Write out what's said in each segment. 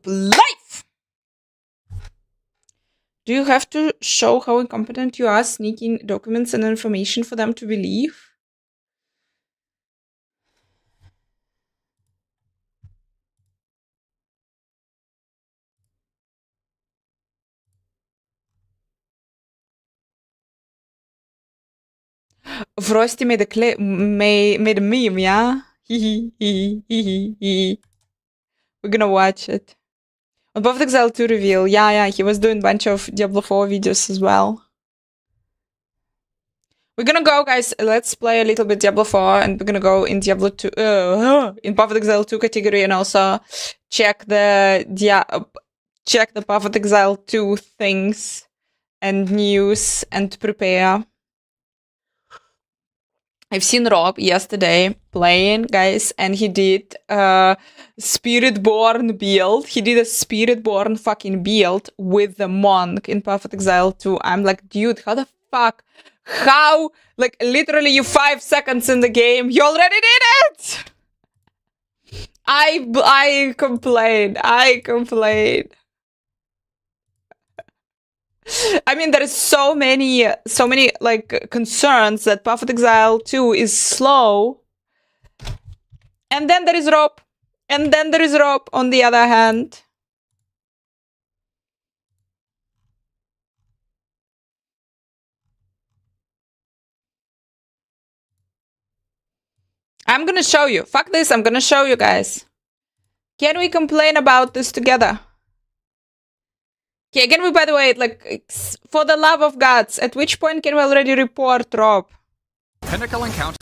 life! Do you have to show how incompetent you are sneaking documents and information for them to believe? Frosty made a clip, made a meme, yeah? Hee hee hee hee hee. We're gonna watch it. On Path of Exile 2 reveal, yeah, he was doing a bunch of Diablo 4 videos as well. We're gonna go, guys, let's play a little bit Diablo 4, and we're gonna go in Diablo 2, in Path of Exile 2 category, and also check the Path of Exile 2 things and news and prepare. I've seen Rob yesterday playing, guys, and he did a Spiritborn build. He did a Spiritborn fucking build with the monk in Path of Exile 2. I'm like, dude, how the fuck? How? Like, literally, you 5 seconds in the game, you already did it! I complained. I mean, there is so many like concerns that Path of Exile 2 is slow. And then there is Rob. And then there is Rob on the other hand. I'm gonna show you. Fuck this, I'm gonna show you guys. Can we complain about this together? Okay, can we, by the way, like, for the love of gods, at which point can we already report Rob? Pinnacle encounter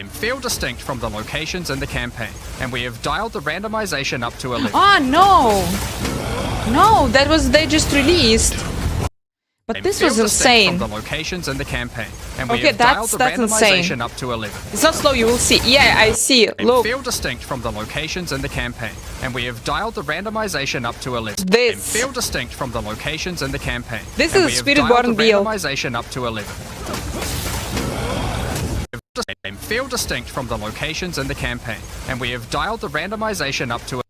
feel distinct from the locations in the campaign, and we have dialed the randomization up to 11. Oh, no! No, that was, they just released. But this was insane. From the locations in the campaign, and we okay, have dialed the that's randomization insane. up to 11. It's not slow, you will see. Yeah, I see. Look. Feel distinct from the locations in the campaign, and we have dialed the randomization up to 11. This. Feel distinct from the locations in the campaign. This is a Spiritborn build. Randomization up to 11. Feel distinct from the locations in the campaign, and we have dialed the randomization up to.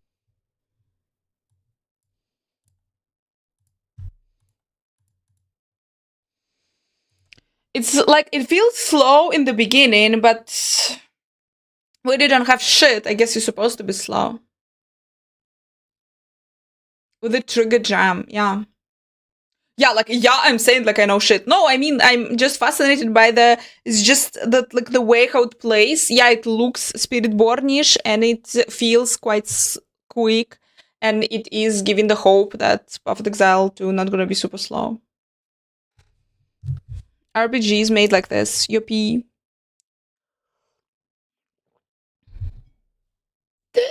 It's like, it feels slow in the beginning, but we didn't have shit. I guess you're supposed to be slow. With the trigger jam, yeah. Yeah, like, yeah, I'm saying like I know shit. No, I mean, I'm just fascinated by it's just that, like, the way how it plays. Yeah, it looks Spiritborn-ish, and it feels quite quick, and it is giving the hope that Path of Exile 2 not gonna be super slow. RPGs made like this, yuppie. You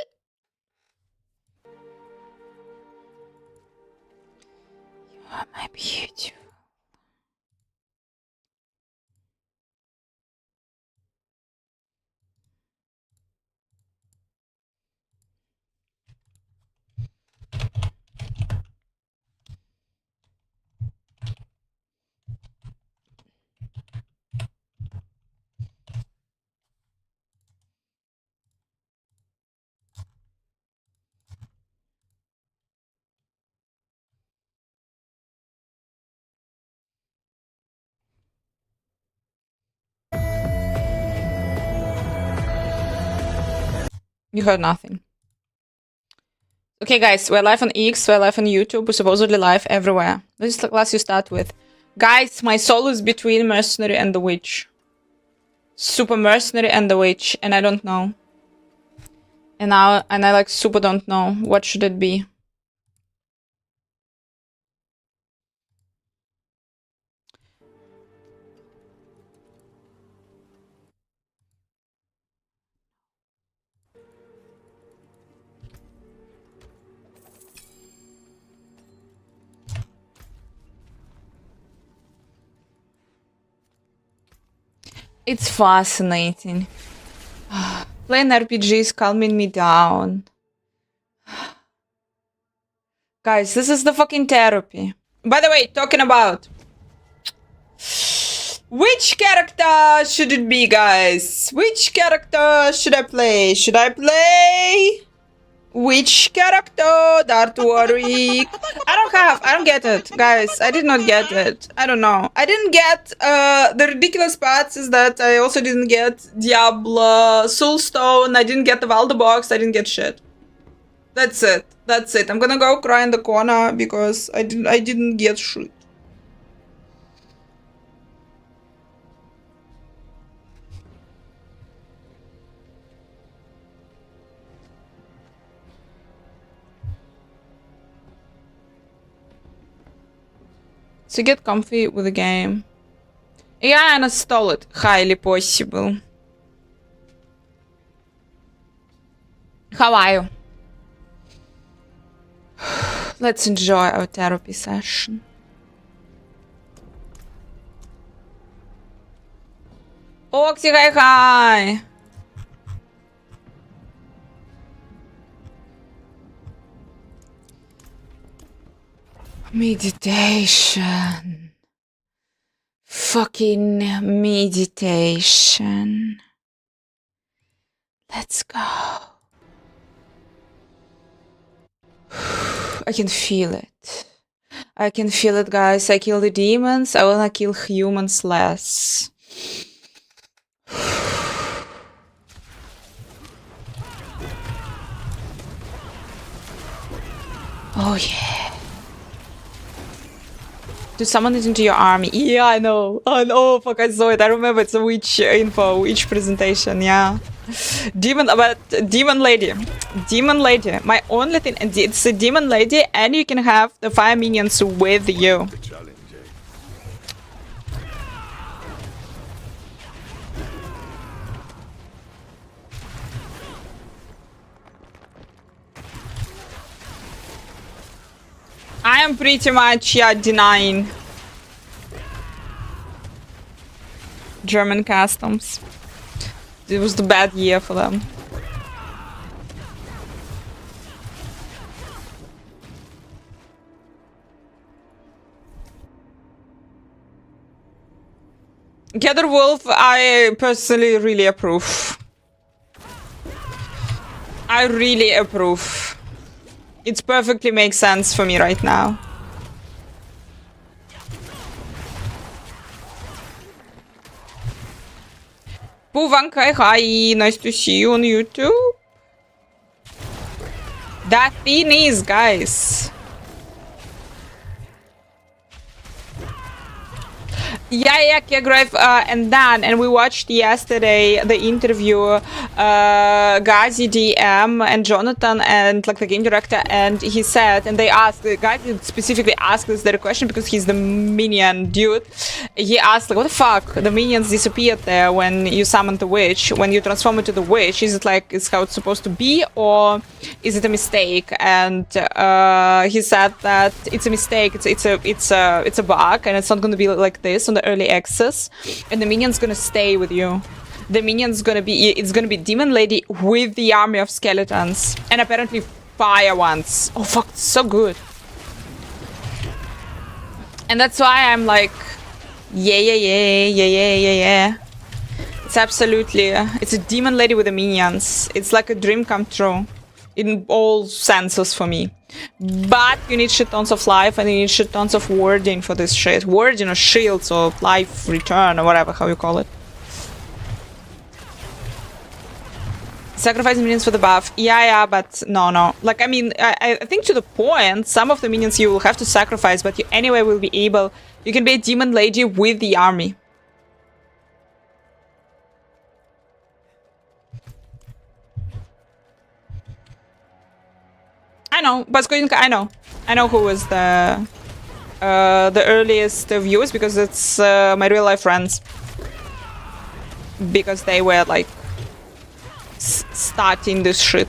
are my beauty. You heard nothing. Okay, guys, we're live on X, we're live on YouTube, we're supposedly live everywhere. This is the class you start with. Guys, my soul is between Mercenary and the Witch. Super Mercenary and the Witch, and I don't know. And I like super don't know. What should it be? It's fascinating. Playing RPG is calming me down. Guys, this is the fucking therapy. By the way, talking about... which character should it be, guys? Which character should I play? Should I play... Which character? Darth Warwick. I don't get it, guys. I did not get it. I don't know. I didn't get the ridiculous parts is that I also didn't get Diablo Soulstone. I didn't get the Valda box. I didn't get shit. That's it. That's it. I'm gonna go cry in the corner because I didn't get shit. So get comfy with the game. Yeah, I uninstall it. Highly possible. How are you? Let's enjoy our therapy session. Oxy, hi. Meditation. Fucking meditation. Let's go. I can feel it. I can feel it, guys. I kill the demons. I wanna kill humans less. Oh yeah. To summon it into your army. Yeah, I know. Oh no, fuck, I saw it. I remember it's a witch info, witch presentation, yeah. Demon lady. Demon lady. My only thing, it's a demon lady, and you can have the 5 minions with you. I am pretty much, yeah, denying German customs. It was the bad year for them. Gather Wolf, I personally really approve. I really approve. It perfectly makes sense for me right now. Puvankai, hi, nice to see you on YouTube. That thing is, guys. Yeah, Kegrave and Dan, and we watched yesterday the interview, Gazi DM and Jonathan and like the game director, and he said, and they asked, the guy specifically asked us the question because he's the minion dude. He asked like, what the fuck? The minions disappeared there when you summoned the witch. When you transform into the witch, is it like it's how it's supposed to be, or is it a mistake? And he said that it's a mistake. It's a bug, and it's not going to be like this on the early access, and the minion's gonna stay with you. The minion's gonna be, it's gonna be Demon Lady with the army of skeletons, and apparently fire ones. Oh fuck, so good. And that's why I'm like, yeah. It's absolutely, it's a Demon Lady with the minions. It's like a dream come true in all senses for me. But you need shit tons of life, and you need shit tons of wording for this shit. Wording or shields or life return or whatever, how you call it. Sacrifice minions for the buff. Yeah, but no. Like, I mean, I think to the point, some of the minions you will have to sacrifice, but you anyway will be able... You can be a Demon Lady with the army. I know, but I know who was the earliest viewers, because it's my real life friends. Because they were like starting this shit.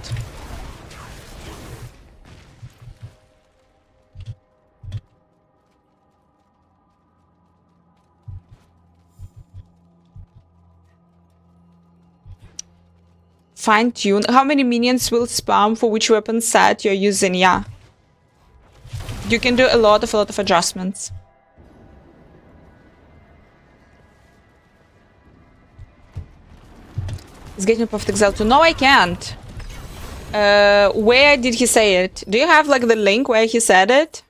Fine tune. How many minions will spam for which weapon set you're using? Yeah. You can do a lot of adjustments. Is getting Perfect Exile 2? No, I can't. Where did he say it? Do you have like the link where he said it?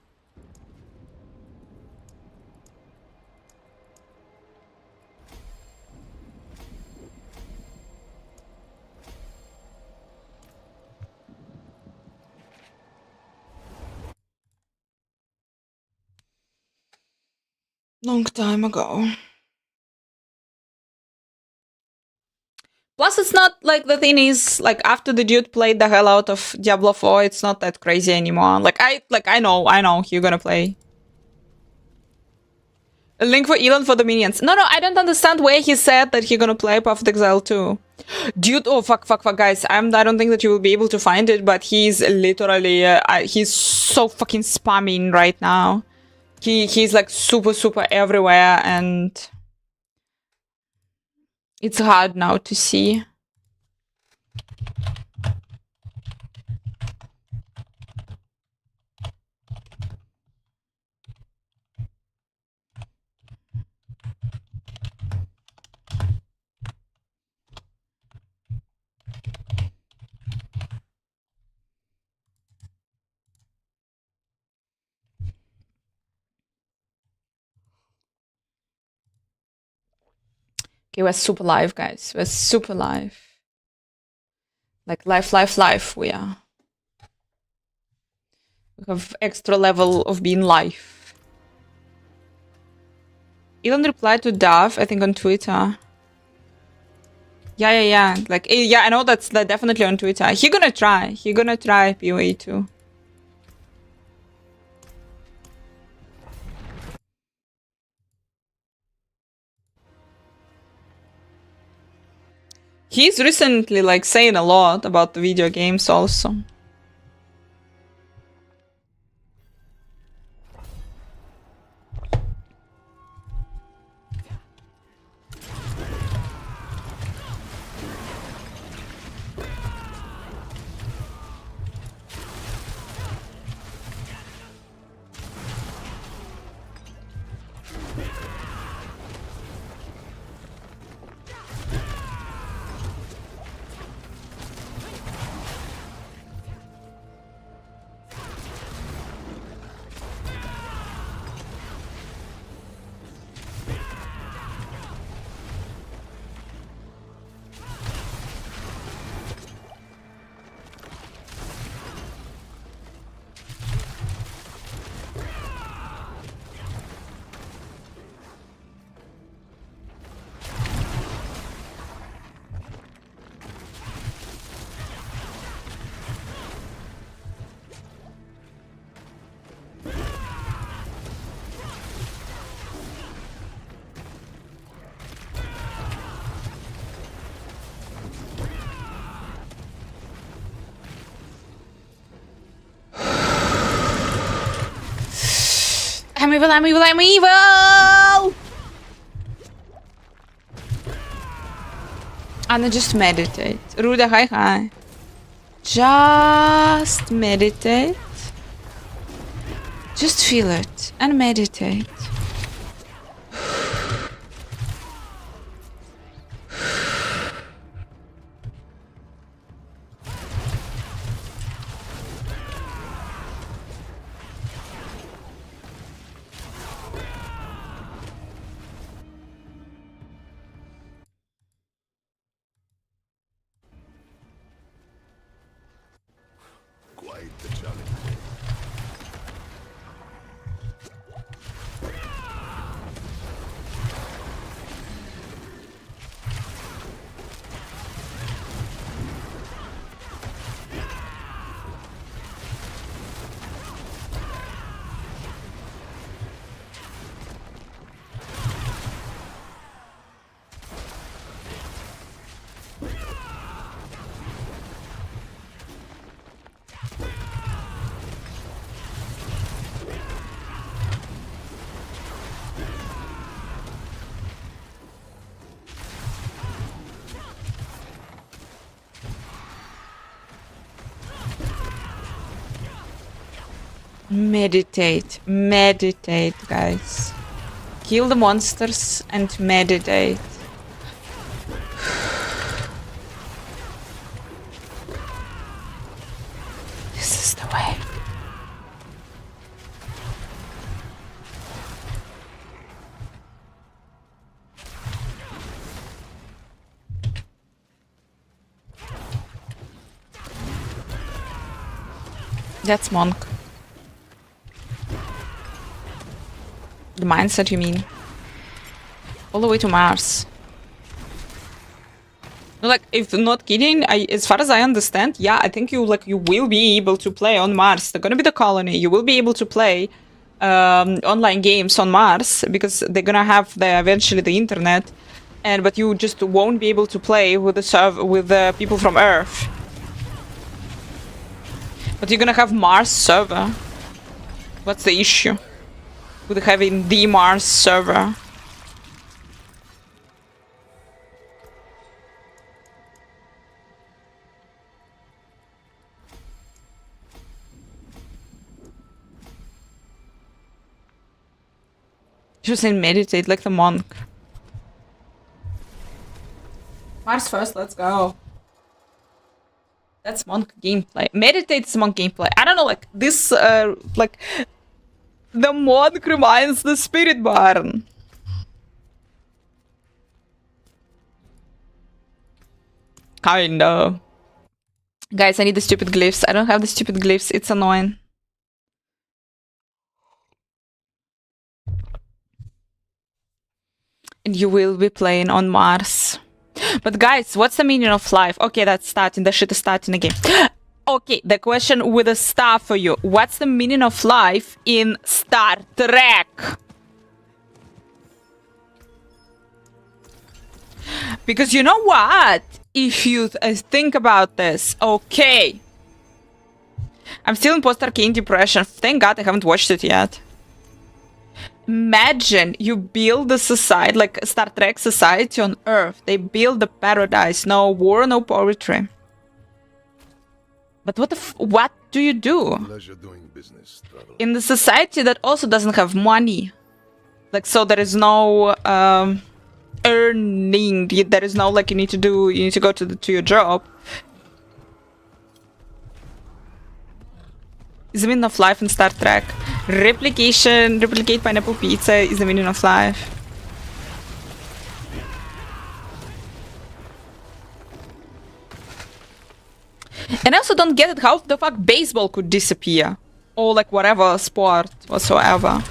Long time ago. Plus, it's not like the thing is like after the dude played the hell out of Diablo 4, it's not that crazy anymore. I know you're gonna play. A link for Elon for the minions. No, I don't understand where he said that he's gonna play Path of Exile 2. Dude, oh fuck, guys. I don't think that you will be able to find it, but he's literally he's so fucking spamming right now. He's like super everywhere, and it's hard now to see. Okay, we're super live, guys. We're super live. Like live, we are. We have extra level of being live. Elon replied to Dav, I think on Twitter. Yeah. Like, yeah, I know that's definitely on Twitter. He gonna try PoE2. He's recently like saying a lot about the video games also. I'm evil! Anna, just meditate. Ruda, hi. Just meditate. Just feel it and meditate. Quite the challenge. Meditate, guys. Kill the monsters and meditate. That's Monk. The mindset, you mean? All the way to Mars. No, like, if not kidding, as far as I understand, yeah, I think you will be able to play on Mars. They're gonna be the colony. You will be able to play online games on Mars because they're gonna have eventually the internet, but you just won't be able to play with the people from Earth. But you're gonna have Mars server. What's the issue with having the Mars server? Just saying meditate like the monk. Mars first, let's go. That's monk gameplay. Meditate is monk gameplay. I don't know, like this, like the monk reminds the spirit barn. Kinda. Guys, I need the stupid glyphs. I don't have the stupid glyphs. It's annoying. And you will be playing on Mars. But guys, what's the meaning of life? Okay, that's starting. The shit is starting again. Okay, the question with a star for you. What's the meaning of life in Star Trek? Because you know what? If you think about this, okay. I'm still in post-Arcane depression. Thank God I haven't watched it yet. Imagine you build a society, like a Star Trek society on Earth. They build a paradise. No war, no poetry. But what do you do? Pleasure doing business, traveler. In the society that also doesn't have money. Like, so there is no earning. There is no, like, you need to go to your job. Is the meaning of life in Star Trek. Replicate pineapple pizza is the meaning of life. And I also don't get it how the fuck baseball could disappear. Or like whatever sport whatsoever.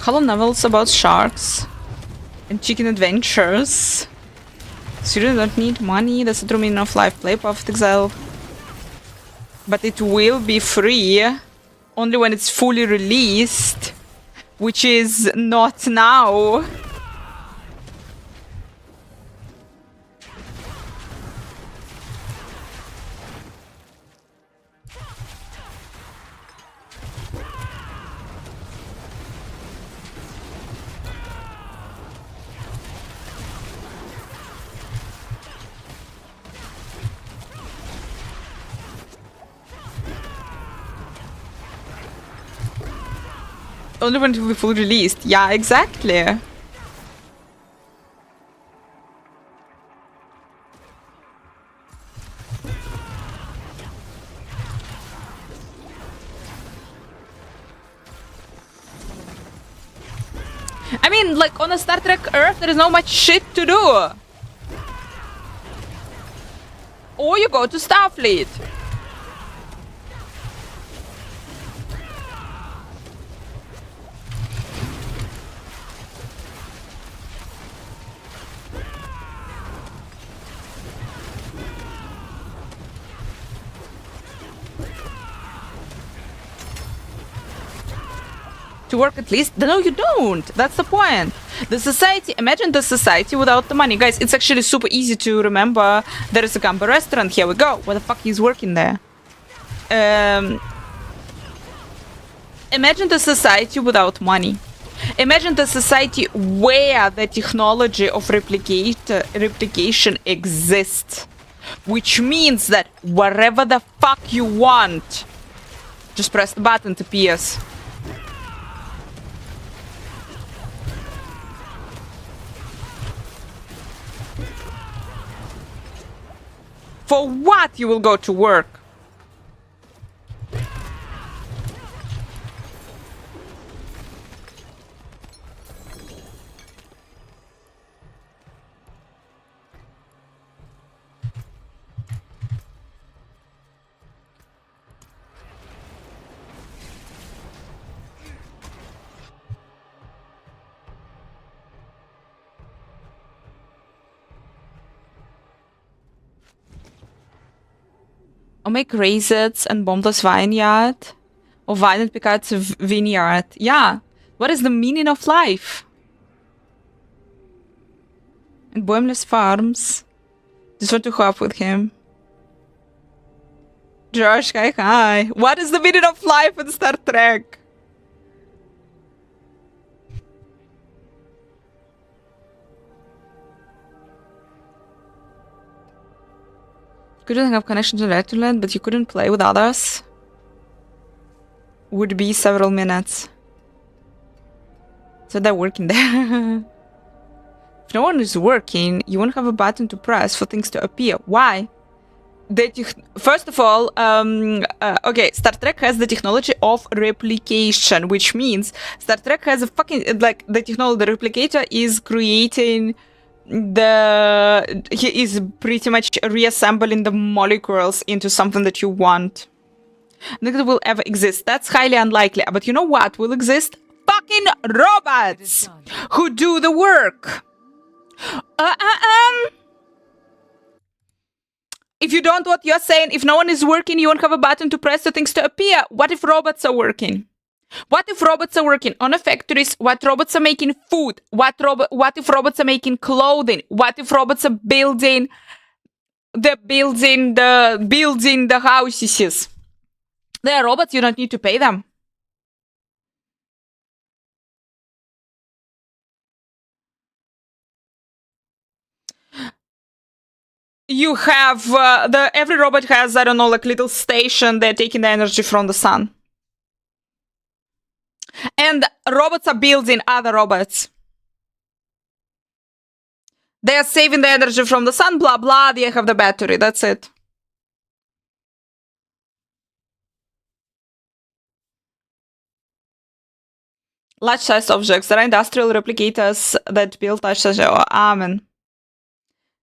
Hello novels about sharks and chicken adventures. So you don't need money. That's the true meaning of life. Play Path of Exile. But it will be free only when it's fully released, which is not now. Only when it will be fully released. Yeah, exactly. I mean, like, on a Star Trek Earth, there is no much shit to do. Or you go to Starfleet. To work at least? No, you don't. That's the point. The society, imagine the society without the money. Guys, it's actually super easy to remember. There is a Gamba restaurant. Here we go. What the fuck is working there? Imagine the society without money. Imagine the society where the technology of replication exists. Which means that wherever the fuck you want, just press the button to pierce. For what you will go to work? Or make raisins and bombless vineyard. Or vine and Picard's vineyard. Yeah. What is the meaning of life? And Boimless Farms. Just want to hook up with him. Josh, hi. What is the meaning of life in Star Trek? Couldn't have connection to Letterland, but you couldn't play with others. Would be several minutes. So they're working there. If no one is working, you won't have a button to press for things to appear. Why? First of all, okay, Star Trek has the technology of replication, which means Star Trek has a fucking, like, the technology, the replicator is creating he is pretty much reassembling the molecules into something that you want. Nothing will ever exist. That's highly unlikely. But you know what will exist? Fucking robots who do the work. If you don't what you're saying, if no one is working, you won't have a button to press for things to appear. What if robots are working? What if robots are working on a factories? What robots are making food? What if robots are making clothing? What if robots are building the houses? They are robots, you don't need to pay them. You have every robot has, I don't know, like little station. They're taking the energy from the sun. And robots are building other robots. They are saving the energy from the sun, blah, blah. They have the battery. That's it. Large-sized objects. There are industrial replicators that build large-sized... Oh, amen.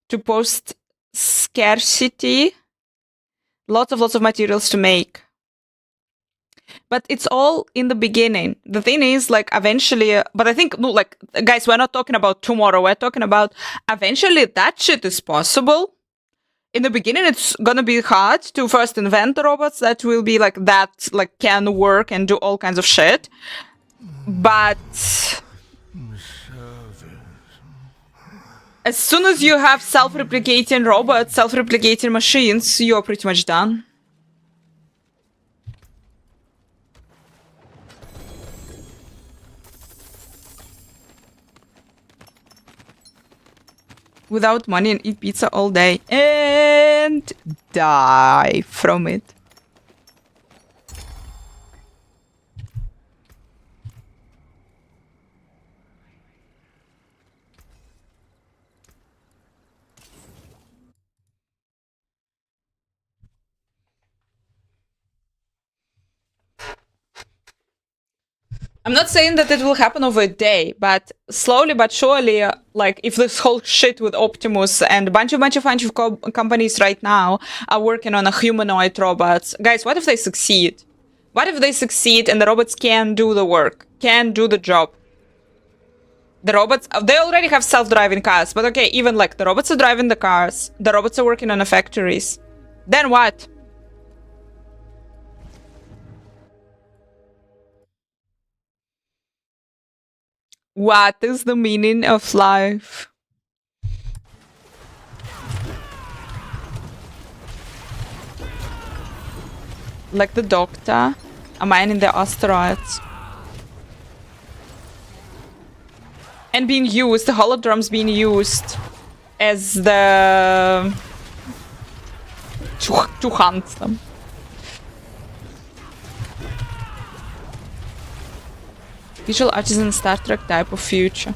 To post scarcity. Lots of materials to make. But it's all in the beginning. The thing is, like, eventually... But I think, no, like, guys, we're not talking about tomorrow. We're talking about eventually that shit is possible. In the beginning, it's gonna be hard to first invent the robots that will be, like, that, like, can work and do all kinds of shit. But... as soon as you have self-replicating robots, self-replicating machines, you're pretty much done. Without money and eat pizza all day and die from it. I'm not saying that it will happen over a day, but slowly but surely, like, if this whole shit with Optimus and a bunch of companies right now are working on a humanoid robots. Guys, what if they succeed? What if they succeed and the robots can do the work, can do the job? The robots, they already have self-driving cars, but okay, even like the robots are driving the cars, the robots are working on the factories. Then what? What is the meaning of life? Like the doctor, a mine in the asteroids. And being used, the holodrums being used as the... to hunt them. Visual artisan Star Trek type of future.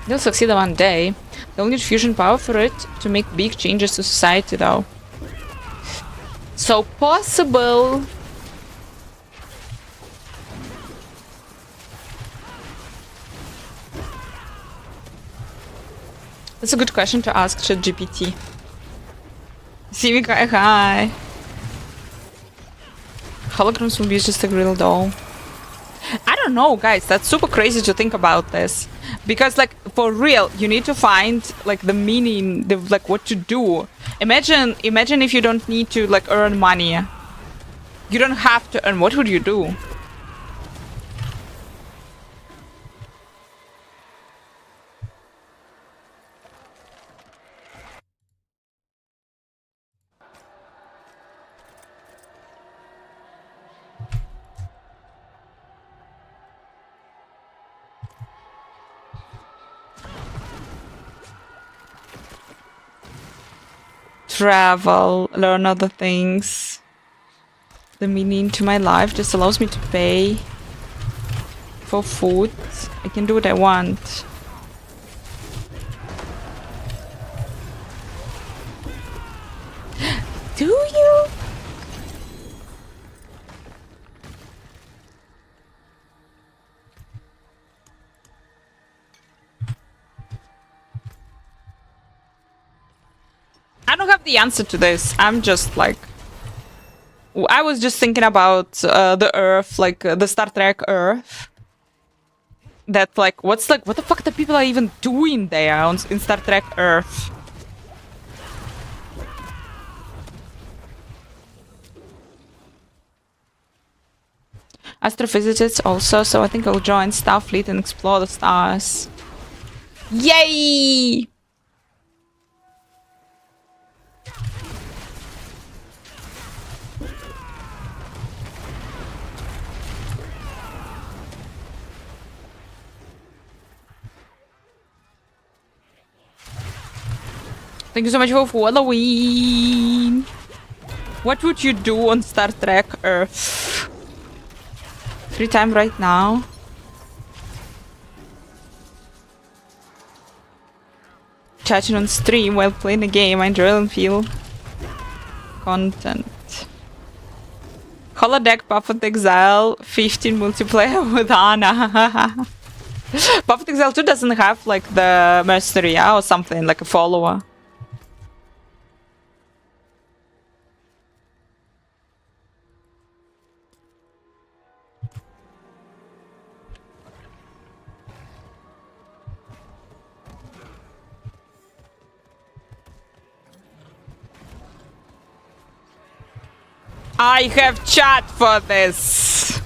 They'll succeed one day. They'll need fusion power for it to make big changes to society, though. So possible. That's a good question to ask ChatGPT. Civica, hi. Holograms will be just a grill doll. I don't know, guys. That's super crazy to think about this. Because, like, for real, you need to find like the meaning, like what to do. Imagine if you don't need to like earn money. You don't have to earn. What would you do? Travel, learn other things. The meaning to my life just allows me to pay for food. I can do what I want. Do you? I don't have the answer to this. I'm just like... I was just thinking about the Earth, like the Star Trek Earth. That like, what the fuck the people are even doing there in Star Trek Earth? Astrophysicists also, so I think I'll join Starfleet and explore the stars. Yay! Thank you so much for following. What would you do on Star Trek Earth? Free time right now. Chatting on stream while playing a game. I enjoy and feel content. Holodeck, Puppet Exile, 15 multiplayer with Anna. Puppet Exile 2 doesn't have like the mercenary, yeah, or something, like a follower. I have chat for this.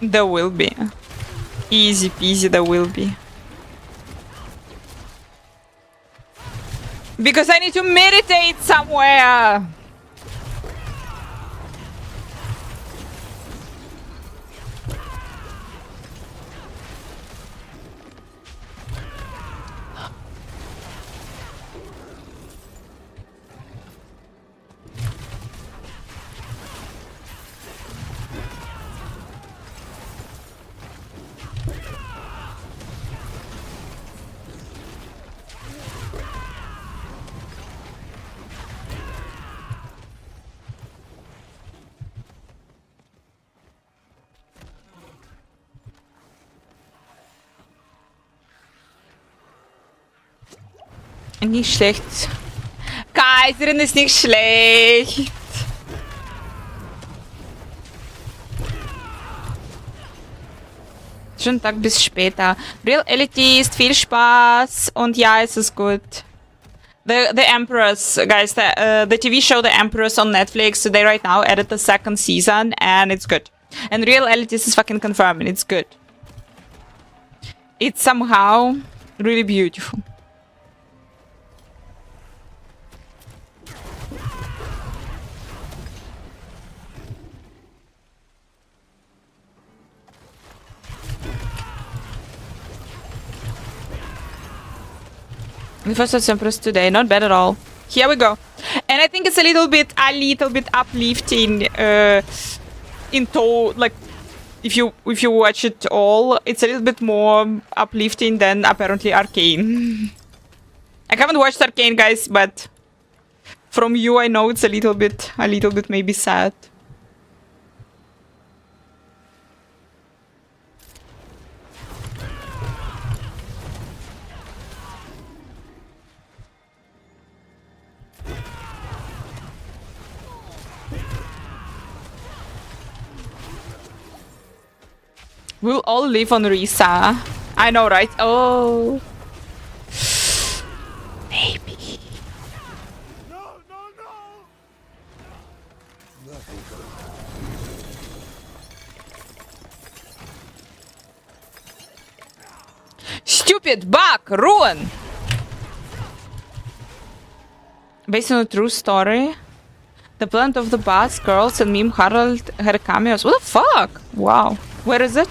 There will be. Easy peasy, there will be. Because I need to meditate somewhere. Nicht schlecht. Kaiserin ist nicht schlecht. Schönen Tag, bis später. Real Elitist, viel Spaß und ja, es ist gut. The Empress, guys, the TV show The Empress on Netflix, so they right now edit the second season and it's good. And Real Elitist is fucking confirming, it's good. It's somehow really beautiful. The first Empress today, not bad at all. Here we go. And I think it's a little bit uplifting like if you watch it all, it's a little bit more uplifting than apparently Arcane. I haven't watched Arcane, guys, but from you I know it's a little bit maybe sad. We'll all live on Risa. I know, right? Oh. Maybe. Stupid bug! Ruin! Based on a true story, the Planet of the Bus, Girls, and Meme Harold had cameos. What the fuck? Wow. Where is it?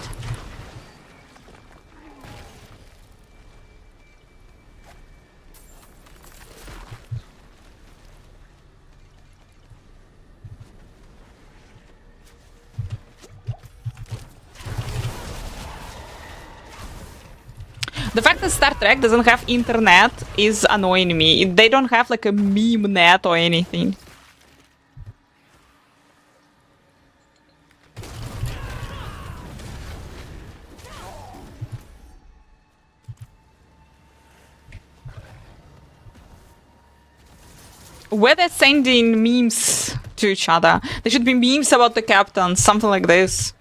The fact that Star Trek doesn't have internet is annoying me. They don't have like a meme net or anything. Where they're sending memes to each other. There should be memes about the captain, something like this.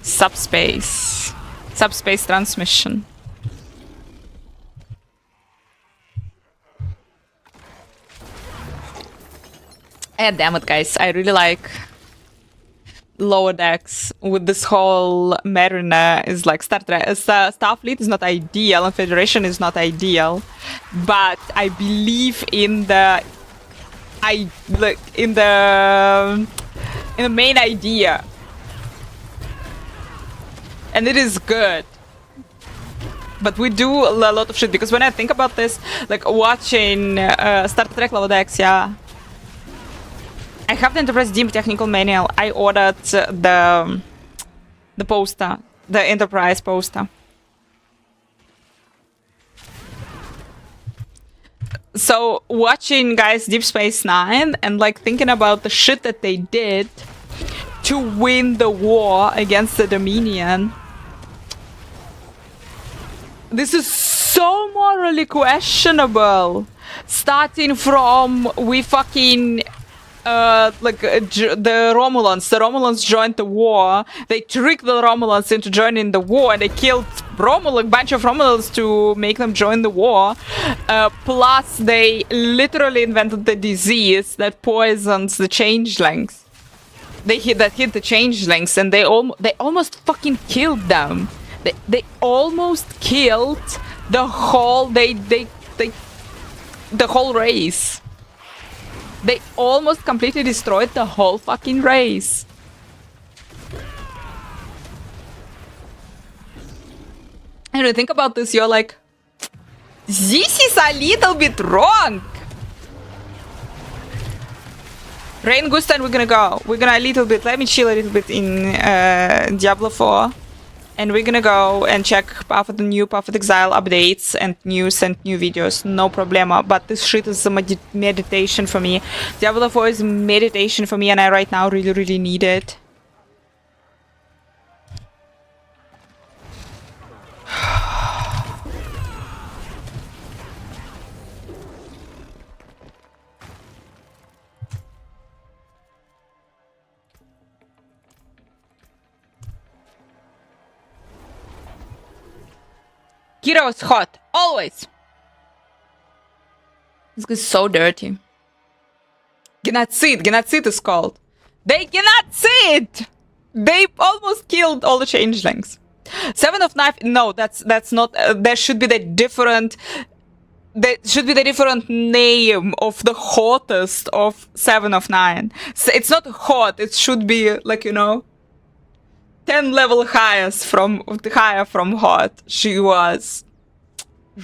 Subspace transmission. Damn it, guys. I really like lower decks with this whole Mariner is like Starfleet is not ideal and Federation is not ideal, but I believe in the main idea. And it is good. But we do a lot of shit, because when I think about this, like watching Star Trek Lower Decks, yeah. I have the Enterprise DIM technical manual. I ordered the poster, the Enterprise poster. So watching guys Deep Space Nine and like thinking about the shit that they did to win the war against the Dominion. This is so morally questionable. Starting from we fucking the Romulans. The Romulans joined the war. They tricked the Romulans into joining the war, and they killed a bunch of Romulans to make them join the war. Plus, they literally invented the disease that poisons the changelings. They hit the changelings, and they almost fucking killed them. They almost killed the whole the whole race. They almost completely destroyed the whole fucking race. And when you think about this, you're like, this is a little bit wrong. Rain Gusta, and we're gonna go. We're gonna let me chill a little bit in Diablo 4. And we're gonna go and check Path of Exile updates and news and new videos. No problema. But this shit is a meditation for me. Diablo 4 is meditation for me, and I right now really, really need it. Kira is hot. Always. This is so dirty. Genocide. Genocide is called. They cannot see it! They almost killed all the changelings. Seven of Knife. No, that's not. There should be the different. There should be the different name of the hottest of 7 of 9. So it's not hot. It should be like, you know, 10 level higher from hot. She was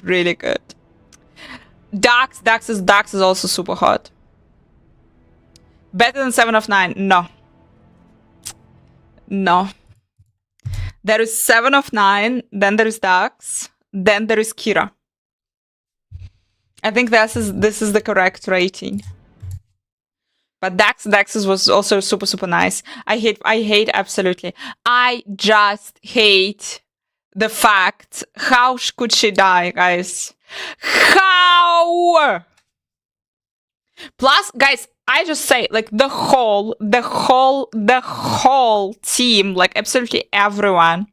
really good. Dax is also super hot. Better than 7 of 9? No. No. There is 7 of 9, then there is Dax, then there is Kira. I think this is the correct rating. But Dax was also super, super nice. I hate absolutely. I just hate the fact, how could she die, guys? How? Plus, guys, I just say, like, the whole team, like, absolutely everyone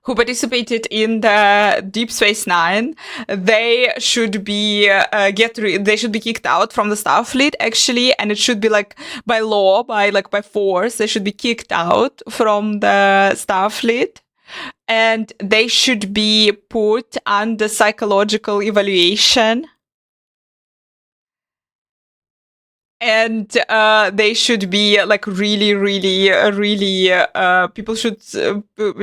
who participated in the Deep Space Nine, they should be they should be kicked out from the Starfleet, actually, and it should be, like, by law, by force, they should be kicked out from the Starfleet, and they should be put under psychological evaluation. And they should be, like, really, people should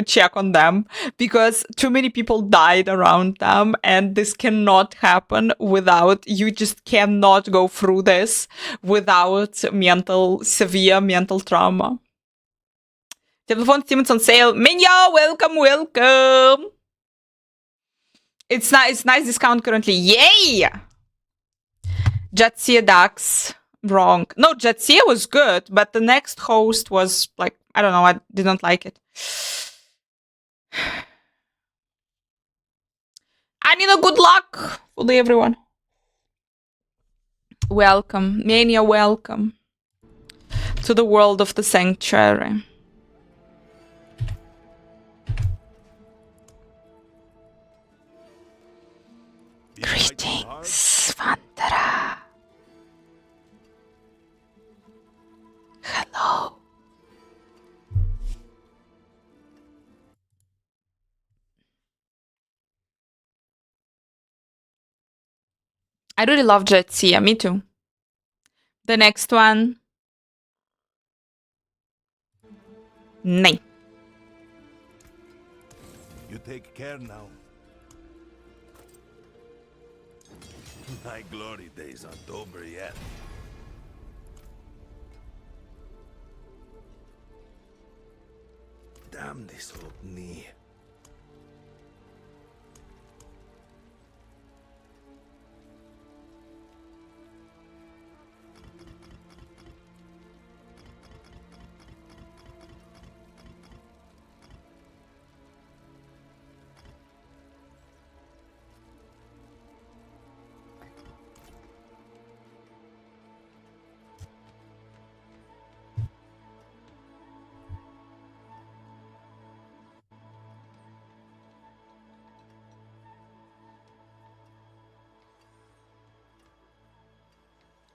check on them, because too many people died around them, and this cannot happen without, you just cannot go through this without severe mental trauma. Telephone Steven's on sale. Minyo, welcome. It's nice discount currently. Yay! Jatsia Dax. Wrong. No, Jatsia was good, but the next host was, like, I don't know, I didn't like it. Anina, good luck for everyone. Welcome. Mania, welcome to the world of the sanctuary. Greetings, Vandara. Hello. I really love Jetsia, me too. The next one. Nay. You take care now. My glory days aren't over yet. Damn this old knee.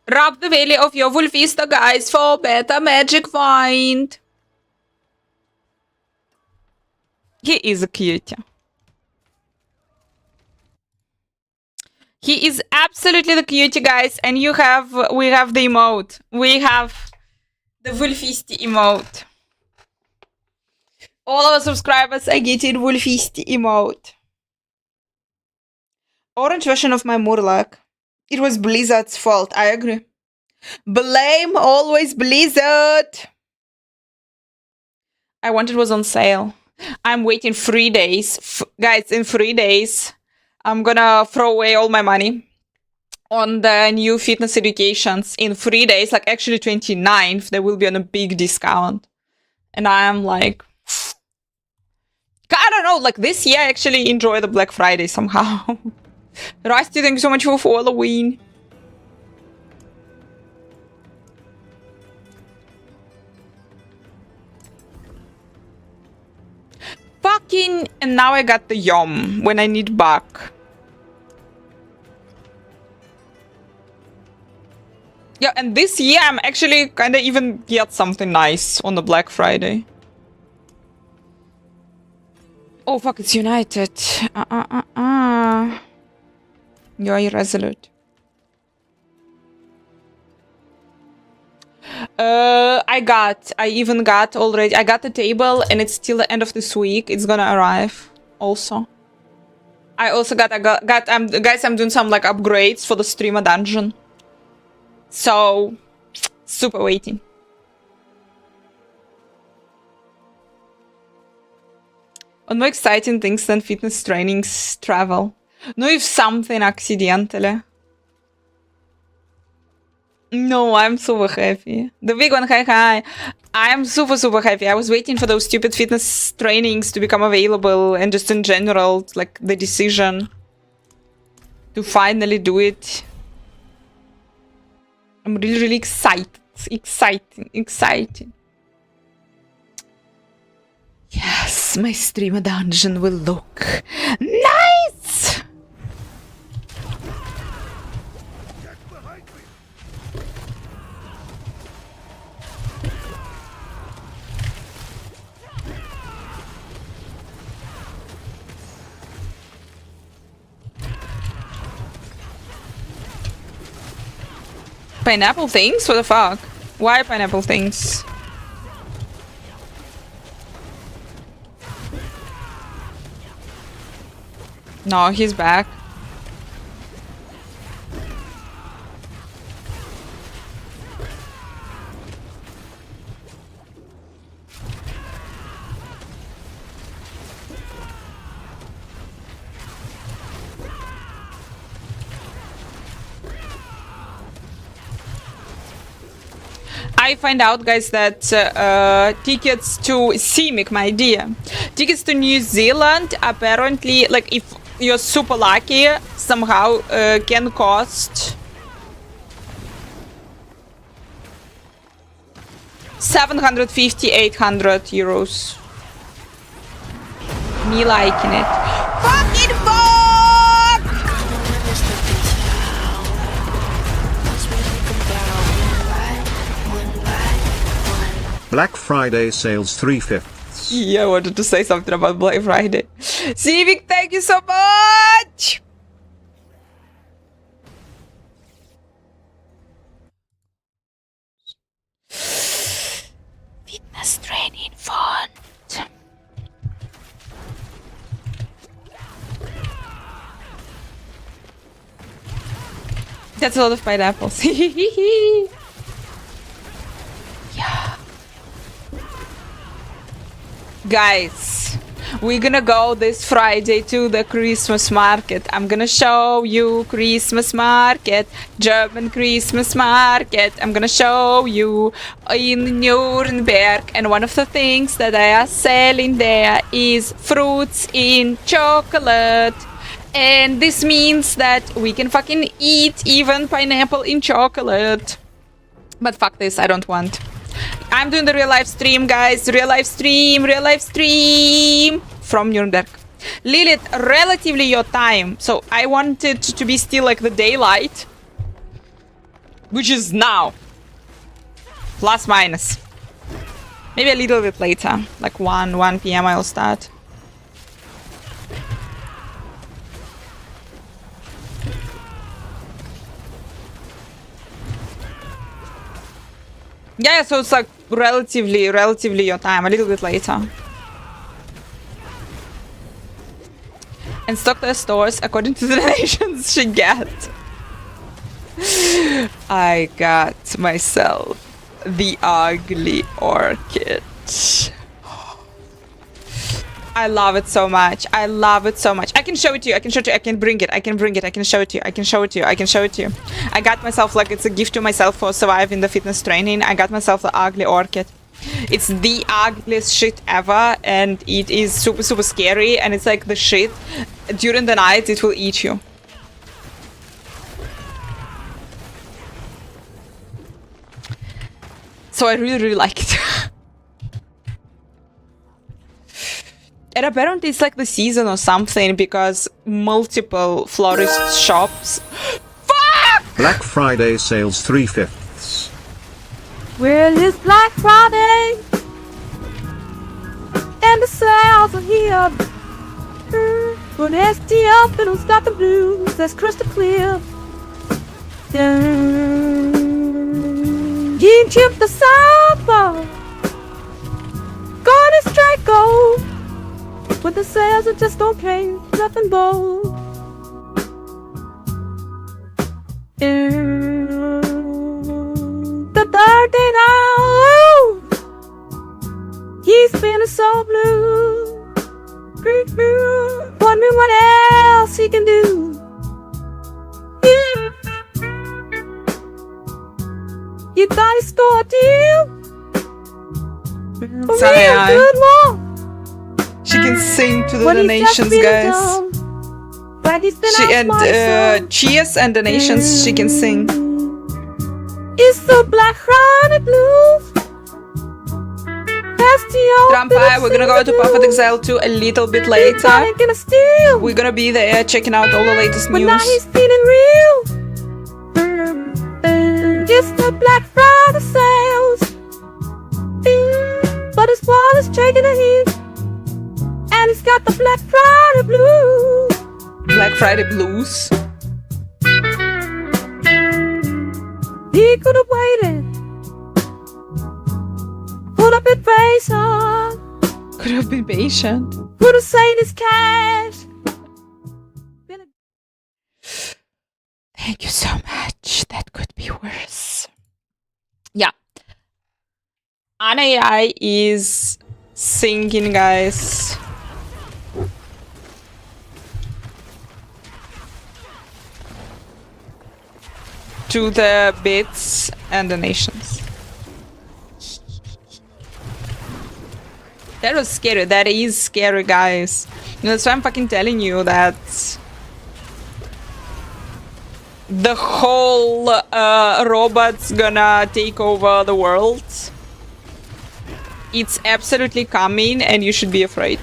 Rub the Valley of your Wolfista, guys, for better magic find. He is a cutie. He is absolutely the cutie, guys, and we have the emote. We have the Wolfisti emote. All our subscribers are getting Wolfisti emote. Orange version of my Murloc. It was Blizzard's fault, I agree. Blame always Blizzard. I want it was on sale. I'm waiting 3 days. Guys, in 3 days, I'm gonna throw away all my money on the new fitness educations. In 3 days, like actually 29th, they will be on a big discount. And I am like, I don't know, like this year I actually enjoy the Black Friday somehow. Rusty, thank you so much for following. Fucking, and now I got the Yom when I need back. Yeah, and this year I'm actually kinda even get something nice on the Black Friday. Oh fuck, it's United. You're irresolute. I even got already. I got the table, and it's till the end of this week. It's gonna arrive. Also, I also got. Guys, I'm doing some like upgrades for the streamer dungeon. So, super waiting. One more exciting things than fitness trainings travel. No, if something accidentally. No, I'm super happy. The big one, hi. I'm super happy. I was waiting for those stupid fitness trainings to become available and just in general, like the decision. to finally do it. I'm really, really excited. Exciting. Yes, my streamer dungeon will look nice! Pineapple things? What the fuck? Why pineapple things? No, he's back. I find out, guys, that tickets to CIMIC, my dear, tickets to New Zealand, apparently, like, if you're super lucky, somehow can cost 750, 800 euros. Me liking it. Fucking fuck! Black Friday sales 3/5. Yeah, I wanted to say something about Black Friday. Civic, thank you so much! Fitness training fund. That's a lot of pineapples. Yeah. Guys, we're gonna go this Friday to the Christmas market. I'm gonna show you Christmas market, German Christmas market. I'm gonna show you in Nuremberg, and one of the things that they are selling there is fruits in chocolate. And this means that we can fucking eat even pineapple in chocolate. But fuck this, I don't want. I'm doing the real life stream, guys. Real life stream from Nuremberg. Lilith, relatively your time. So I want it to be still like the daylight, which is now. Plus minus. Maybe a little bit later, like 1 p.m. I'll start. Yeah, so it's like relatively your time, a little bit later. And stock their stores according to the donations she get. I got myself the ugly orchid. I love it so much. I love it so much. I can show it to you. I can show it to you. I can bring it. I can bring it. I can show it to you. I can show it to you. I can show it to you. I got myself, like, it's a gift to myself for surviving the fitness training. I got myself the ugly orchid. It's the ugliest shit ever, and it is super, super scary. And it's like the shit. During the night, it will eat you. So I really, really like it. And apparently it's like the season or something, because multiple florist shops. Fuck! Black Friday sales 3/5. Well, it's Black Friday, and the sales are here. But STF, it'll stop the blues, that's crystal clear. You chip the summer, gonna strike gold. But the sales are just okay, nothing bold. The third day now, he's feeling so blue. Wondering what else he can do. You thought he stole a deal? For me, a good one. She can sing to the But he's just donations, feeling guys. dumb. But ladies, then She I'll and smile some. cheers and donations she can sing. It's the Black Friday blues. That's the old Trampai, we're gonna go to Path of Exile 2 a little bit later. Gonna steal. We're gonna be there checking out all the latest But now news. he's feeling real. Just the Black Friday sales. But his wallet's taking a hit. And he's got the Black Friday blues. Black Friday blues. He could have waited. Put up his face on. Could have been patient. Could have saved his cash. Thank you so much. That could be worse. Yeah. AI is singing, guys. To the bits and the nations. That was scary. That is scary, guys. That's why I'm fucking telling you that the whole robots gonna take over the world. It's absolutely coming and you should be afraid.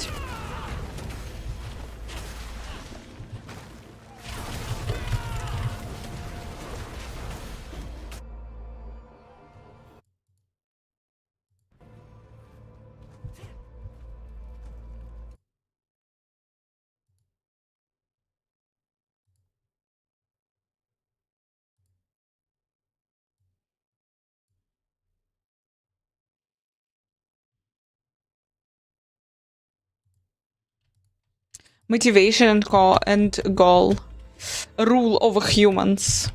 Motivation and goal. Rule over humans.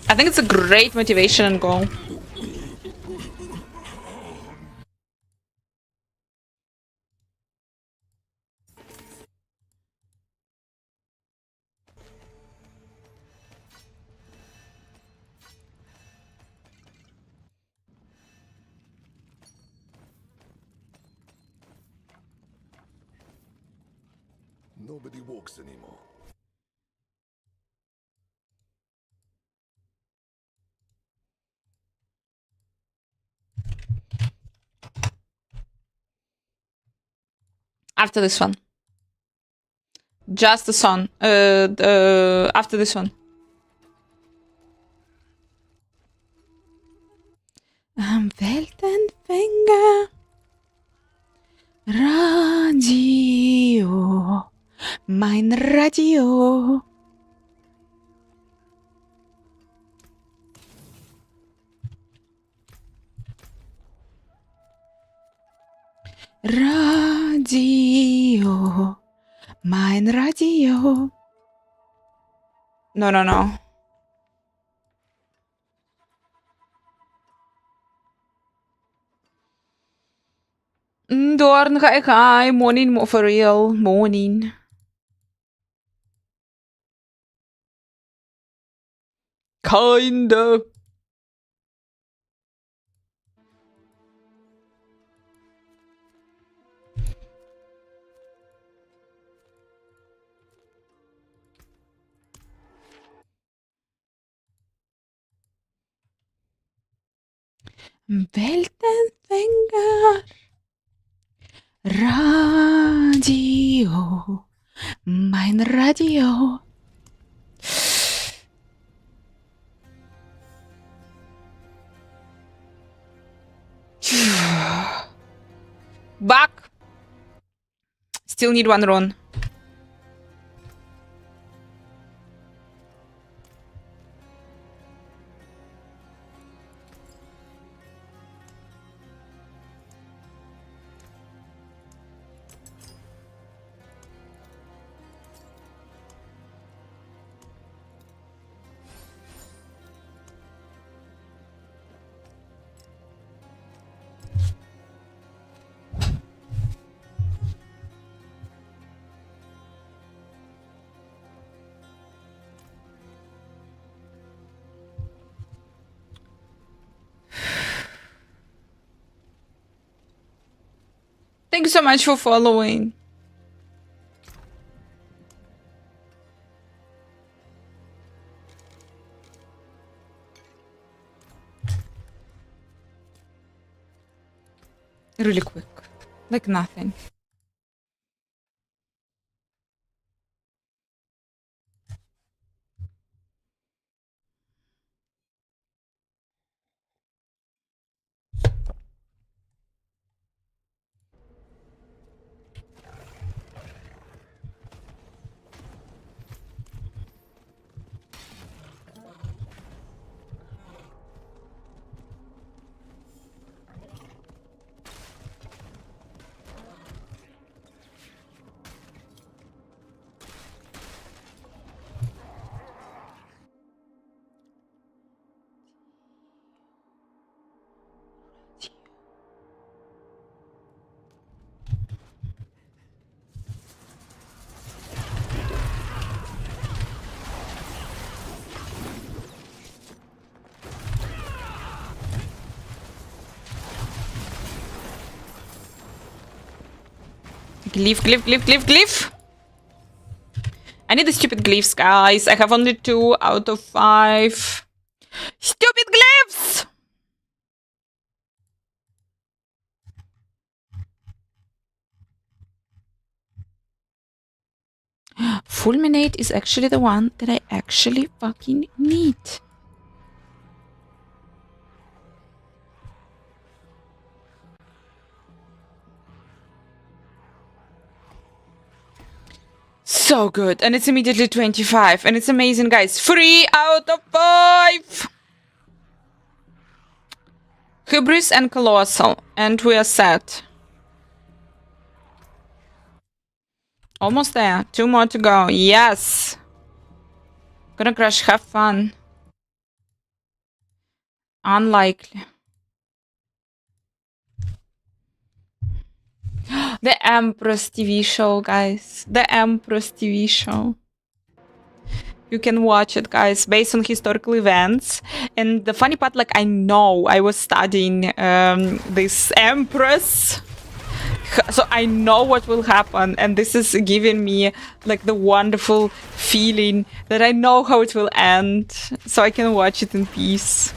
I think it's a great motivation and goal. Nobody walks anymore. After this one. Just the song. After this one. Am Weltenfänger. Radio. Mein Radio. Radio. Mein Radio. No. Dorn, hi. Morning, for real. Morning. Kinda. Weltenfänger. Radio. Mein Radio. Back. Still need one run. Thank you so much for following. Really quick. Like nothing. Glyph. I need the stupid glyphs, guys. I have only 2 out of 5. Stupid glyphs! Fulminate is actually the one that I actually fucking need. So good. And it's immediately 25. And it's amazing, guys. 3 out of 5! Hybris and Colossal. And we are set. Almost there. 2 more to go. Yes! Gonna crash. Have fun. Unlikely. The Empress TV show, guys. The Empress TV show. You can watch it, guys, based on historical events. And the funny part, like, I know I was studying this Empress. So I know what will happen. And this is giving me, like, the wonderful feeling that I know how it will end. So I can watch it in peace.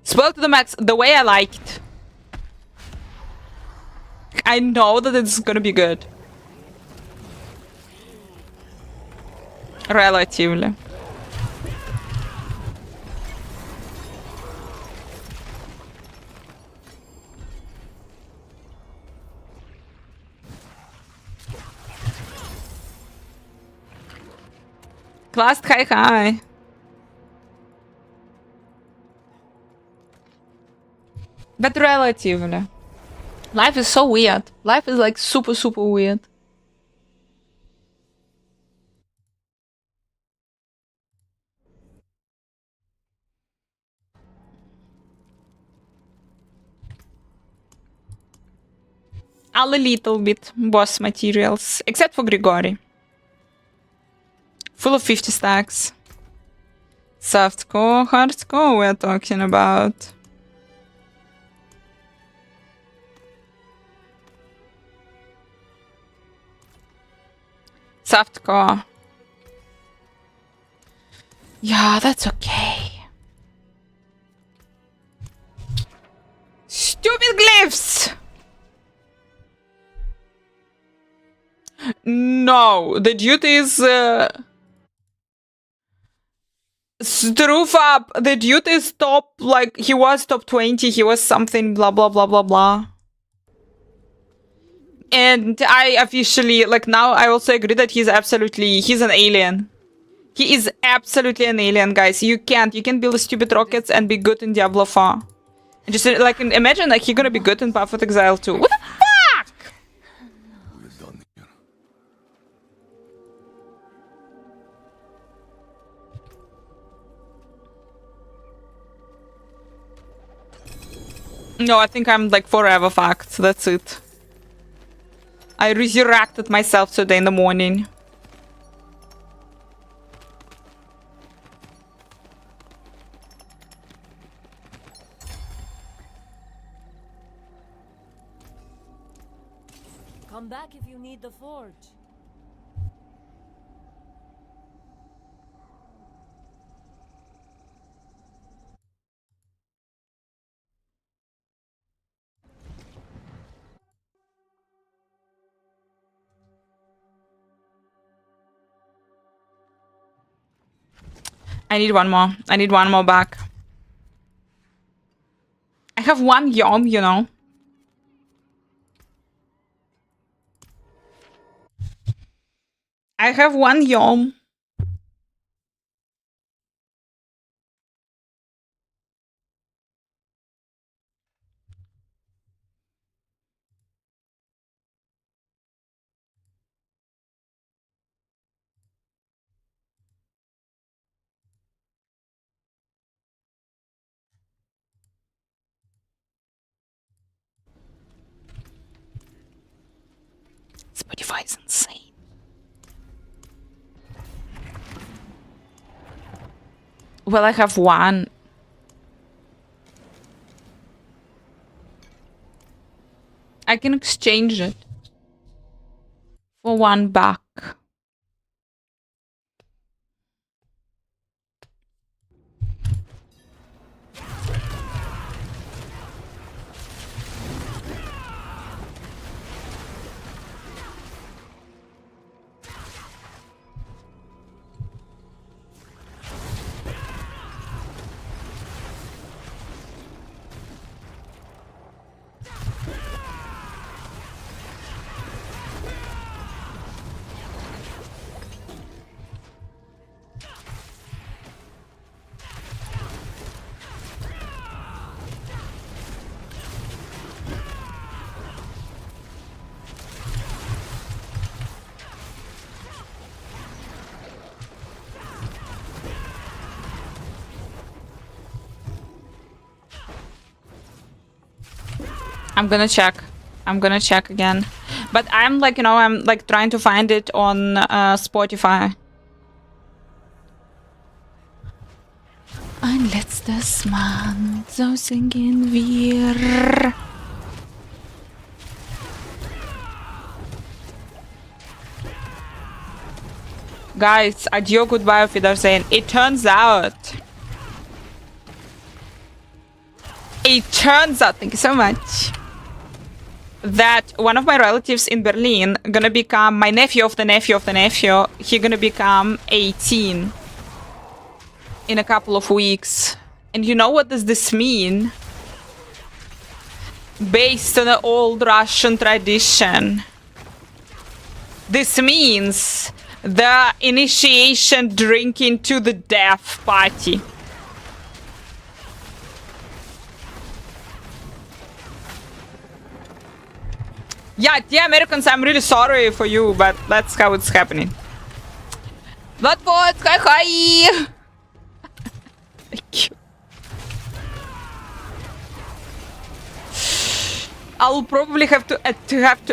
Spoil to the max, the way I liked. I know that it's gonna be good. Relatively. Class hi. But relatively. Life is so weird. Life is like super weird. A little bit boss materials, except for Grigori. Full of 50 stacks. Softcore, hardcore we're talking about. Softcore. Yeah, that's okay. Stupid glyphs! No, the dude is... Stroof up! The dude is top, like, he was top 20, he was something blah blah blah blah blah. And I officially, like, now I also agree that he's an alien. He is absolutely an alien, guys. You can build stupid rockets and be good in Diablo 4. And just, like, imagine, like, you're gonna be good in Path of Exile 2. What the fuck? We're done here. No, I think I'm, like, forever fucked. That's it. I resurrected myself today in the morning. Come back if you need the forge. I need one more. I need one more back. I have one yom, you know. I have one yom. Spotify is insane. Well, I have one. I can exchange it for one back. I'm gonna check. I'm gonna check again. But I'm like, you know, I'm like trying to find it on Spotify. Ein letztes Mal, so singen wir. Guys, adieu, goodbye, auf Wiedersehen. It turns out, thank you so much, that one of my relatives in Berlin gonna become my nephew of the nephew of the nephew. He gonna become 18 in a couple of weeks. And you know what does this mean? Based on the old Russian tradition, this means the initiation drinking to the death party. Yeah, dear Americans, I'm really sorry for you, but that's how it's happening. Bloodport, hi. Thank you. I'll probably have to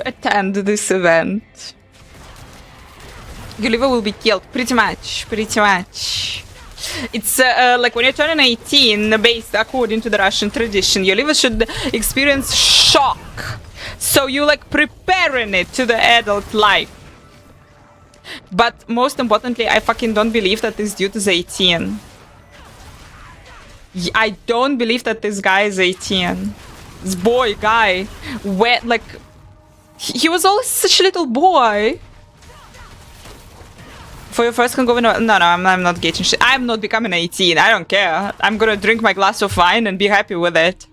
attend this event. Gulliver will be killed, pretty much. It's like when you're turning 18, based according to the Russian tradition, Gulliver should experience shock. So you like preparing it to the adult life. But most importantly, I fucking don't believe that this dude is 18. I don't believe that this guy is 18. This guy, wet, like, he was always such a little boy. For your first Hangover, no, I'm not getting shit. I'm not becoming 18. I don't care. I'm gonna drink my glass of wine and be happy with it.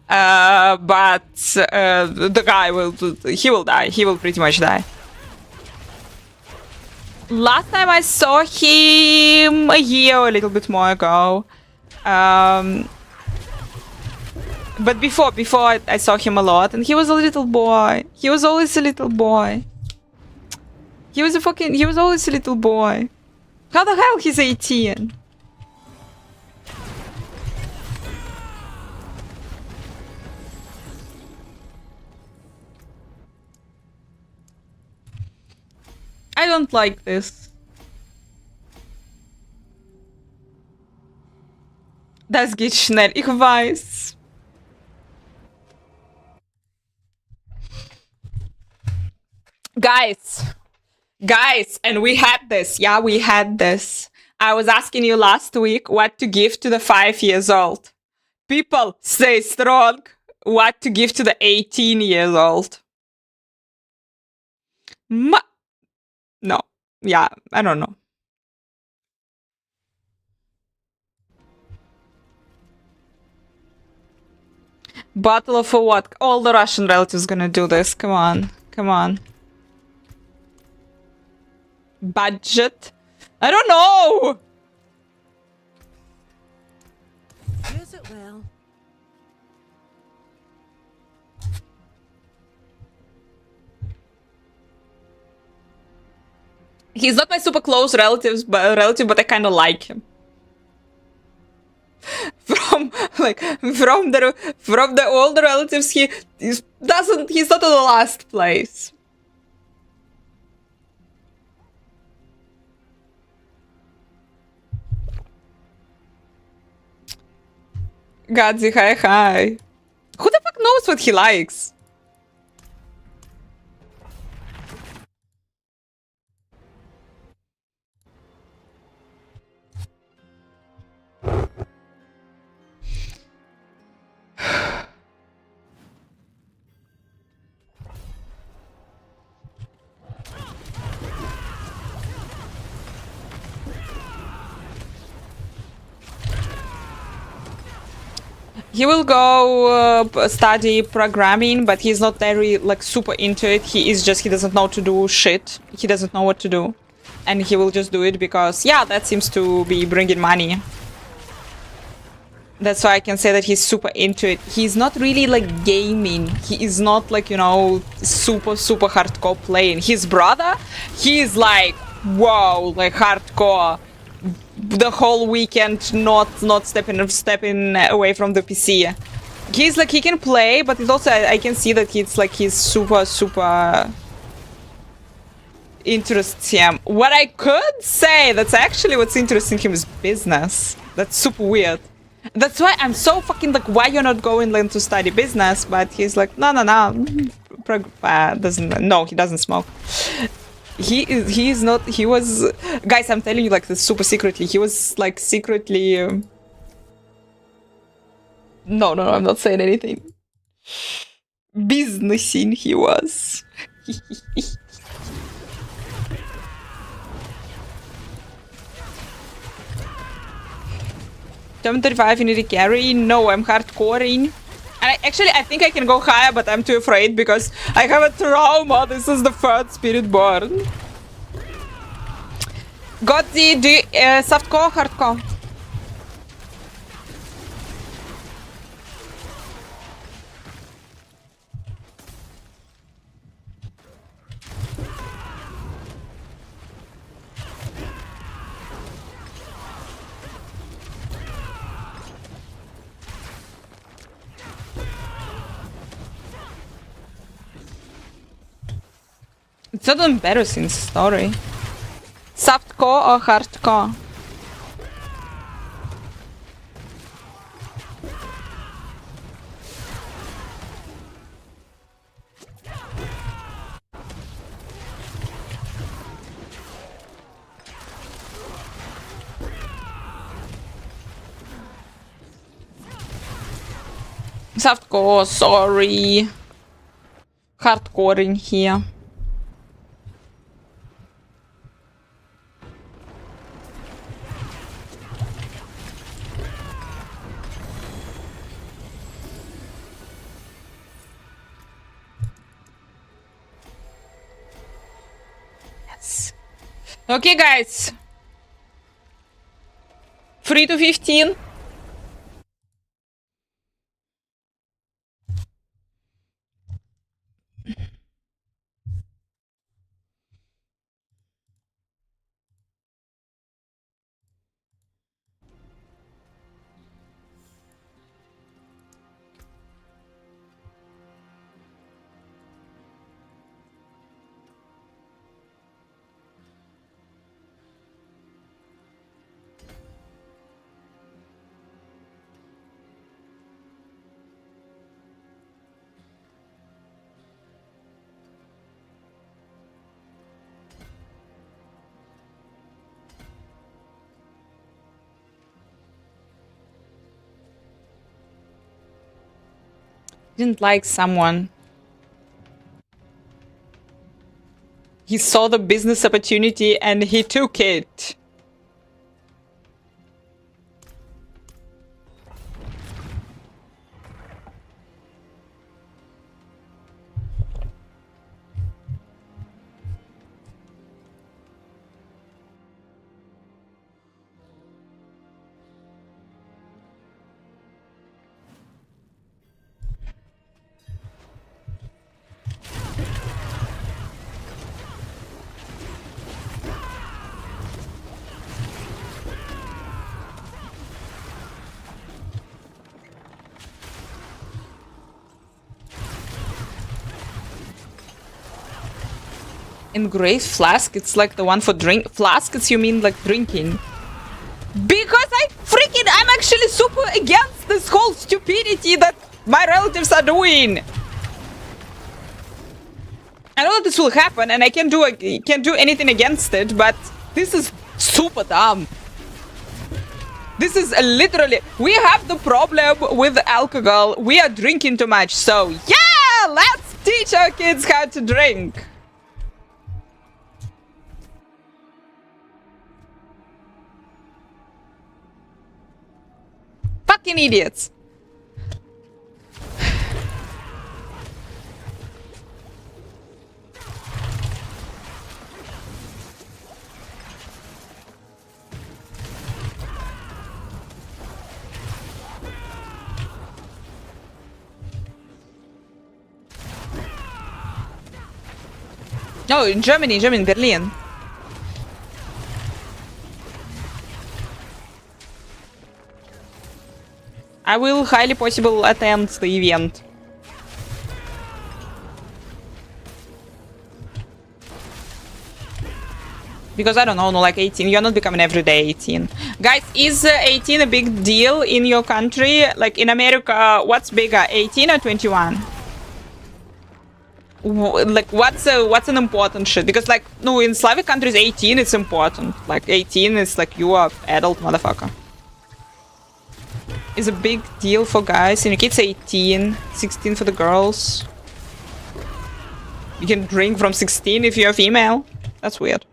But the guy he will die. He will pretty much die. Last time I saw him a year or a little bit more ago. But before I saw him a lot, and he was a little boy. He was always a little boy. He was always a little boy. How the hell he's 18? I don't like this. Das geht schnell, ich weiß. Guys, and we had this. Yeah, we had this. I was asking you last week what to give to the 5 years old. People, stay strong. What to give to the 18 years old. No. Yeah, I don't know. Bottle of what? All the Russian relatives gonna do this. Come on. Come on. Budget? I don't know! Use it well. He's not my super close relative, but I kind of like him. From the older relatives, he's not in the last place. Gadzi, hi. Who the fuck knows what he likes? He will go study programming, but he's not very like super into it. He doesn't know to do shit. He doesn't know what to do. And he will just do it because, yeah, that seems to be bringing money. That's why I can say that he's super into it. He's not really like gaming. He is not like, you know, super hardcore playing. His brother, he's like, whoa, like hardcore. The whole weekend not stepping away from the PC. He's like, he can play, but it's also, I can see that he's like, he's super interests him. What I could say that's actually what's interesting him is business. That's super weird. That's why I'm so fucking like, why you're not going like to study business? But he's like, no. He doesn't smoke. He is not, he was, guys, I'm telling you like this super secretly, he was like secretly, no, I'm not saying anything. Businessing he was. 735 in the carry? No, I'm hardcoring. And I think I can go higher, but I'm too afraid because I have a trauma. This is the third spirit born. Got the softcore, hardcore? It's not an embarrassing story. Softcore or hardcore? Softcore, sorry. Hardcore in here. Okay, guys. 3 to 15. Didn't like someone. He saw the business opportunity and he took it. Engraved flask, it's like the one for drink. Flask, it's you mean like drinking. Because I'm actually super against this whole stupidity that my relatives are doing. I know that this will happen and I can't do anything against it, but this is super dumb. This is literally, we have the problem with alcohol. We are drinking too much. So yeah, let's teach our kids how to drink. Fucking idiots. No, in Germany, Berlin. I will highly possible attend the event. Because I don't know, no, like 18. You're not becoming everyday 18. Guys, is 18 a big deal in your country? Like in America, what's bigger, 18 or 21? Like what's an important shit? Because like, no, in Slavic countries, 18 is important. Like 18 is like you are adult motherfucker. Is a big deal for guys. And kids 18, 16 for the girls. You can drink from 16 if you're a female. That's weird.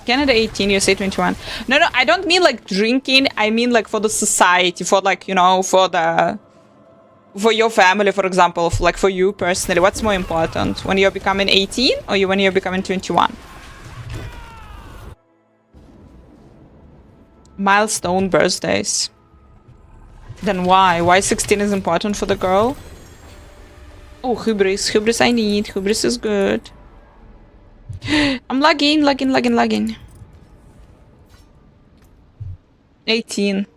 Canada 18, USA 21. No, I don't mean like drinking. I mean like for the society, for like, you know, for your family, for example, like for you personally. What's more important? When you're becoming 18 or when you're becoming 21? Milestone birthdays. Then why? Why 16 is important for the girl? Oh, hubris. Hubris I need. Hubris is good. I'm lagging. 18.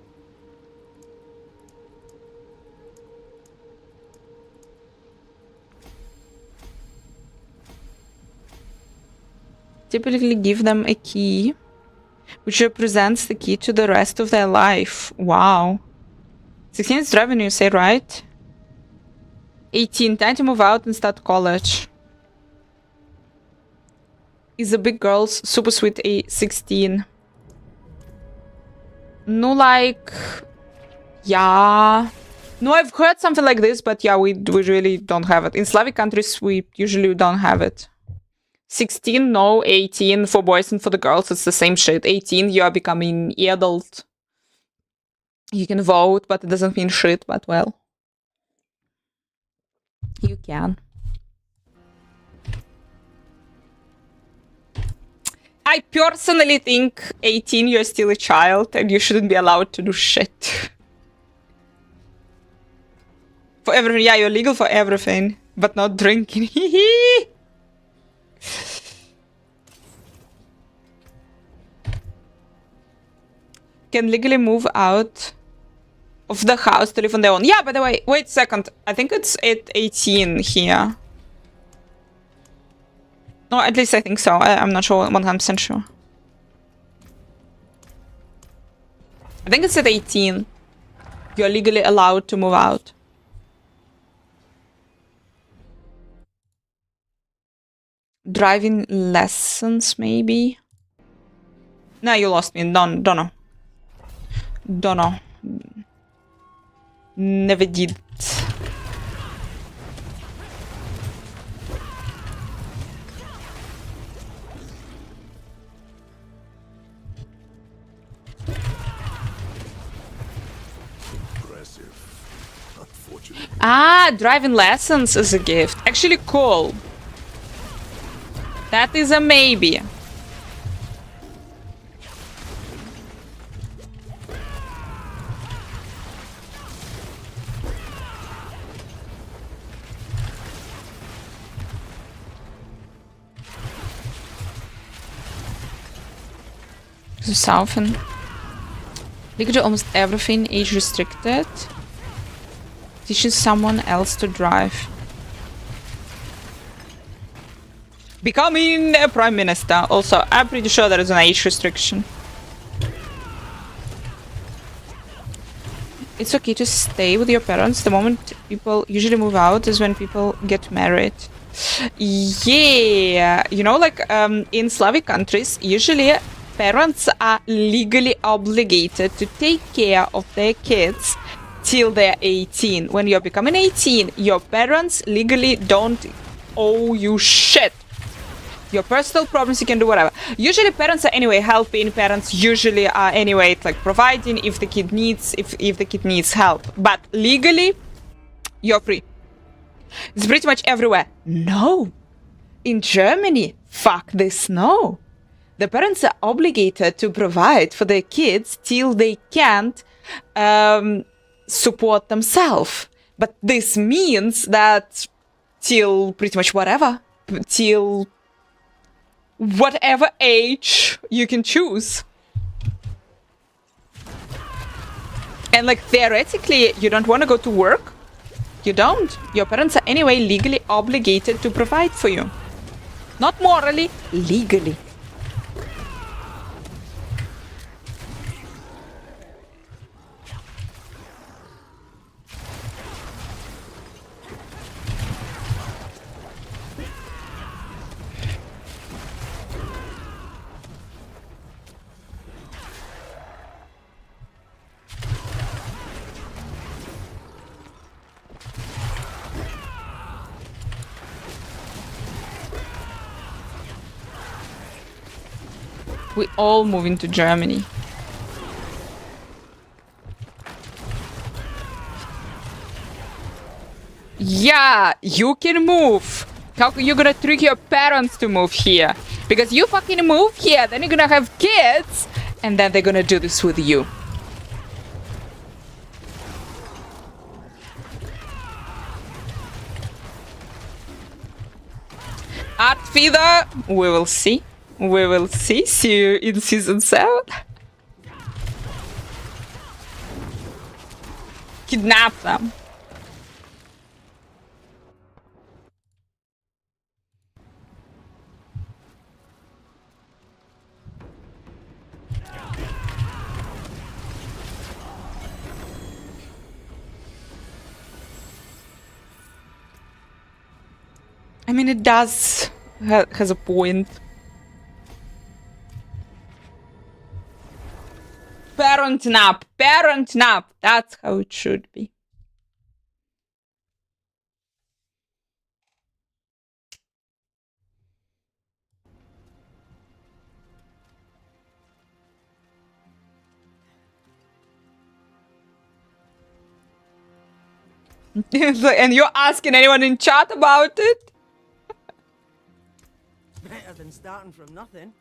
Typically give them a key, which represents the key to the rest of their life. Wow. 16 is driving, you say, right? 18, time to move out and start college. Is a big girl's super sweet 16. No, like... Yeah... No, I've heard something like this, but yeah, we really don't have it. In Slavic countries, we usually don't have it. 16, no. 18 for boys and for the girls, it's the same shit. 18, you are becoming adult. You can vote, but it doesn't mean shit, but well. You can. I personally think 18, you're still a child and you shouldn't be allowed to do shit. For everything, yeah, you're legal for everything, but not drinking. Can legally move out of the house to live on their own. Yeah, by the way, wait a second. I think it's at 18 here. No, at least I think so. I'm not sure, 100% sure. I think it's at 18. You're legally allowed to move out. Driving lessons, maybe? No, you lost me. Don't know. Don't know. Never did. Ah, driving lessons is a gift. Actually, cool. That is a maybe. Southern. We could do almost everything age restricted. Teaching someone else to drive. becoming a prime minister. Also, I'm pretty sure there is an age restriction. It's okay to stay with your parents. The moment people usually move out is when people get married. Yeah, you know, like in Slavic countries, usually parents are legally obligated to take care of their kids till they're 18. When you're becoming 18, your parents legally don't owe you shit. Your personal problems, you can do whatever. Usually parents are anyway helping. Parents usually are anyway like providing if the kid needs if the kid needs help. But legally, you're free. It's pretty much everywhere. No. In Germany, fuck this, no. The parents are obligated to provide for their kids till they can't support themselves. But this means that till pretty much whatever, till whatever age you can choose. And like theoretically, you don't want to go to work. You don't. Your parents are anyway legally obligated to provide for you. Not morally, legally. We all moving to Germany. Yeah, you can move. How are you gonna trick your parents to move here? Because you fucking move here, then you're gonna have kids, and then they're gonna do this with you. Art feeder, we will see. We will see. See you in season 7. Kidnap them. I mean, it does has a point. Parent nap. Parent nap. That's how it should be. And you're asking anyone in chat about it? Better than starting from nothing.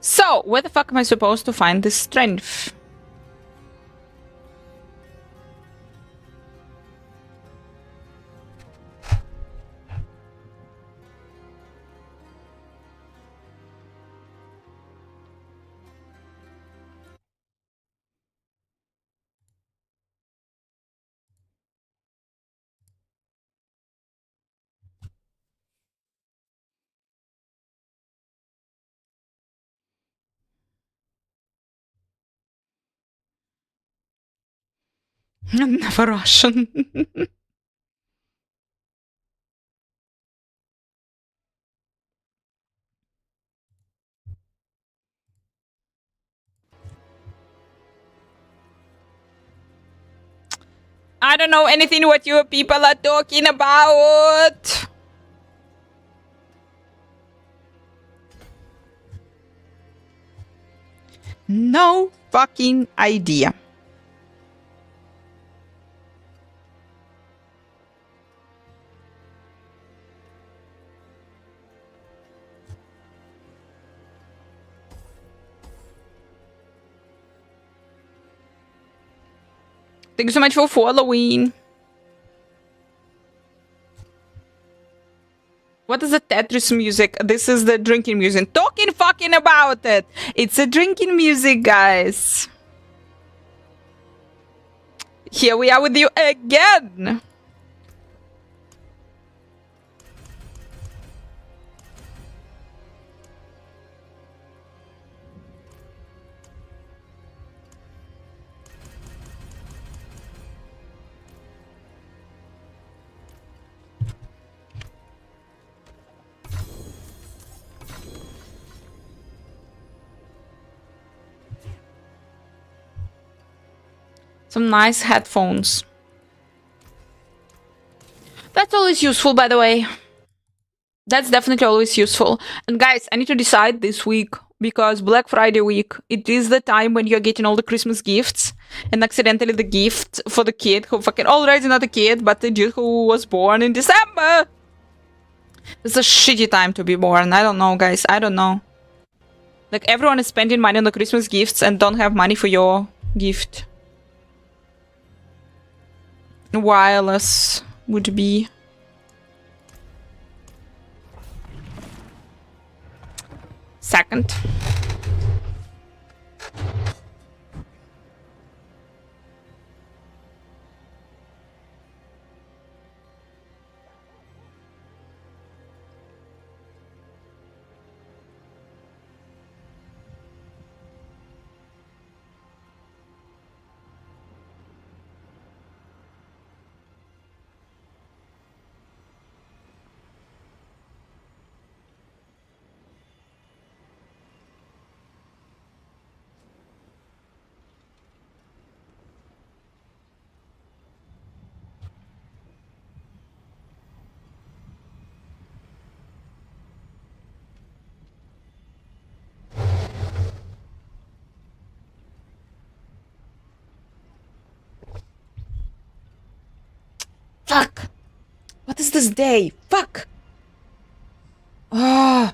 So, where the fuck am I supposed to find this strength? Never Russian. I don't know anything what you people are talking about. No fucking idea. Thank you so much for following. What is the Tetris music? This is the drinking music. Talking fucking about it. It's a drinking music, guys. Here we are with you again. Some nice headphones. That's always useful, by the way. That's definitely always useful. And guys, I need to decide this week because Black Friday week, it is the time when you're getting all the Christmas gifts and accidentally the gift for the kid who fucking already not a kid, but the dude who was born in December. It's a shitty time to be born. I don't know, guys. I don't know. Like, everyone is spending money on the Christmas gifts and don't have money for your gift. Wireless would be... second. Fuck! What is this day? Fuck! Ah!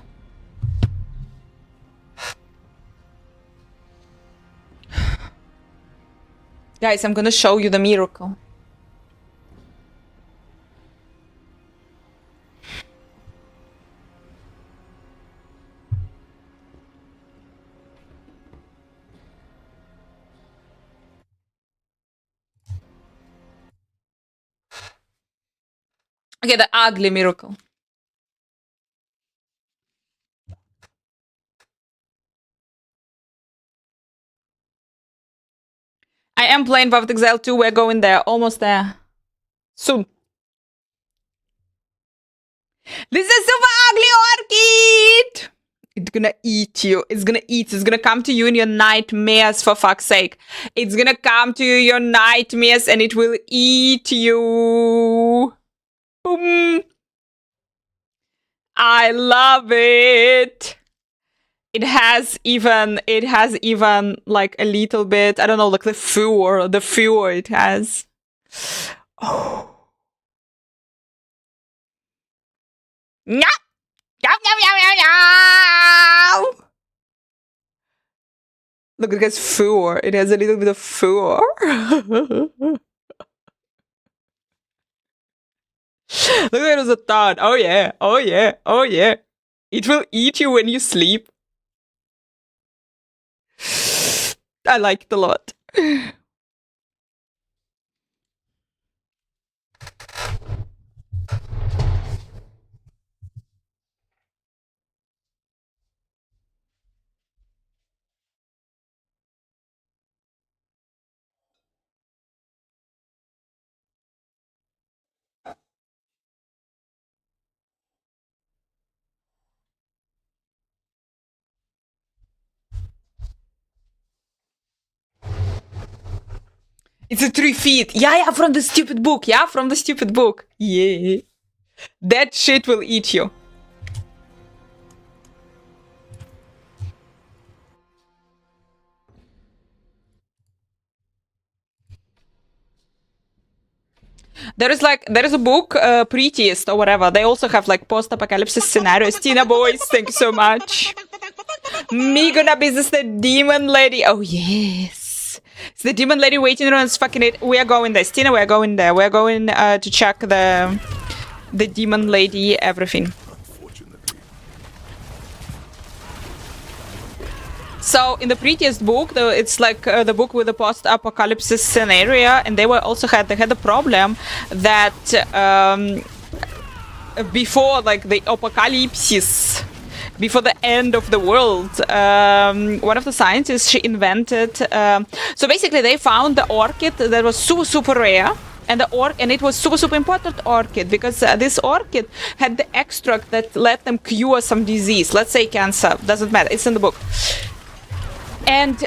Guys, I'm gonna show you the miracle. Okay, the ugly miracle. I am playing Path of Exile 2. We're going there. Almost there. Soon. This is super ugly orchid! It's gonna eat you. It's gonna eat. It's gonna come to you in your nightmares, for fuck's sake. It's gonna come to you in your nightmares and it will eat you. Boom. I love it. It has even like a little bit, I don't know, like the fur it has. Oh. Meow. Meow, meow, meow, meow, meow. Look, it has fur. It has a little bit of fur. Look, there was a thought. Oh yeah, oh yeah, oh yeah. It will eat you when you sleep. I like it a lot. It's a 3 feet. Yeah, from the stupid book. Yeah, from the stupid book. Yeah. That shit will eat you. There is a book, Prettiest or whatever. They also have like post-apocalypse scenarios. Tina boys, thank you so much. Me gonna be the demon lady. Oh yes. It's the demon lady waiting room. It's fucking it. We are going there. Tina, we are going there. We are going to check the demon lady everything. So in the Prettiest book, it's like the book with the post-apocalypse scenario, and they had the problem that before like the apocalypse, before the end of the world, one of the scientists, she invented. So basically, they found the orchid that was super rare. And it was super important orchid because this orchid had the extract that let them cure some disease. Let's say cancer. Doesn't matter. It's in the book.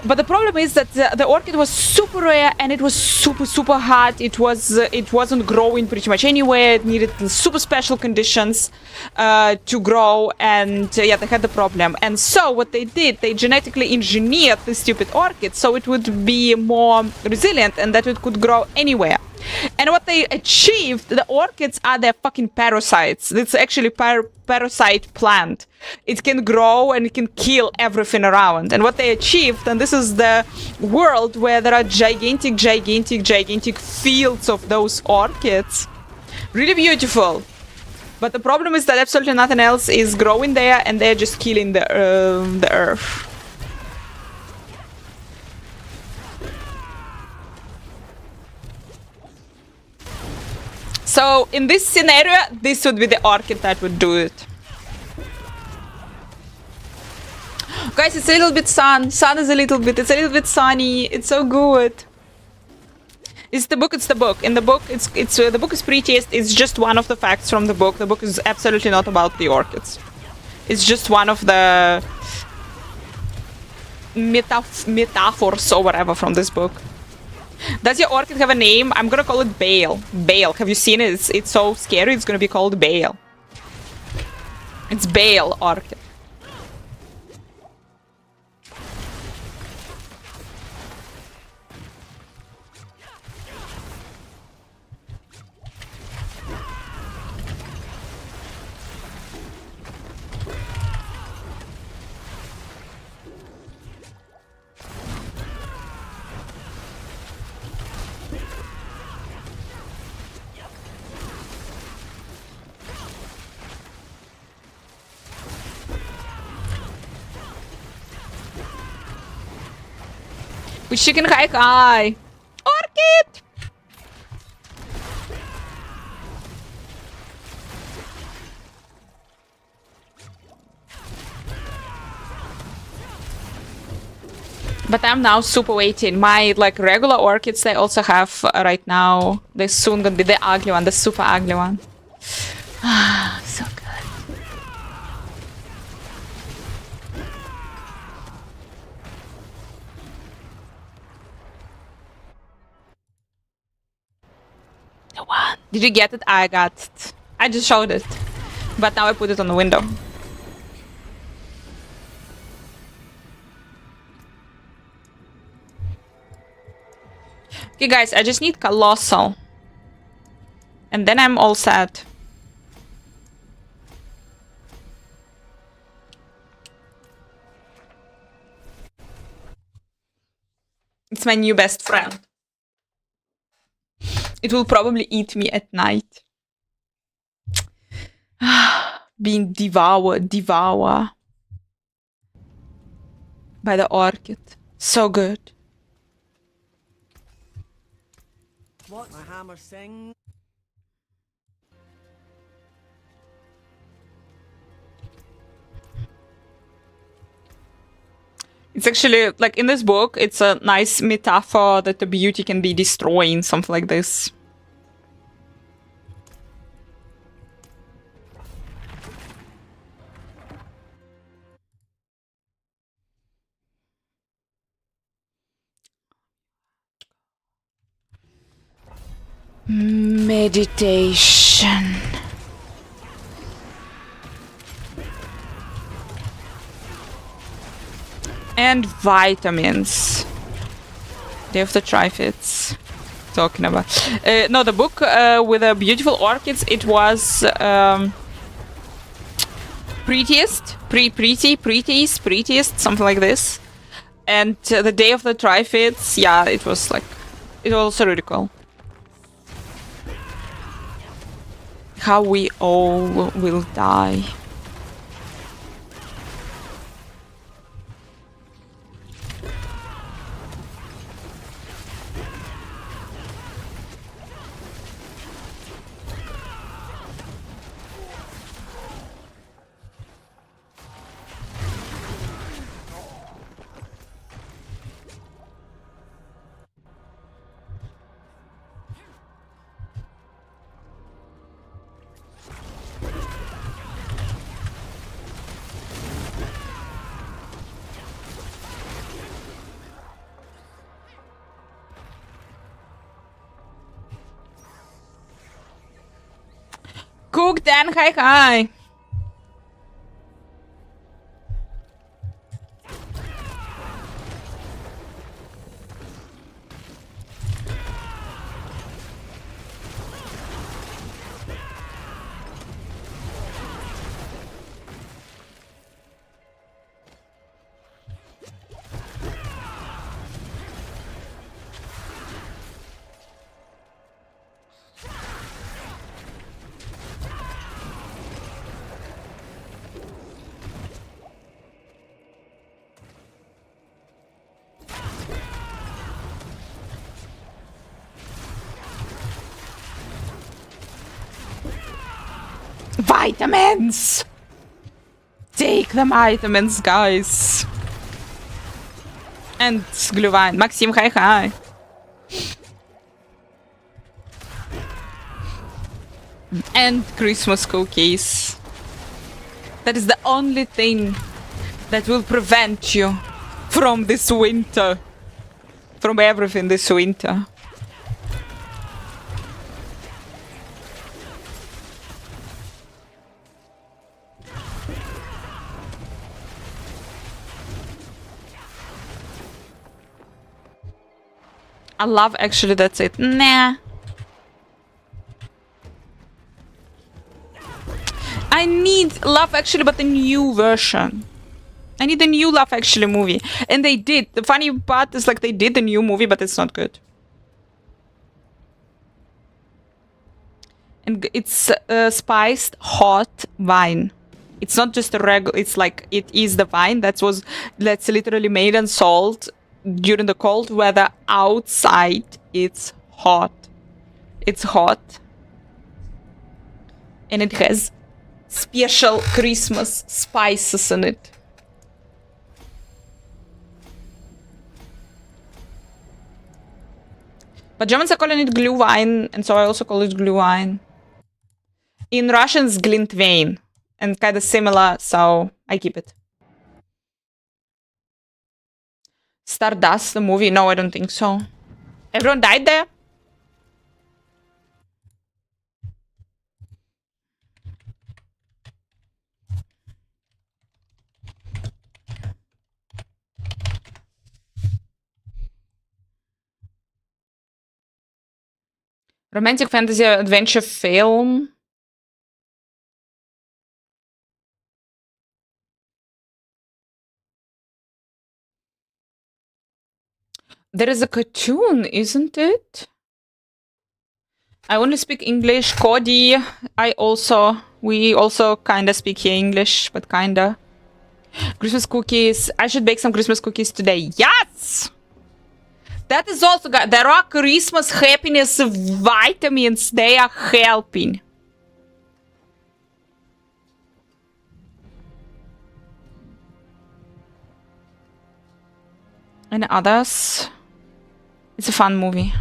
But the problem is that the orchid was super rare and it was super hot. It wasn't growing pretty much anywhere. It needed super special conditions to grow, and yeah, they had the problem. And so what they did, they genetically engineered the stupid orchid so it would be more resilient and that it could grow anywhere. And what they achieved, the orchids are their fucking parasites. It's actually parasite plant. It can grow and it can kill everything around. And what they achieved, and this is the world where there are gigantic fields of those orchids. Really beautiful. But the problem is that absolutely nothing else is growing there, and they're just killing the earth. So in this scenario, this would be the orchid that would do it. Guys, it's a little bit sun. It's a little bit sunny. It's so good. It's the book. In the book, the book is prettiest. It's just one of the facts from the book. The book is absolutely not about the orchids. It's just one of the metaphors or whatever from this book. Does your orchid have a name? I'm gonna call it Bale. Bale. Have you seen it? It's so scary. It's gonna be called Bale. It's Bale orchid. With chicken kai. Orchid! But I'm now super waiting. My like regular orchids, they also have right now. They're soon gonna be the ugly one, the super ugly one. So good. The one. Did you get it? I got it. I just showed it. But now I put it on the window. Okay, guys, I just need Colossal. And then I'm all set. It's my new best friend. It will probably eat me at night. Being devoured by the orchid. So good. What? My hammer sings. It's actually, like, in this book, it's a nice metaphor that the beauty can be destroying, something like this. Meditation. And vitamins. Day of the Triffids. Talking about. No, the book with the beautiful orchids, it was prettiest, prettiest, something like this. And the Day of the Triffids, yeah, it was like, it was also really cool. How we all will die. Cook Dan, hi. Vitamins! Take the vitamins, guys. And Glühwein. Maxim, hi. And Christmas cookies. That is the only thing that will prevent you from this winter. From everything this winter. I love, actually, that's it. Nah. I need Love Actually, but the new version. I need the new Love Actually movie. And they did. The funny part is, like, they did the new movie, but it's not good. And it's spiced hot wine. It's not just a regular, it's like, it is the wine that's literally made and sold during the cold weather outside. It's hot. It's hot. And it has special Christmas spices in it. But Germans are calling it Glühwein, and so I also call it Glühwein. In Russian, it's Glintwein, and kind of similar, so I keep it. Stardust, the movie? No, I don't think so. Everyone died there? Romantic fantasy adventure film. There is a cartoon, isn't it? I only speak English. Cody, we also kinda speak here English, but kinda. Christmas cookies. I should bake some Christmas cookies today. Yes! That is also, there are Christmas happiness vitamins. They are helping. And others. It's a fun movie.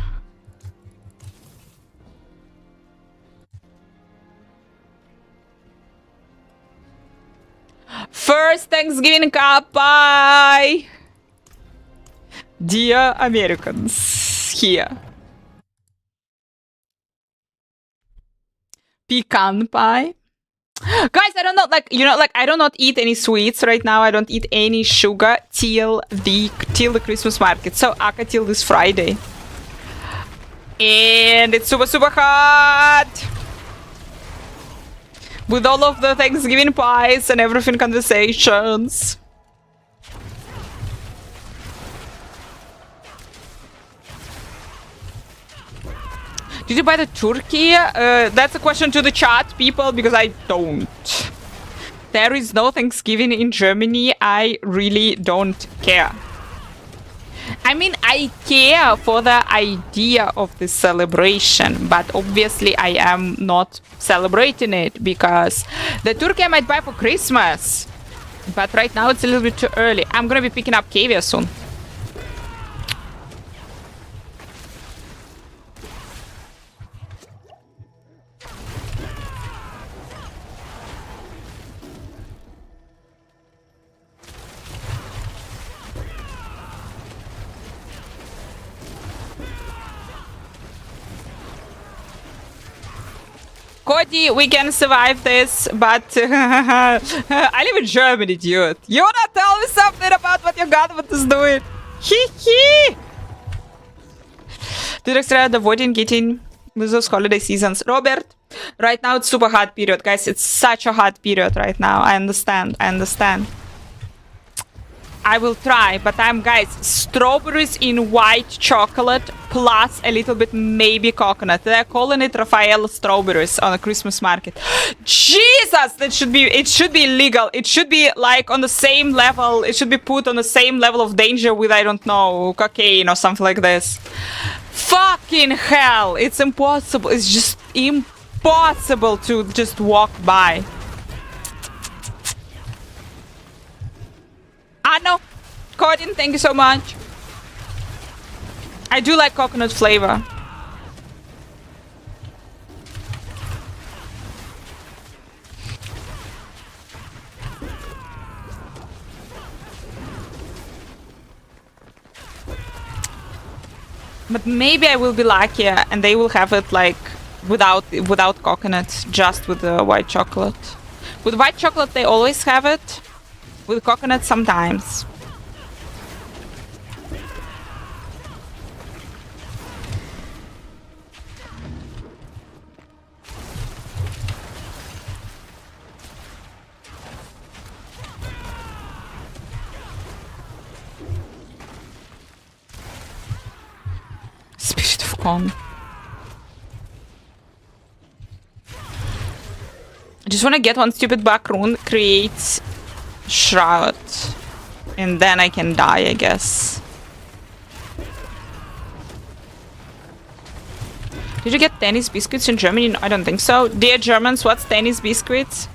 First Thanksgiving cup. Bye! Dear Americans, here. pecan pie. Guys, I don't know, like, you know, like, I do not eat any sweets right now. I don't eat any sugar till the Christmas market. So, Aka till this Friday. And it's super, super hot! With all of the Thanksgiving pies and everything conversations. Did you buy the turkey? That's a question to the chat, people, because I don't. There is no Thanksgiving in Germany. I really don't care. I mean, I care for the idea of this celebration, but obviously I am not celebrating it because the turkey I might buy for Christmas. But right now it's a little bit too early. I'm gonna be picking up caviar soon. Cody, we can survive this, but I live in Germany, dude. You wanna tell me something about what your government is doing? Hee hee! Dude, extra avoiding getting with those holiday seasons. Robert, right now it's super hot period, guys. It's such a hot period right now. I understand. I understand. I will try, but guys, strawberries in white chocolate plus a little bit maybe coconut. They're calling it Rafael strawberries on a Christmas market. Jesus, it should be illegal. It should be like on the same level. It should be put on the same level of danger with, I don't know, cocaine or something like this. Fucking hell, it's impossible. It's just impossible to just walk by. No, Cordin, thank you so much. I do like coconut flavor. But maybe I will be luckier and they will have it like without coconut, just with the white chocolate. With white chocolate they always have it. With coconut sometimes. Spirit of calm. I just want to get one stupid back rune, create shroud, and then I can die, I guess. Did you get tennis biscuits in Germany? No, I don't think so. Dear Germans, what's tennis biscuits?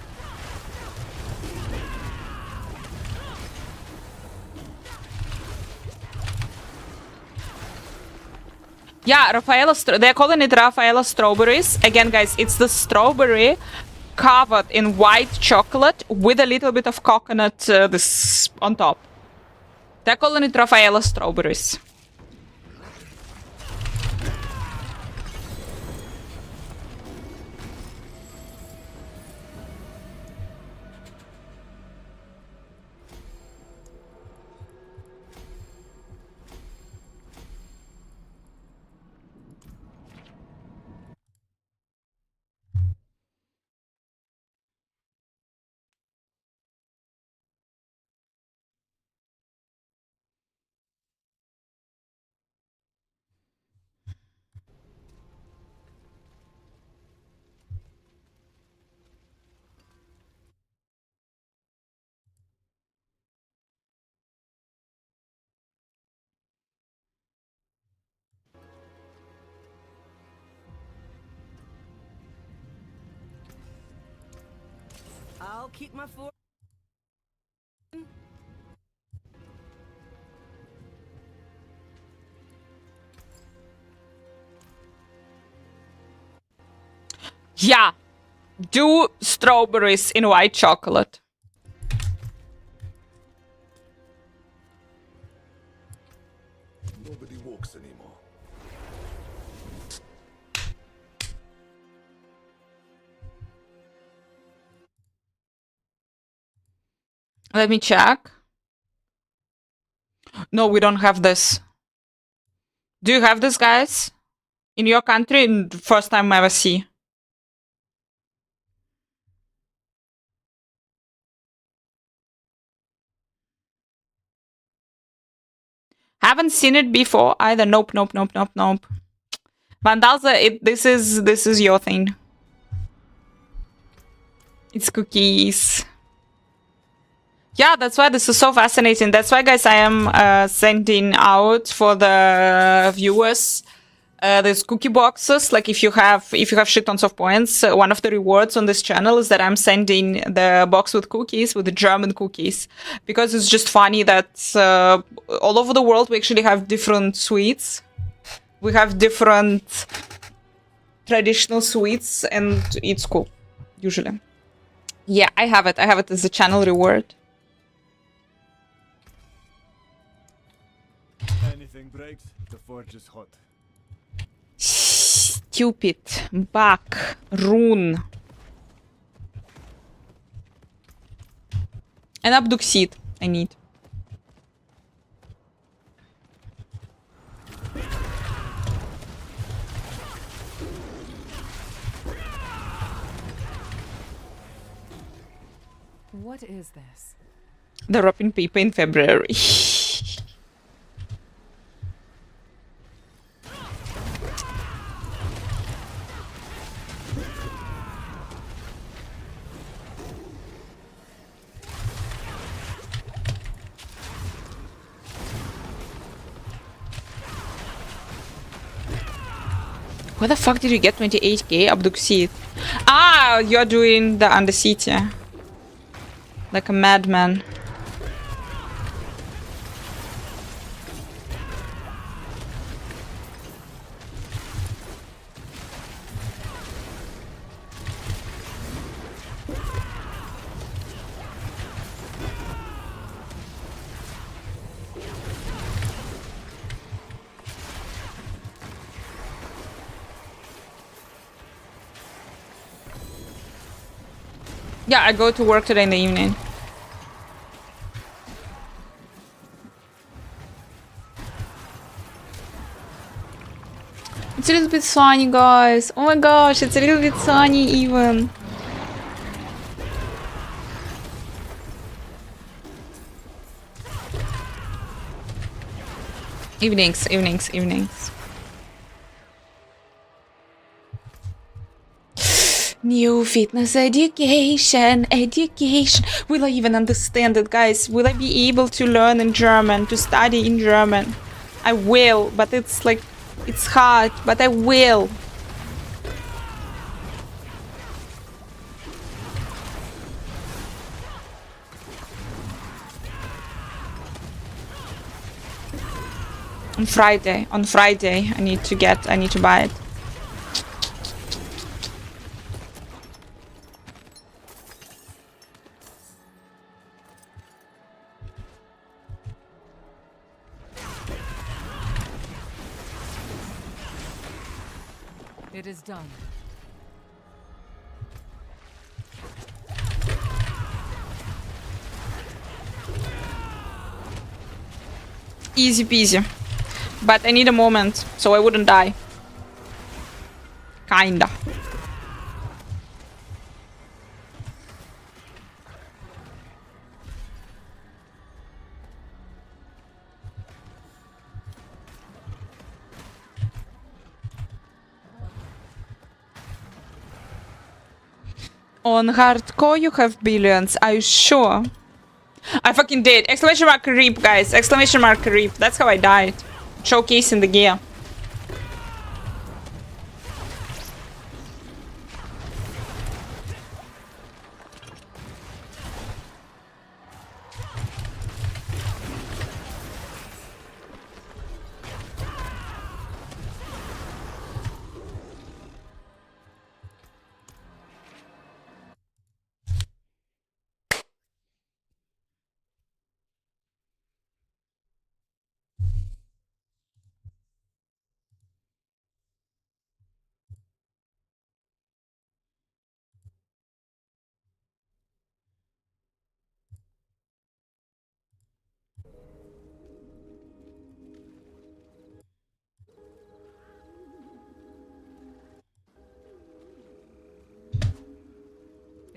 Yeah, they're calling it Rafaela strawberries. Again, guys, it's the strawberry covered in white chocolate with a little bit of coconut this on top. They're calling it Rafaela strawberries. I'll keep my foot. Yeah, do strawberries in white chocolate. Nobody walks anymore. Let me check. No, we don't have this. Do you have this, guys? In your country? First time I ever see. Haven't seen it before either. Nope, nope, nope, nope, nope. Vandalza, this is your thing. It's cookies. Yeah, that's why this is so fascinating. That's why, guys, I am sending out for the viewers there's cookie boxes. Like if you have shit tons of points, one of the rewards on this channel is that I'm sending the box with cookies, with the German cookies, because it's just funny that all over the world we actually have different sweets. We have different traditional sweets, and it's cool, usually. Yeah, I have it. I have it as a channel reward. Anything breaks, the forge is hot. Stupid. Back. Rune. And abduct seed I need. What is this? The wrapping paper in February. Where the fuck did you get 28k abducted? Ah, you're doing the Undercity. Like a madman. Yeah, I go to work today in the evening. It's a little bit sunny, guys. Oh my gosh, it's a little bit sunny even. Evenings, evenings, evenings. New fitness education, education. Will I even understand it, guys? Will I be able to learn in German, to study in German? I will, but it's like, it's hard, but I will. On Friday, I need to buy it. It is done. Easy peasy. But I need a moment, so I wouldn't die. Kinda. On hardcore you have billions, are you sure? I fucking did. Exclamation mark reap, guys. Exclamation mark reap. That's how I died. Showcasing the gear.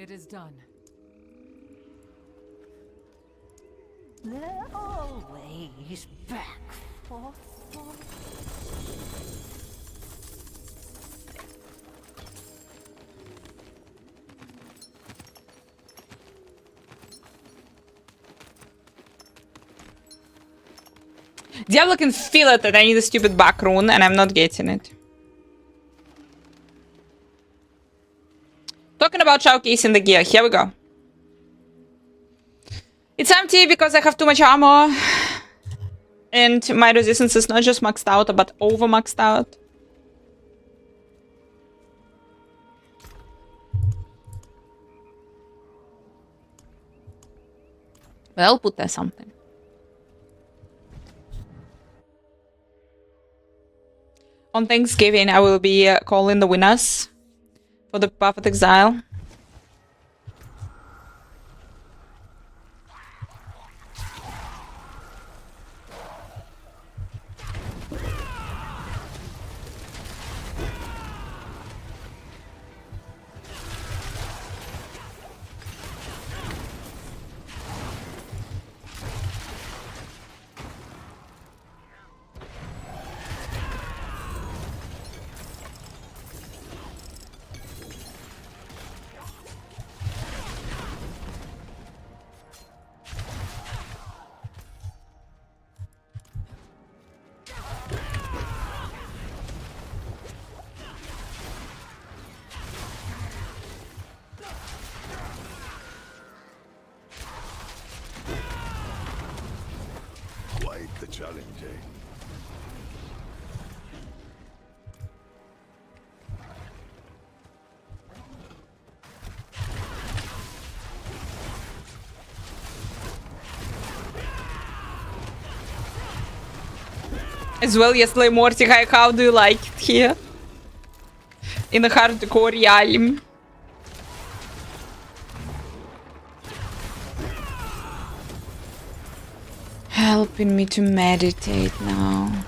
It is done. They're always back for Diablo can feel it that I need a stupid back rune and I'm not getting it. Talking about showcasing the gear, here we go. It's empty because I have too much armor. And my resistance is not just maxed out, but over maxed out. But I'll put there something. On Thanksgiving, I will be calling the winners for the Perfect Exile. Quite the challenge, eh? As well, yesterday, Morty, how do you like it here? In the hardcore realm. Helping me to meditate now.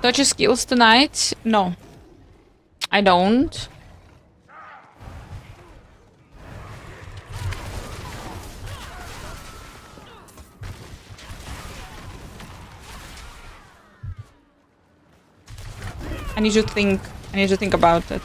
Touch your skills tonight? No. I don't. I need to think about it.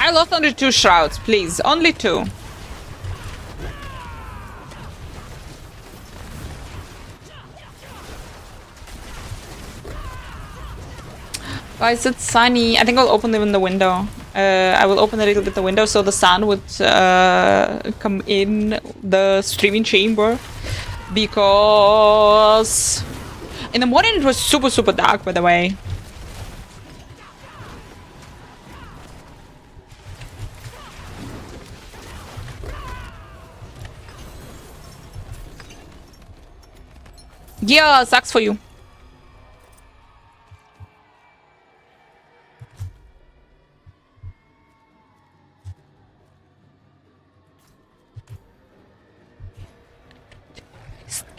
I lost only 2 shrouds, please. Only 2. Guys, it's sunny. I think I'll open even the window. I will open a little bit the window so the sun would come in the streaming chamber. Because in the morning it was super, super dark, by the way. Yeah, sucks for you.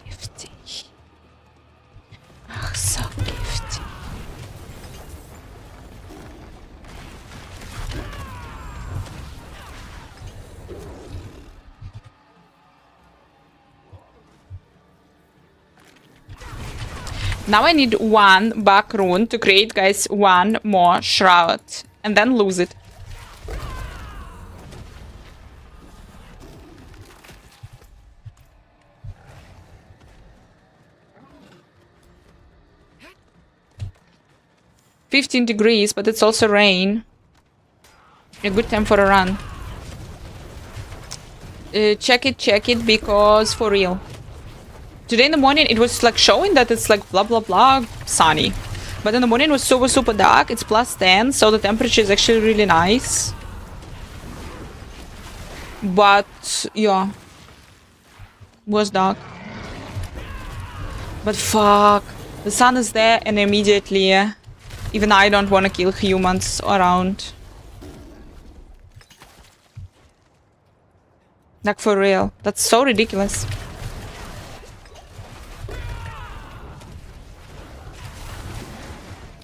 Gifty. Oh, so gifty. Now I need one back rune to create, guys, one more shroud. And then lose it. $15 degrees, but it's also rain. A good time for a run. Check it, because for real. Today in the morning, it was like showing that it's like blah, blah, blah, sunny. But in the morning, it was super, super dark. It's +10, so the temperature is actually really nice. But, yeah. Was dark. But fuck. The sun is there and immediately, even I don't want to kill humans around. Like, for real. That's so ridiculous.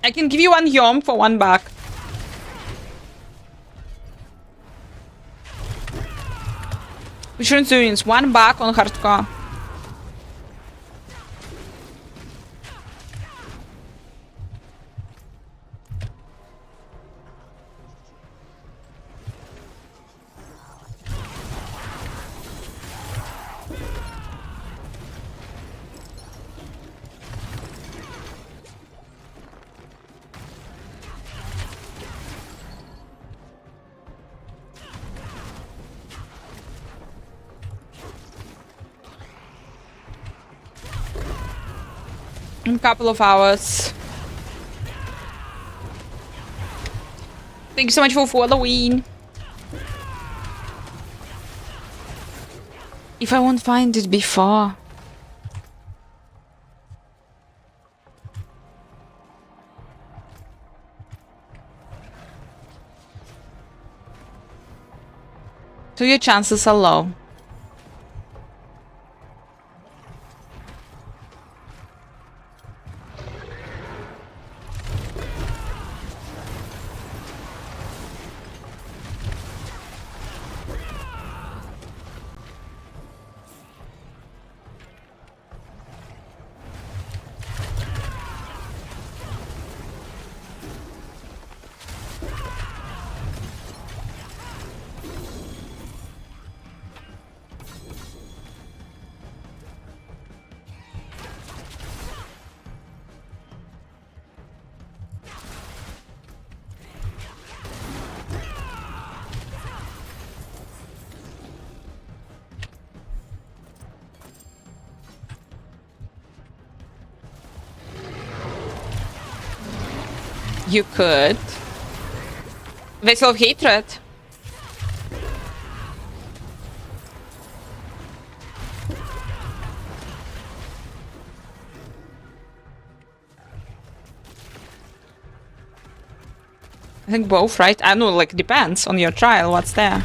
I can give you one yom for one back. Which insurance? One back on hardcore. In a couple of hours. Thank you so much for following. If I won't find it before. So your chances are low. You could. Vessel of Hatred. I think both, right? I know, like, depends on your trial, what's there.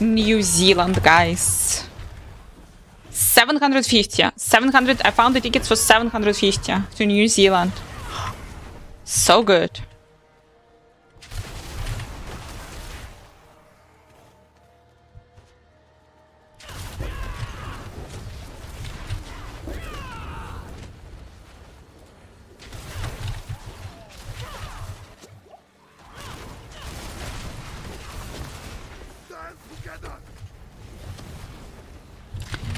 New Zealand, guys. 750. 700. I found the tickets for 750 to New Zealand. So good.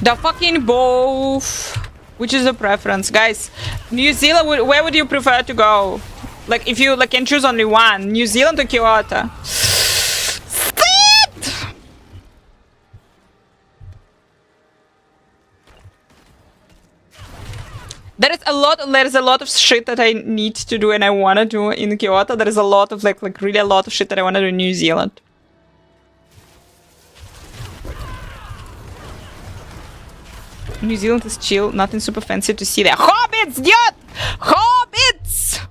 The fucking both. Which is a preference, guys? New Zealand, where would you prefer to go? Like, if you like can choose only one, New Zealand or Kyoto? There's a lot of shit that I need to do and I want to do in Kyoto. There is a lot of like really a lot of shit that I want to do in New Zealand. New Zealand is chill, nothing super fancy to see there. Hobbits, dude! Hobbits!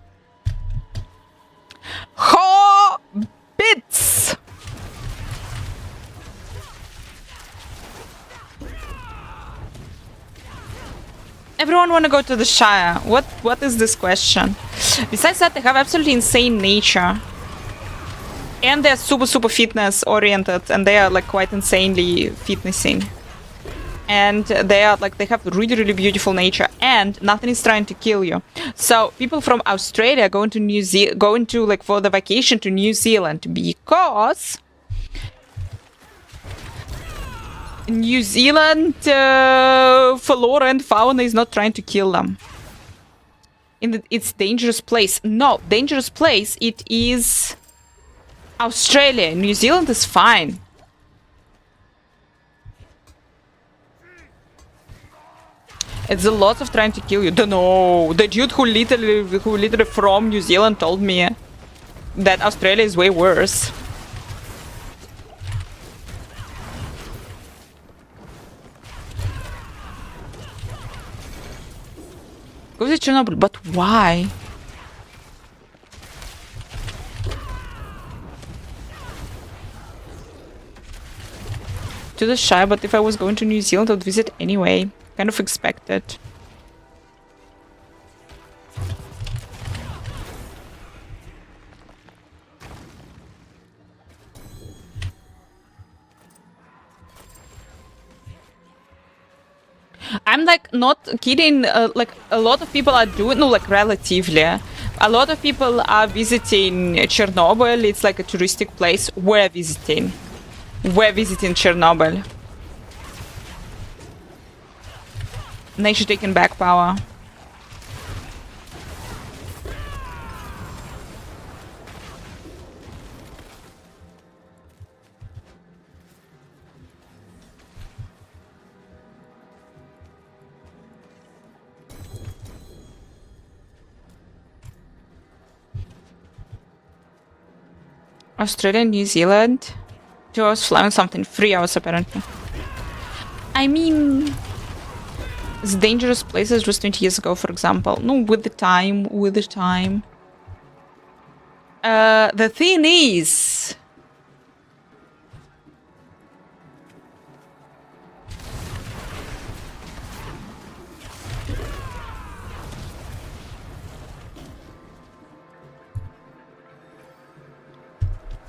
Hobbits! Everyone want to go to the Shire. What is this question? Besides that, they have absolutely insane nature. And they're super fitness oriented, and they are like quite insanely fitnessing. And they are like, they have really beautiful nature, and nothing is trying to kill you. So people from Australia going to like for the vacation to New Zealand because New Zealand flora and fauna is not trying to kill them. It's dangerous place. No, dangerous place. It is Australia. New Zealand is fine. It's a lot of trying to kill you. Don't know. The dude who literally from New Zealand told me that Australia is way worse. Go to Chernobyl, but why? To the Shire, but if I was going to New Zealand, I would visit anyway. Kind of expected. I'm like not kidding, like a lot of people are doing, no, like relatively. A lot of people are visiting Chernobyl. It's like a touristic place. We're visiting Chernobyl. Nature taking back power. Australia, New Zealand. 2 hours flying, something. 3 hours apparently. I mean, it's dangerous places just 20 years ago, for example. No, with the time. The thing is,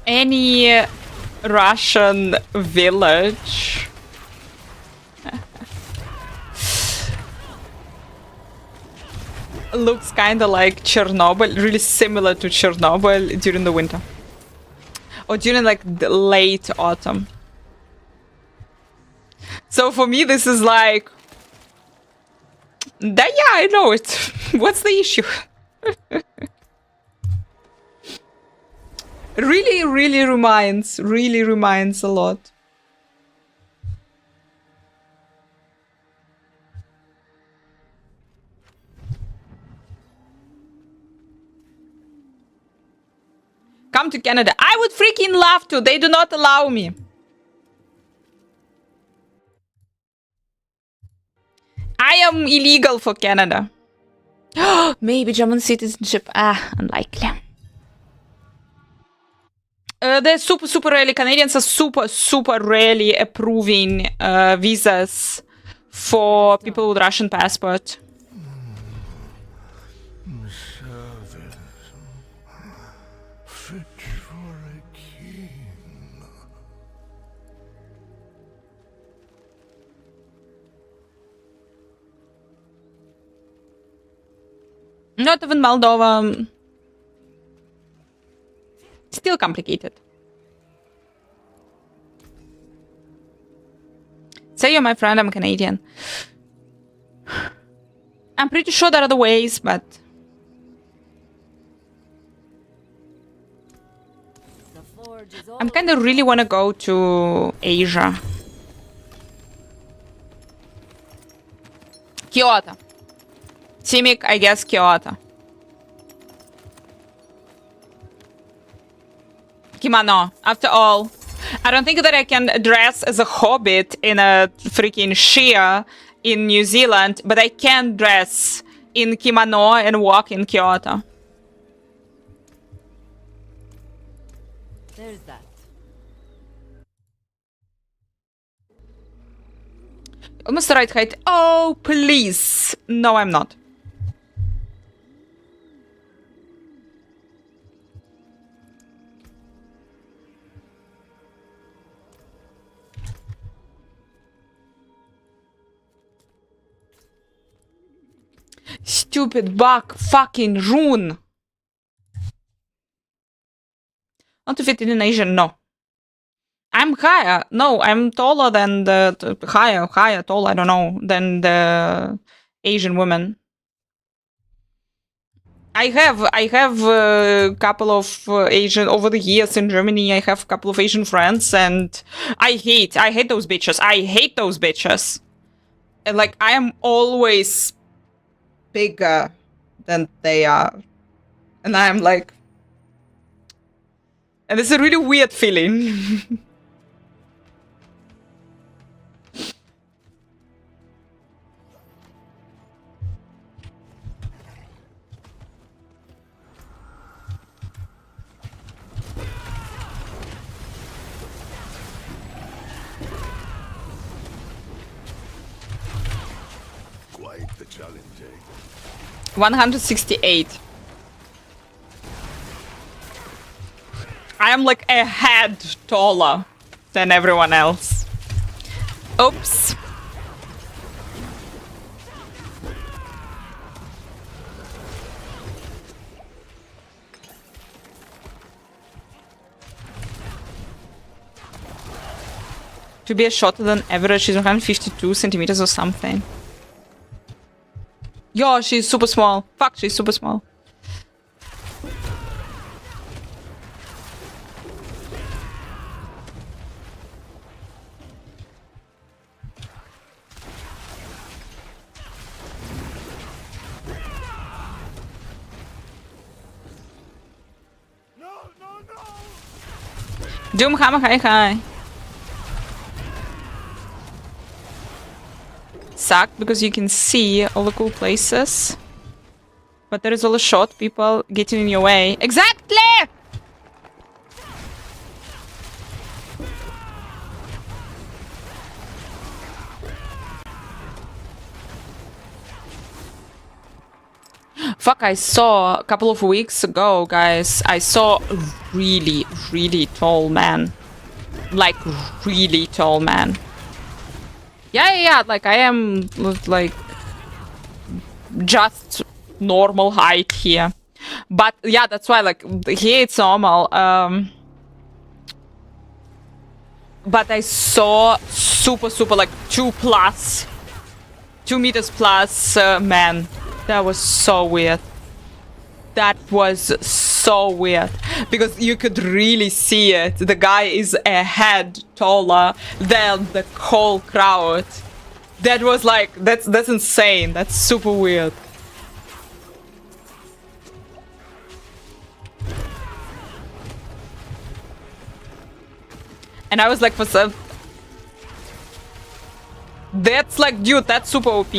any Russian village looks kind of like Chernobyl, really similar to Chernobyl during the winter. Or during like the late autumn. So for me this is like, yeah, I know it. What's the issue? really reminds a lot. Come to Canada. I would freaking love to. They do not allow me. I am illegal for Canada. Maybe German citizenship. Unlikely. They're super rarely. Canadians are super rarely approving visas for people with Russian passport. Fit for a king. Not even Moldova. Still complicated. Say you're my friend, I'm Canadian. I'm pretty sure there are other ways, but... I'm kind of really want to go to Asia. Kyoto. Simic, I guess Kyoto. Kimono. After all, I don't think that I can dress as a hobbit in a freaking Shia in New Zealand, but I can dress in kimono and walk in Kyoto. There's that. Almost the right height. Oh, please. No, I'm not. Stupid bug fucking rune. Not to fit in an Asian, no. I'm higher. No, I'm taller than the higher, tall, I don't know, than the Asian woman. I have a couple of Asian over the years in Germany. I have a couple of Asian friends, and I hate those bitches. I hate those bitches. And like I am always bigger than they are, and I'm like, and it's a really weird feeling. Quite the challenge, eh? 168. I am like a head taller than everyone else. Oops. To be a shorter than average, she's 152 centimeters or something. Yo, she's super small. Fuck, she's super small. Doomhammer, hi hi. Sucked because you can see all the cool places. But there is all the short people getting in your way. Exactly! Fuck, I saw a couple of weeks ago, guys, I saw a really, really tall man. Like, really tall man. Yeah, like, I am, like, just normal height here. But, yeah, that's why, like, here it's normal. But I saw super, like, 2 meters plus man. That was so weird. That was so weird. Because you could really see it. The guy is a head taller than the whole crowd. That was like, that's insane. That's super weird. And I was like, for some... That's like, dude, that's super OP.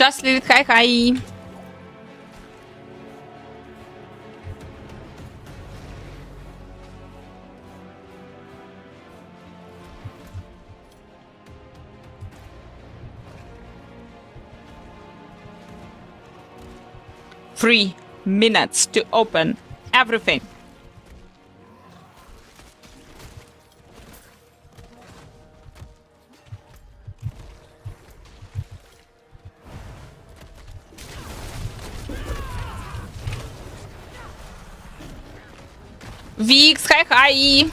Just Lilith, hi hi. 3 minutes to open everything. Vix, hi.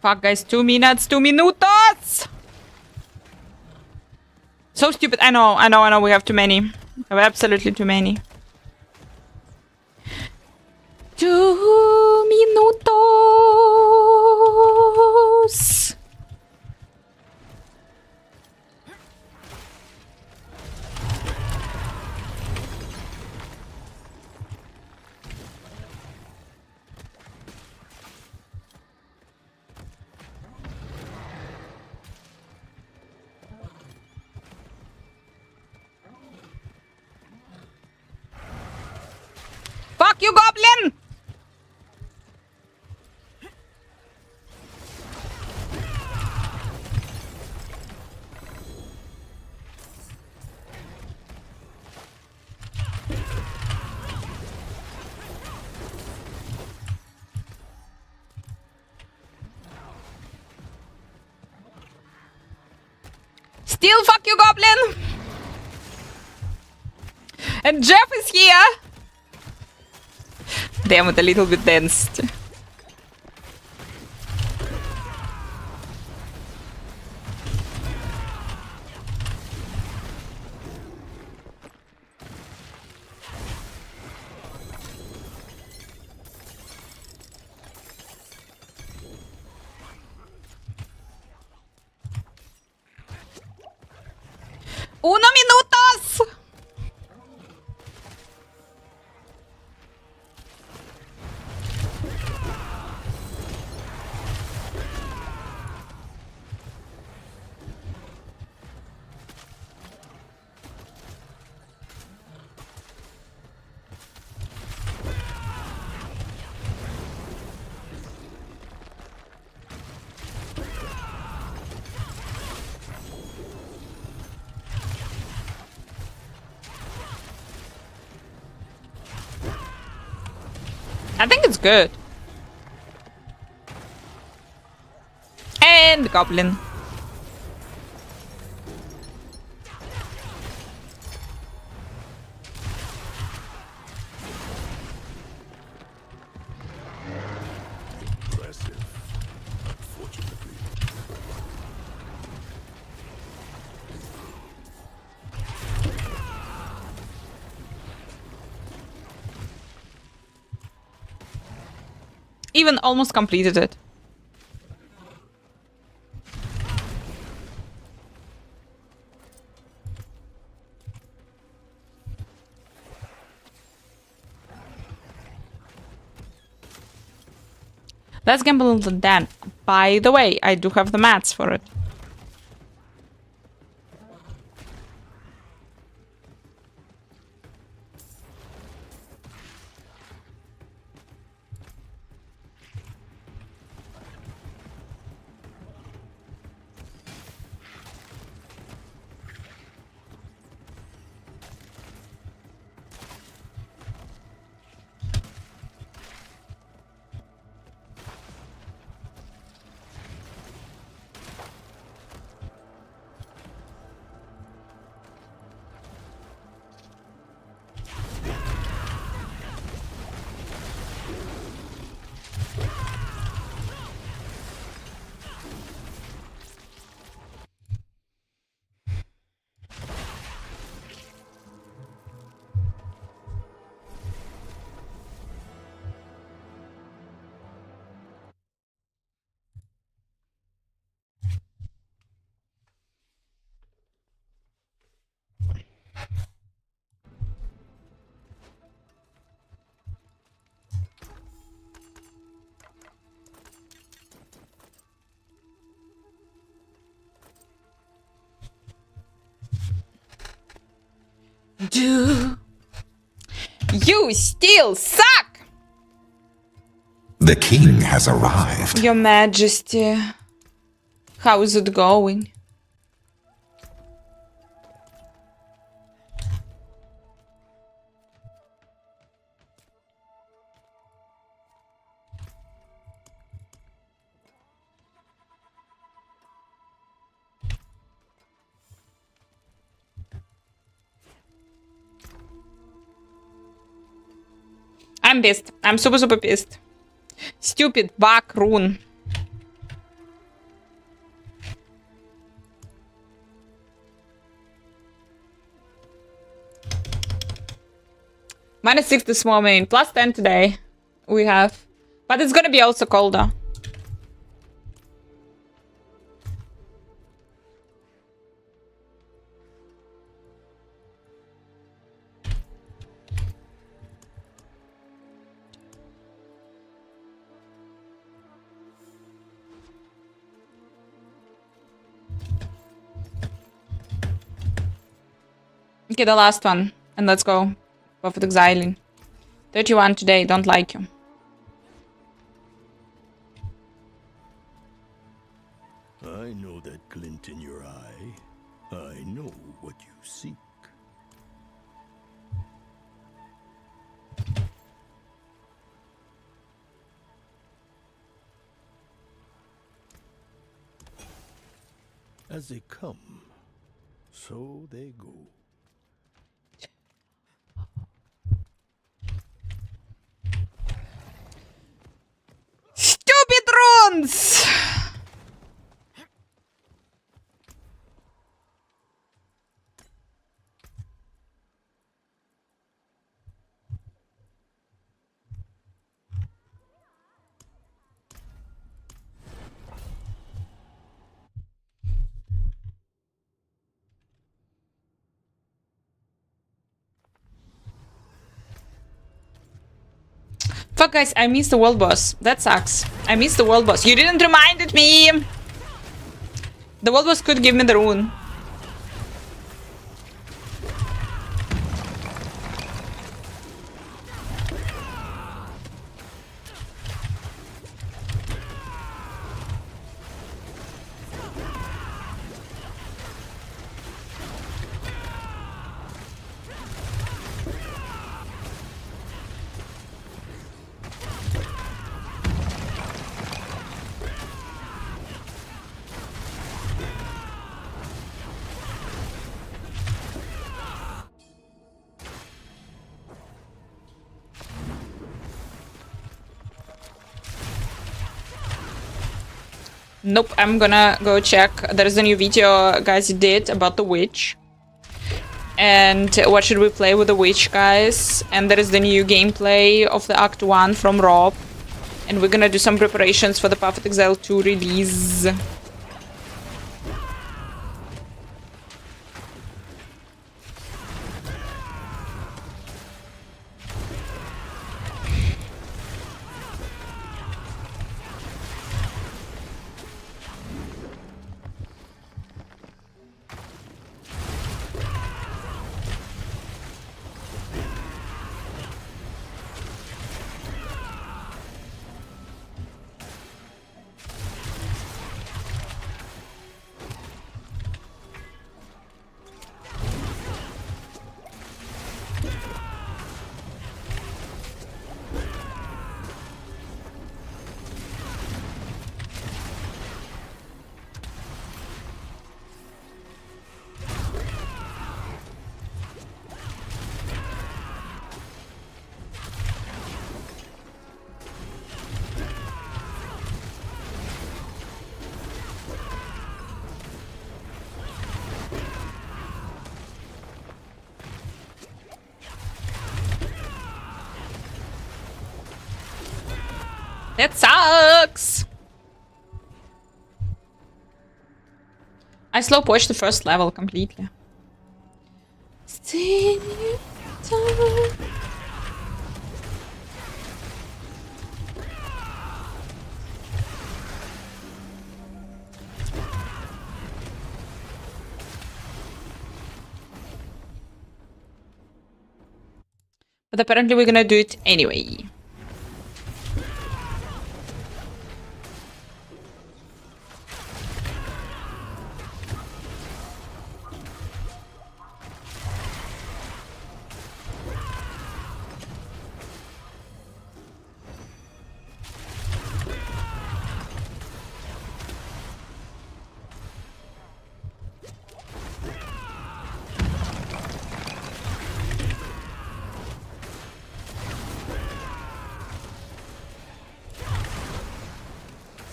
Fuck, guys, 2 minutes, 2 minutos! So stupid. I know. We have too many. We have absolutely too many. 2 minutos! Fuck you, goblin! Still fuck you, goblin! And Jeff is here! Damn it, a little bit dense. Uno minutos! I think it's good. And goblin. Impressive. Unfortunately. Even almost completed it. Let's gamble then. By the way, I do have the mats for it. Do you still suck? The king has arrived. Your Majesty. How's it going? I'm pissed. I'm super pissed. Stupid bug rune. -6 this morning, +10 today. We have. But it's gonna be also colder. Okay, the last one. And let's go. Prophet exiling. 31 today, don't like you. I know that glint in your eye. I know what you seek. As they come, so they go. Stupid runes! Fuck guys, I missed the world boss. That sucks. I missed the world boss. You didn't remind me! The world boss could give me the rune. Nope, I'm gonna go check. There's a new video guys did about the witch. And what should we play with the witch, guys? And there is the new gameplay of the Act 1 from Rob. And we're gonna do some preparations for the Path of Exile 2 release. That sucks! I slow pushed the first level completely. But apparently we're gonna do it anyway.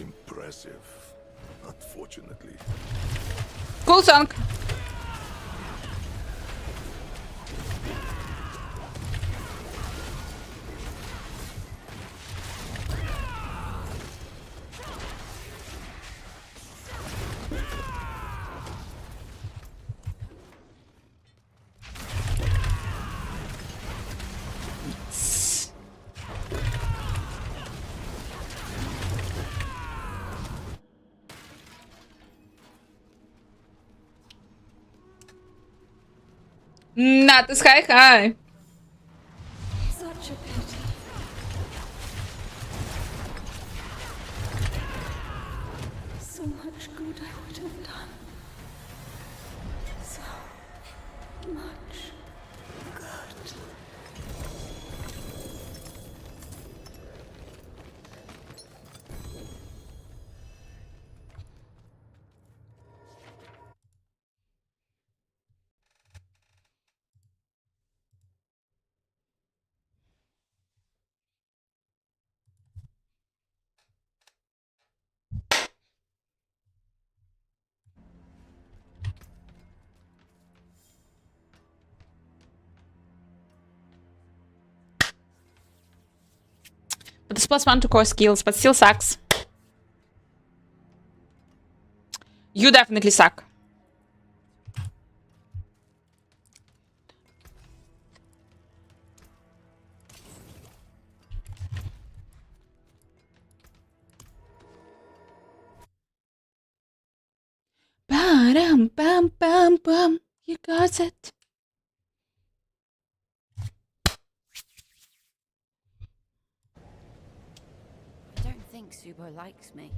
Impressive. Unfortunately. Cool song. Not this high. Such a pity. So much good I would have done. So much good. But this +1 to core skills, but still sucks. You definitely suck. Ba-dum, bum, bum, bum. You got it. I don't think Subo likes me.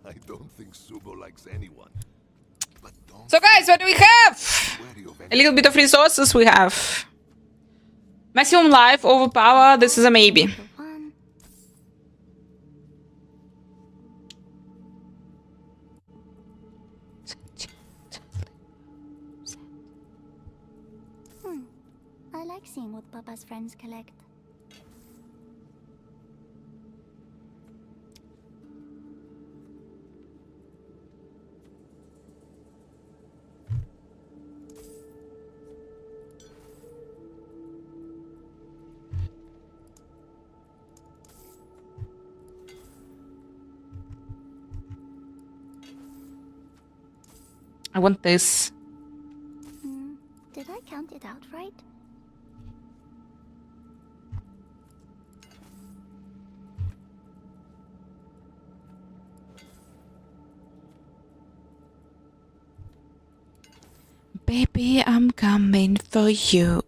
I don't think Subo likes anyone. But don't So guys, what do we have? worry of A little bit of resources we have. Maximum life, overpower, this is a maybe. The one. I like seeing what Papa's friends collect. I want this. Did I count it out right? Baby, I'm coming for you.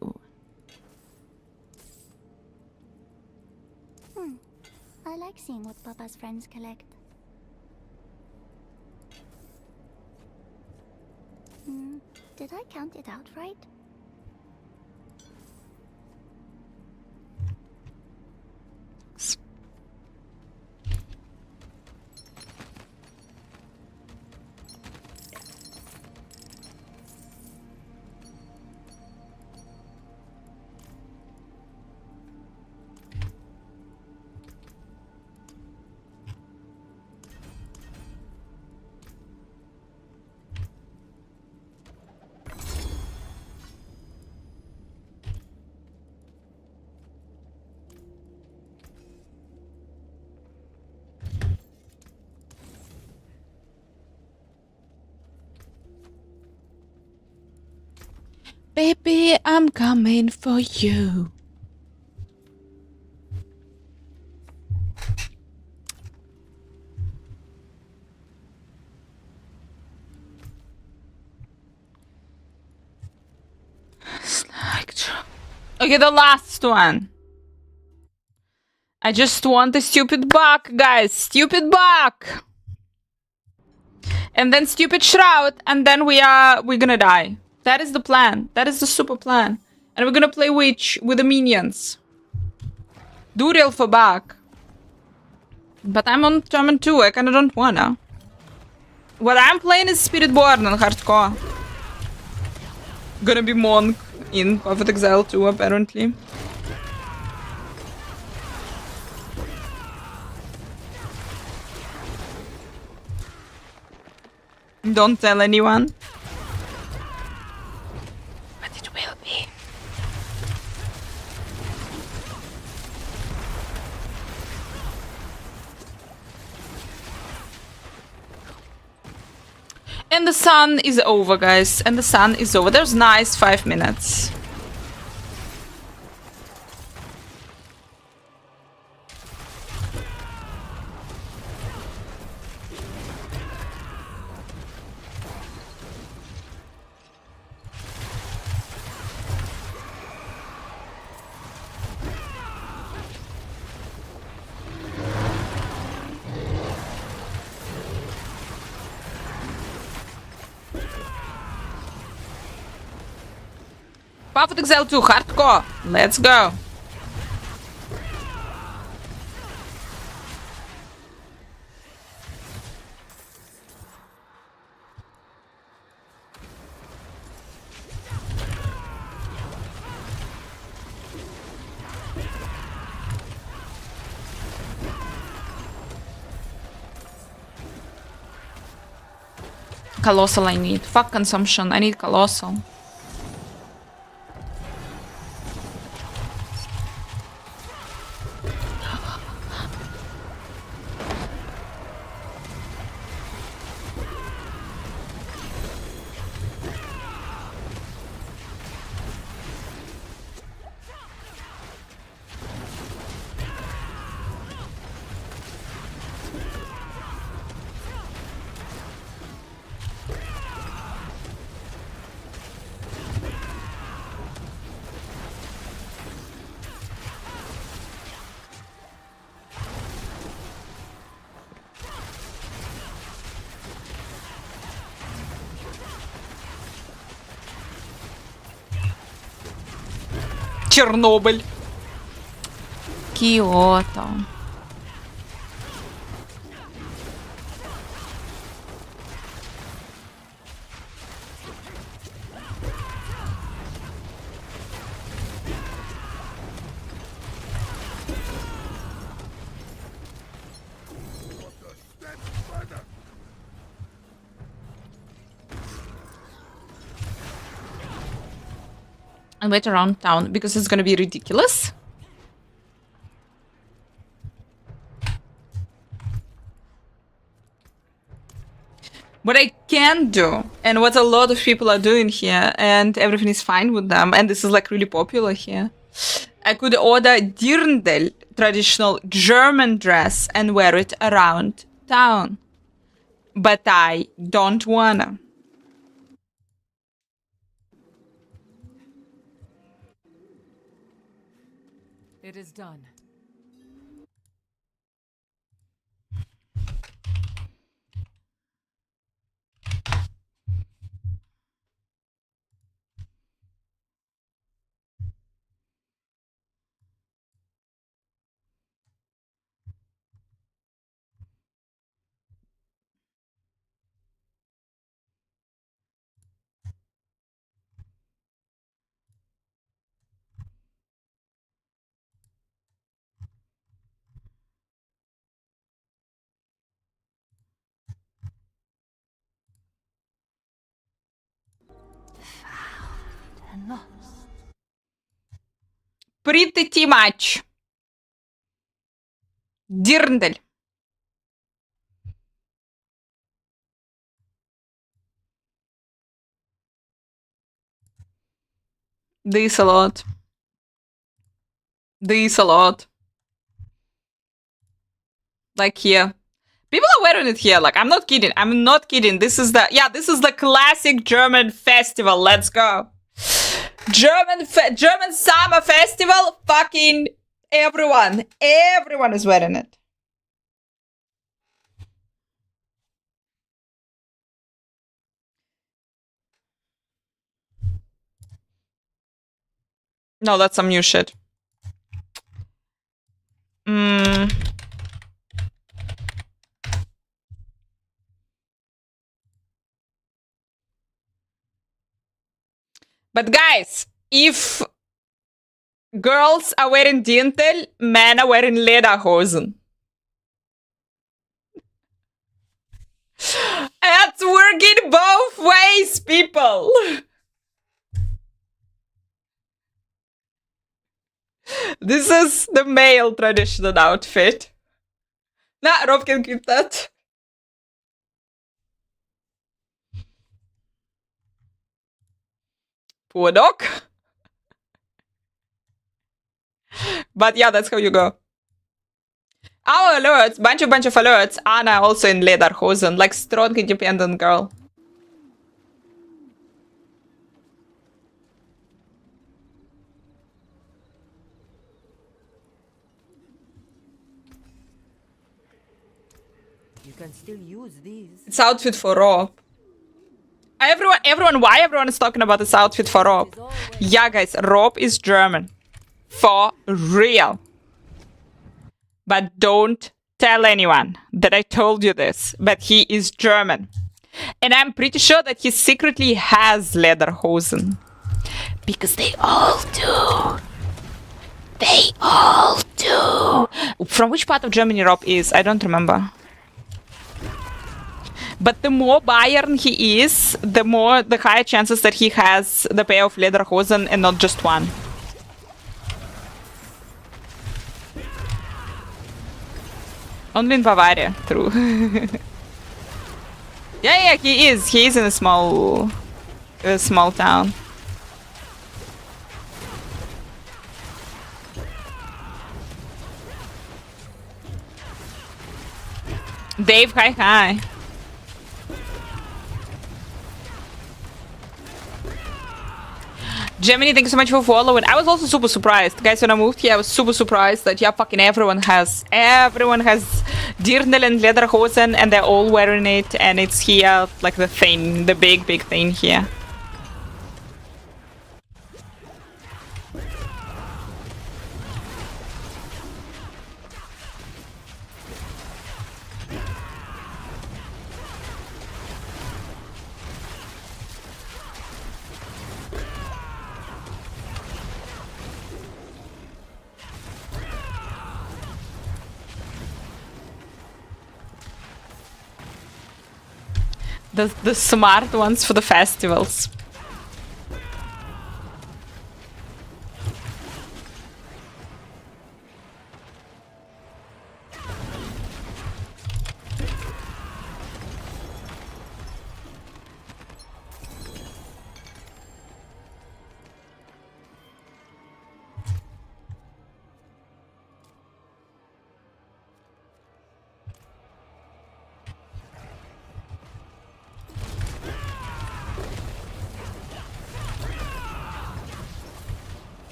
I like seeing what Papa's friends collect. Did I count it out right? Baby, I'm coming for you. Okay, the last one. I just want a stupid buck, guys. Stupid buck. And then stupid shroud, and then we're gonna die. That is the plan. That is the super plan. And we're gonna play witch with the minions. Do real for buck. But I'm on German too. I kinda don't wanna. What I'm playing is Spiritborn on hardcore. Gonna be monk in Perfect Exile too, apparently. Don't tell anyone. But it will be. And the sun is over, guys. And the sun is over. There's nice 5 minutes. Perfect Exile 2, hardcore. Let's go. Colossal I need. Fuck consumption. I need colossal. Чернобыль. Киото. And wait around town because it's gonna be ridiculous. What I can do, and what a lot of people are doing here, and everything is fine with them, and this is like really popular here. I could order Dirndl, traditional German dress, and wear it around town. But I don't wanna. It is done. Pretty much. Dirndl. This a lot. This a lot. Like here. People are wearing it here. Like, I'm not kidding. I'm not kidding. This is the, yeah, this is the classic German festival. Let's go. German summer festival. Fucking everyone is wearing it. No, that's some new shit. But guys, if girls are wearing Dintel, men are wearing Lederhosen. It's working both ways, people. This is the male traditional outfit. Nah, Rob can keep that. Poor dog. But yeah, that's how you go. Our alerts, bunch of alerts. Anna also in Lederhosen, like strong independent girl. You can still use these. It's outfit for Rob. Everyone, why everyone is talking about this outfit for Rob? Yeah, guys, Rob is German. For real. But don't tell anyone that I told you this, but he is German. And I'm pretty sure that he secretly has Lederhosen. Because they all do. They all do. From which part of Germany Rob is? I don't remember. But the more Bayern he is, the higher chances that he has the pair of Lederhosen and not just one. Only in Bavaria, true. yeah, he is. He is in a small town. Dave, hi. Gemini, thank you so much for following. I was also super surprised. Guys, when I moved here, I was super surprised that, yeah, fucking everyone has Dirndl and Lederhosen, and they're all wearing it, and it's here, like the thing, the big thing here. The smart ones for the festivals.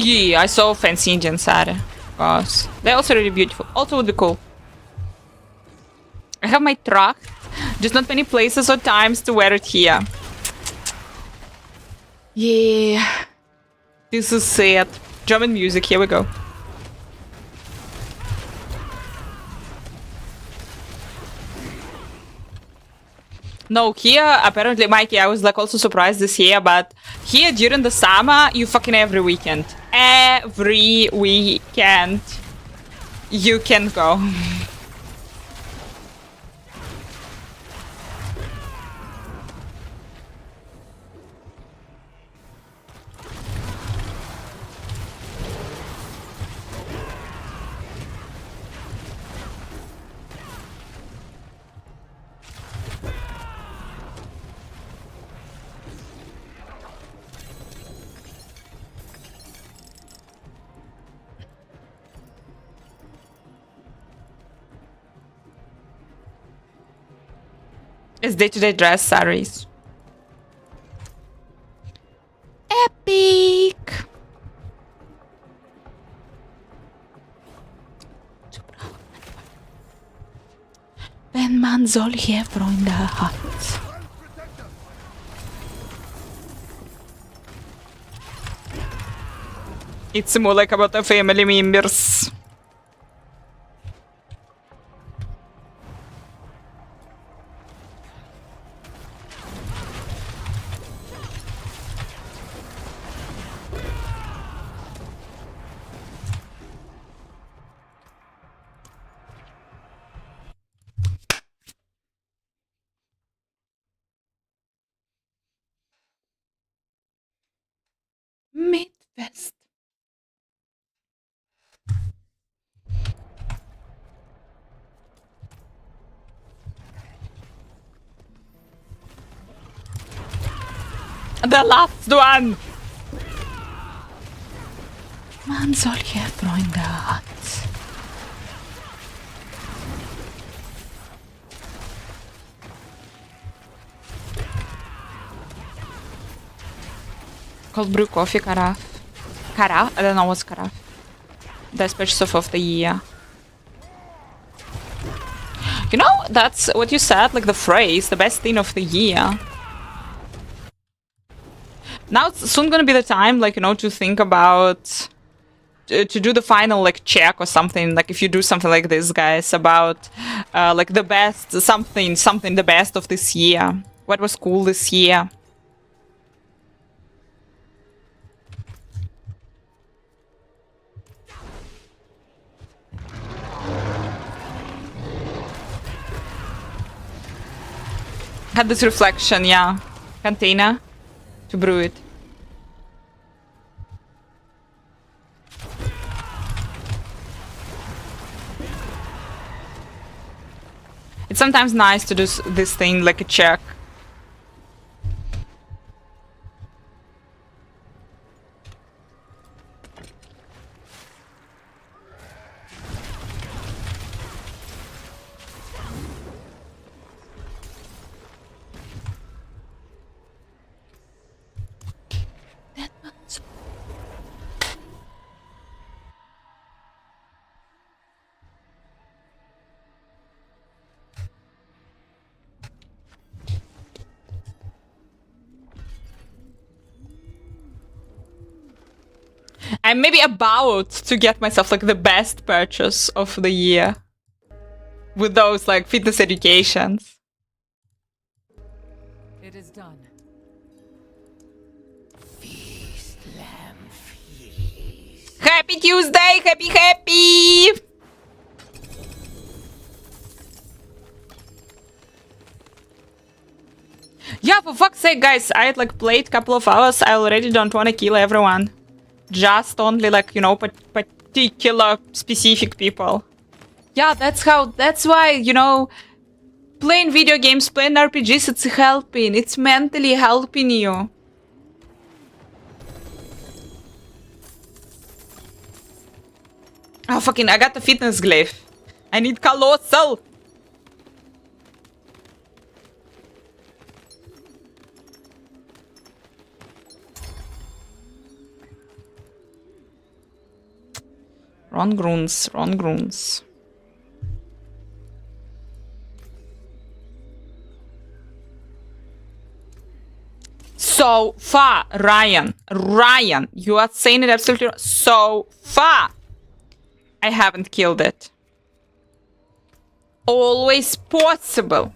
Yeah, I saw fancy Indian sari. Of course. They're also really beautiful. Also would be cool. I have my truck. Just not many places or times to wear it here. Yeah. This is sad. German music, here we go. No, here, apparently, Mikey, I was like also surprised this year, but here during the summer, you fucking every weekend. Every weekend. You can go. It's day-to-day dress saris. Epic! Wenn man solche Freunde hat. It's more like about the family members. Midwest. The last one! Man solche Freunde hat. Cold brew coffee, carafe. Carafe? I don't know what's carafe. Best purchase of the year. You know, that's what you said, like the phrase, the best thing of the year. Now it's soon gonna be the time, like, you know, to think about... to do the final, like, check or something. Like, if you do something like this, guys, about, like, the best, something, the best of this year. What was cool this year? Had this reflection, yeah. Container to brew it. It's sometimes nice to do this thing like a check. I'm maybe about to get myself like the best purchase of the year with those like fitness educations. It is done. Happy Tuesday! Happy! Yeah, for fuck's sake, guys, I had like played a couple of hours. I already don't want to kill everyone. Just only like, you know, particular specific people. Yeah, that's why, you know, playing video games, playing RPGs, it's helping. It's mentally helping you. Oh, fucking, I got the fitness glyph. I need colossal. Wrong runes. So far, Ryan, you are saying it absolutely wrong. So far, I haven't killed it. Always possible.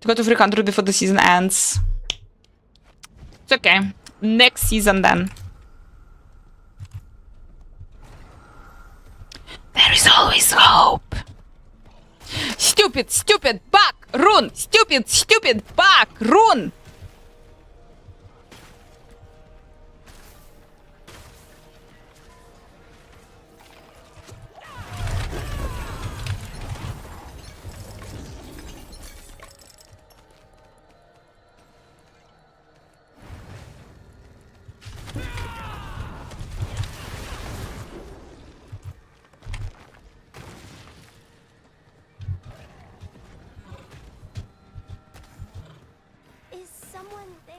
To go to 300 before the season ends. It's okay. Next season then. There is always hope. Stupid bug rune. Stupid bug rune. someone there?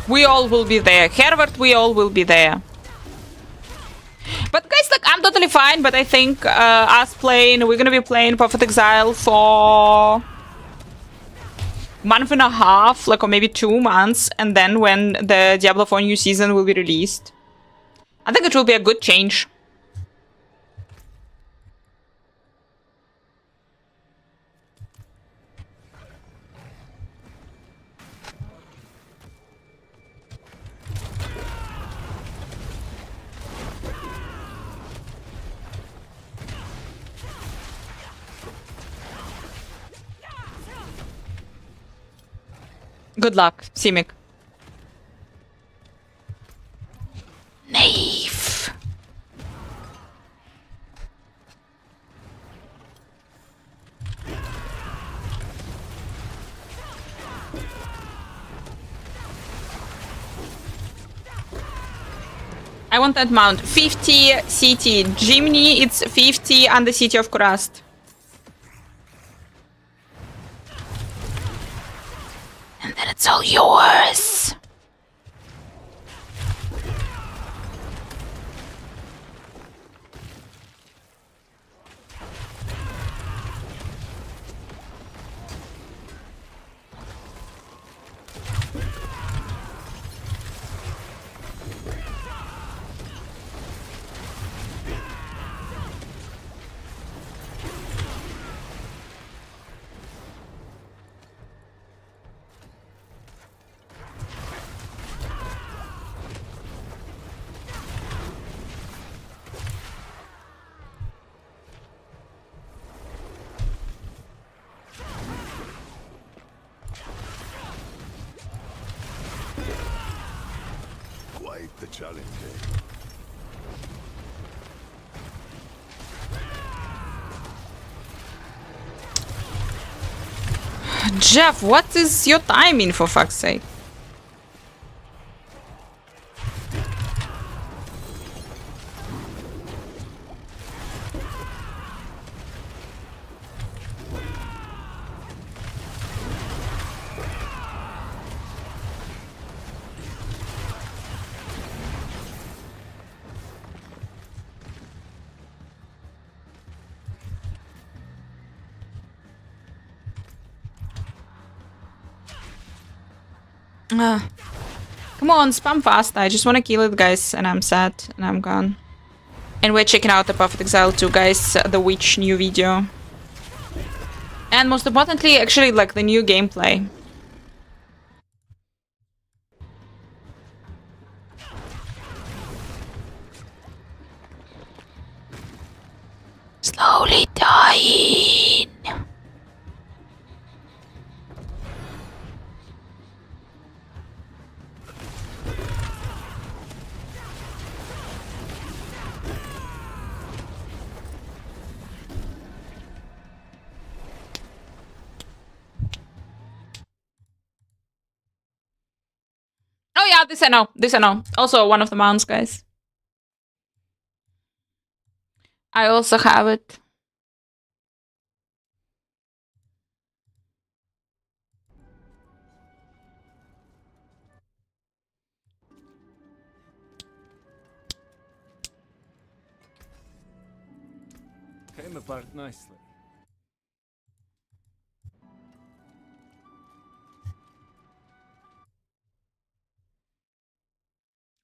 We all will be there. Herbert, we all will be there. But guys, like, I'm totally fine, but I think us playing, we're gonna be playing Path of Exile for month and a half, like, or maybe 2 months, and then when the Diablo 4 new season will be released, I think it will be a good change. Good luck, Simic. Naive. I want that mount. 50 city. Jimny, it's 50 and the city of Kurast. And then it's all yours. Quite the challenge, Jeff, what is your timing, for fuck's sake? Come on, spam fast. I just want to kill it, guys, and I'm sad, and I'm gone. And we're checking out the Path of Exile 2, guys, the Witch new video. And most importantly, actually, like, the new gameplay. Slowly dying. Oh yeah, this I know. This I know. Also one of the mounts, guys. I also have it. Came apart nicely.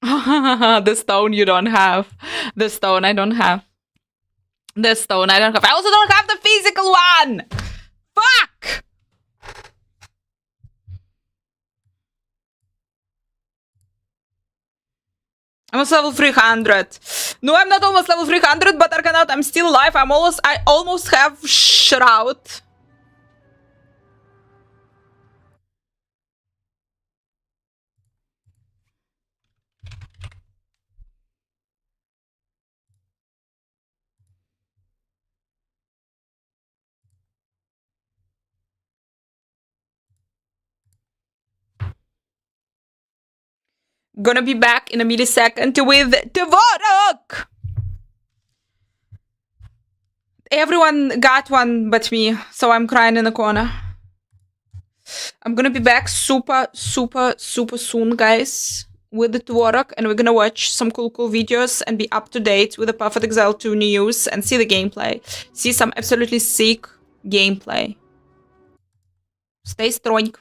The stone you don't have. The stone I don't have. The stone I don't have. I also don't have the physical one! Fuck! I'm almost level 300. No, I'm not almost level 300, but Arcanaut, I'm still alive. I almost have Shroud. Gonna be back in a millisecond with Dvorak! Everyone got one but me, so I'm crying in the corner. I'm gonna be back super soon, guys, with the Dvorak, and we're gonna watch some cool videos and be up to date with the Perfect Exile 2 news and see the gameplay. See some absolutely sick gameplay. Stay strong.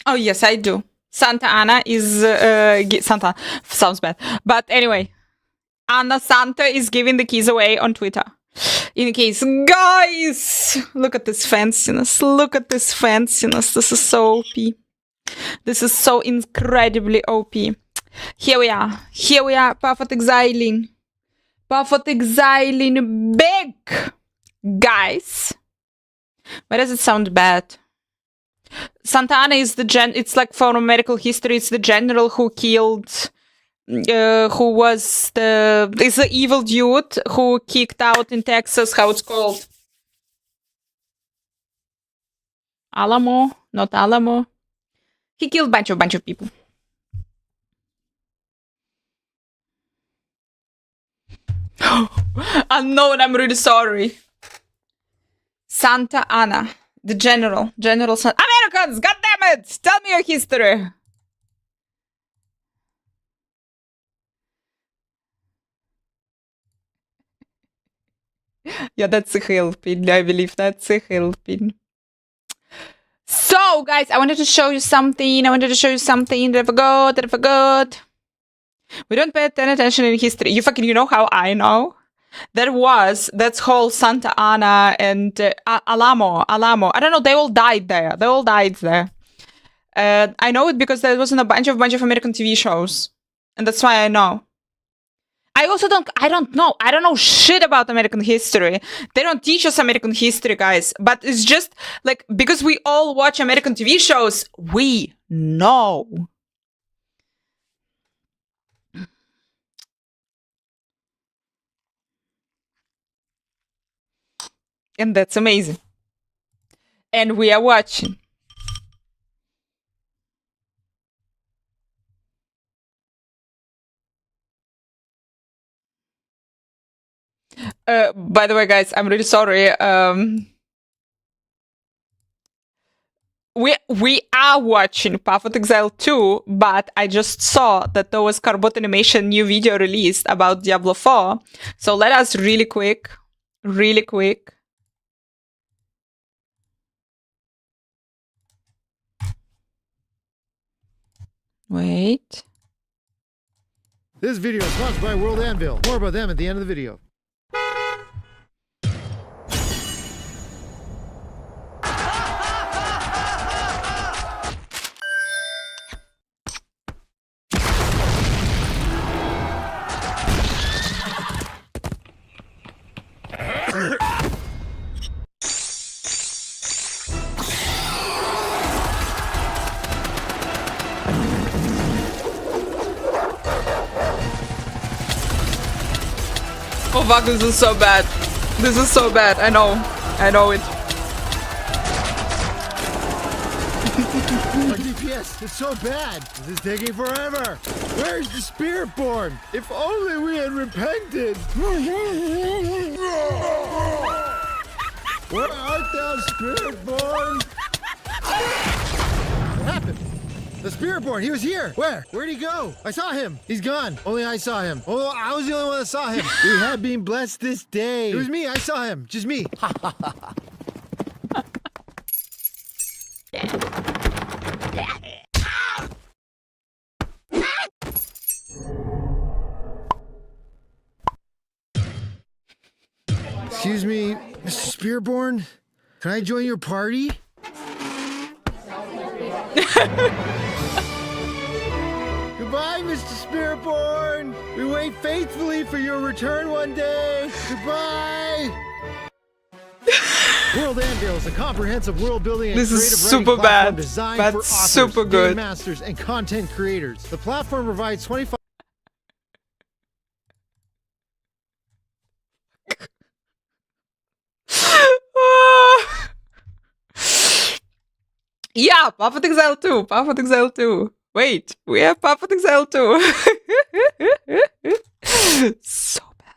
Oh, yes, I do. Santa Ana is... Santa... Sounds bad. But anyway. Anna Santa is giving the keys away on Twitter. In case... Guys! Look at this fanciness. Look at this fanciness. This is so OP. This is so incredibly OP. Here we are. Here we are. Path of Exiling. Path of Exiling big! Guys. Why does it sound bad? Santa Ana is the it's like from medical history, it's the general who killed, who was it's the evil dude who kicked out in Texas, how it's called? Alamo? Not Alamo. He killed bunch of people. Unknown, I'm really sorry. Santa Ana. The General Americans, goddammit! Tell me your history. Yeah, that's a helping. I believe that's a helping. So, guys, I wanted to show you something. That I forgot. We don't pay attention in history. You know how I know? That's whole Santa Ana and Alamo. I don't know. They all died there. I know it because there was in a bunch of American TV shows, and that's why I know. I don't know shit about American history. They don't teach us American history, guys. But it's just like because we all watch American TV shows, we know. And that's amazing. And we are watching. By the way, guys, I'm really sorry. We are watching Path of Exile 2, but I just saw that there was Carbot Animation new video released about Diablo 4. So let us really quick. Wait. This video is sponsored by World Anvil. More about them at the end of the video. Oh fuck, this is so bad. I know it. Our DPS is so bad. This is taking forever. Where's the Spiritborn? If only we had repented. Where art thou, Spiritborn? What happened? The Spiritborn, he was here. Where? Where'd he go? I saw him. He's gone. Only I saw him. Oh, I was the only one that saw him. We have been blessed this day. It was me. I saw him. Just me. Excuse me, Mr. Spiritborn? Can I join your party? Goodbye, Mr. Spiritborn. We wait faithfully for your return one day. Goodbye. World Anvil is a comprehensive world building and This is creative super writing platform bad, designed but for authors, super good. game masters, and content creators. The platform provides 25. Yeah, Path of Exile 2. Wait, we have Path of Exile 2. So bad.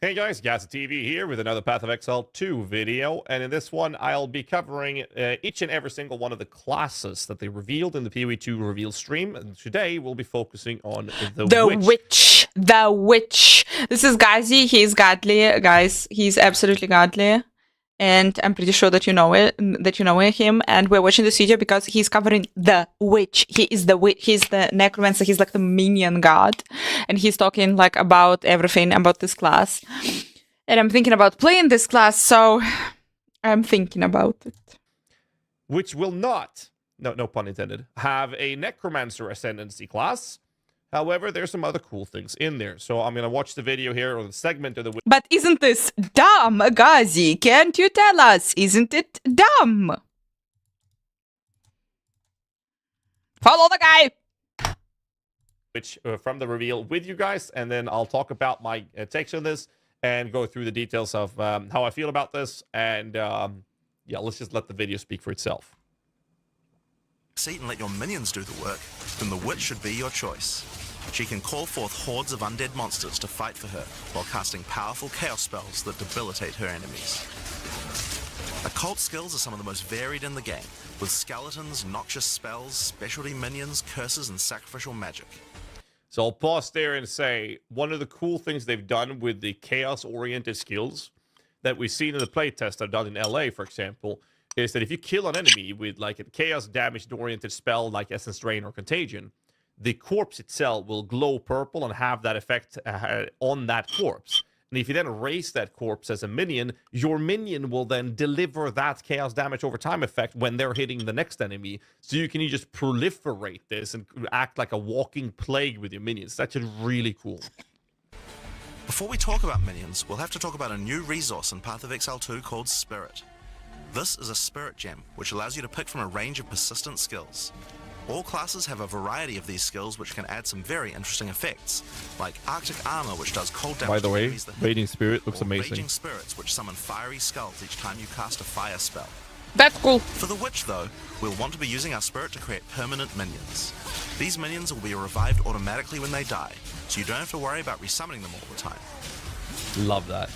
Hey guys, Gaza TV here with another Path of Exile 2 video, and in this one I'll be covering each and every single one of the classes that they revealed in the PoE2 reveal stream, and today we'll be focusing on the Witch. The Witch. This is Gazi, he's godly, guys. He's absolutely godly. and I'm pretty sure that you know it, that you know him. And we're watching this video because he's covering the witch. He is the witch. He's the necromancer. He's like the minion god, and he's talking like about everything about this class. And I'm thinking about playing this class, so I'm thinking about it. Which will not, no pun intended, have a necromancer ascendancy class. However, there's some other cool things in there. So I'm gonna watch the video here, or the segment of the. But isn't this dumb, Gazi? Can't you tell us? Isn't it dumb? Follow the guy! Which from the reveal with you guys, and then I'll talk about my takes on this and go through the details of how I feel about this. And yeah, let's just let the video speak for itself. Seat and let your minions do the work, then the witch should be your choice. She can call forth hordes of undead monsters to fight for her, while casting powerful chaos spells that debilitate her enemies. Occult skills are some of the most varied in the game, with skeletons, noxious spells, specialty minions, curses, and sacrificial magic. So I'll pause there and say, one of the cool things they've done with the chaos-oriented skills that we've seen in the playtest I've done in LA, for example, is that if you kill an enemy with like a chaos damage-oriented spell like Essence Drain or Contagion, the corpse itself will glow purple and have that effect on that corpse. And if you then raise that corpse as a minion, your minion will then deliver that chaos damage over time effect when they're hitting the next enemy. So you can just proliferate this and act like a walking plague with your minions. That's just really cool. Before we talk about minions, we'll have to talk about a new resource in Path of Exile 2 called Spirit. This is a Spirit Gem, which allows you to pick from a range of persistent skills. All classes have a variety of these skills which can add some very interesting effects, like Arctic Armor, which does cold damage. By the way, enemies that hit Raging you, Spirit looks or amazing. Raging Spirits, which summon fiery skulls each time you cast a fire spell. That's cool. For the Witch, though, we'll want to be using our Spirit to create permanent minions. These minions will be revived automatically when they die, so you don't have to worry about resummoning them all the time. Love that.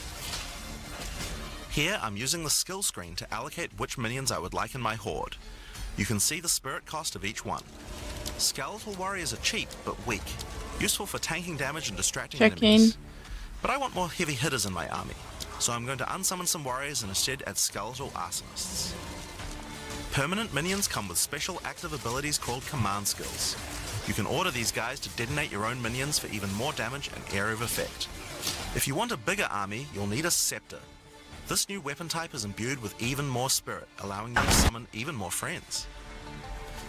Here, I'm using the skill screen to allocate which minions I would like in my horde. You can see the spirit cost of each one. Skeletal warriors are cheap, but weak. Useful for tanking damage and distracting enemies. But I want more heavy hitters in my army, so I'm going to unsummon some warriors and instead add skeletal arsonists. Permanent minions come with special active abilities called command skills. You can order these guys to detonate your own minions for even more damage and area of effect. If you want a bigger army, you'll need a scepter. This new weapon type is imbued with even more spirit, allowing you to summon even more friends.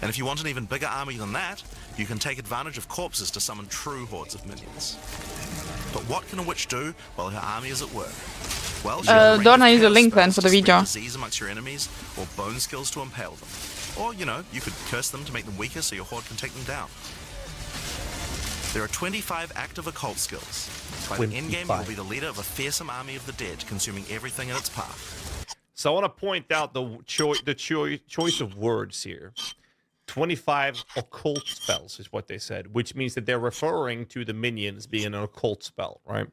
And if you want an even bigger army than that, you can take advantage of corpses to summon true hordes of minions. But what can a witch do while her army is at work? Well, she has a Dorna range use of a link chaos then for the spells to spread video. disease amongst your enemies, or bone skills to impale them. Or, you know, you could curse them to make them weaker so your horde can take them down. There are 25 active occult skills. By the endgame, you will be the leader of a fearsome army of the dead, consuming everything in its path. So I want to point out the choice of words here. 25 occult spells is what they said, which means that they're referring to the minions being an occult spell, right?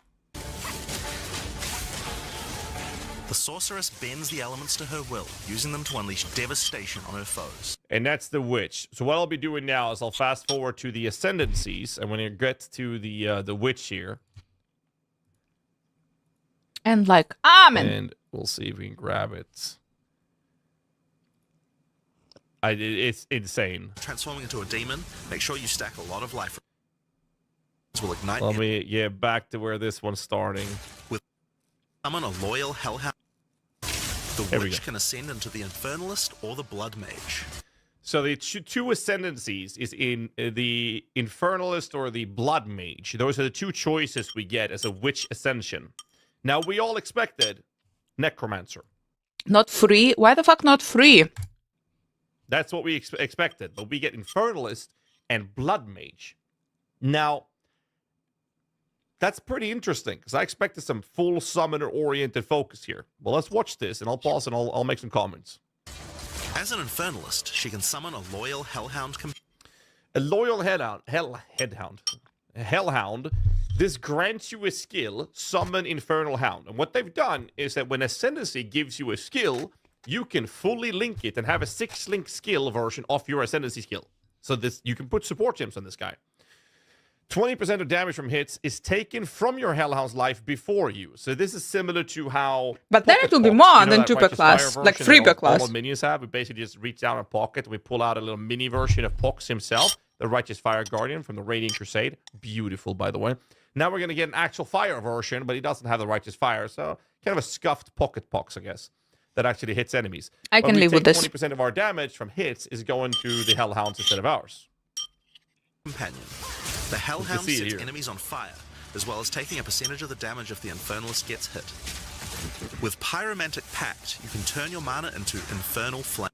The sorceress bends the elements to her will, using them to unleash devastation on her foes. And that's the witch. So what I'll be doing now is I'll fast forward to the ascendancies, and when you get to the witch here, And like, amen. and we'll see if we can grab it. It's insane. Transforming into a demon, make sure you stack a lot of life. Will ignite. Let me get back to where this one's starting. With summon a loyal hellhound. The witch can ascend into the infernalist or the blood mage. So the two ascendancies is in the infernalist or the blood mage. Those are the two choices we get as a witch ascension. Now we all expected necromancer. Not free? Why the fuck not free? That's what we expected, but we get infernalist and blood mage. Now, that's pretty interesting, because I expected some full summoner-oriented focus here. Well, let's watch this, and I'll pause and I'll make some comments. As an infernalist, she can summon a loyal hellhound. A loyal hellhound. This grants you a skill, summon Infernal Hound. And what they've done is that when Ascendancy gives you a skill, you can fully link it and have a 6-link skill version of your Ascendancy skill. So this you can put support gems on this guy. 20% of damage from hits is taken from your Hellhound's life before you. So this is similar to how... But then it will be pocket more pox, than that 2 per Righteous Fire class, like version 3 that per all class. of minions have. We basically just reach down a pocket, we pull out a little mini version of Pox himself, the Righteous Fire Guardian from the Radiant Crusade. Beautiful, by the way. Now we're going to get an actual fire version, but he doesn't have the Righteous Fire, so kind of a scuffed pocket Pox, I guess, that actually hits enemies. I can live with this. 20% of our damage from hits is going to the Hellhounds instead of ours. Companion. The Hellhound see it sets here. enemies on fire, as well as taking a percentage of the damage if the Infernalist gets hit. With Pyromantic Pact, you can turn your mana into Infernal Flame.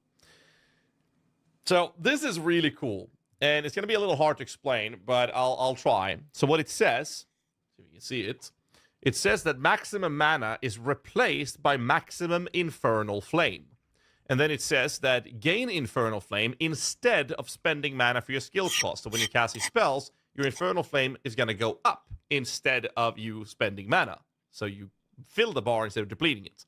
So this is really cool, and it's going to be a little hard to explain, but I'll try. So what it says, so you can see it, it says that maximum mana is replaced by maximum Infernal Flame. And then it says that gain Infernal Flame instead of spending mana for your skill cost. So when you're casting spells, your Infernal Flame is going to go up instead of you spending mana. So you fill the bar instead of depleting it.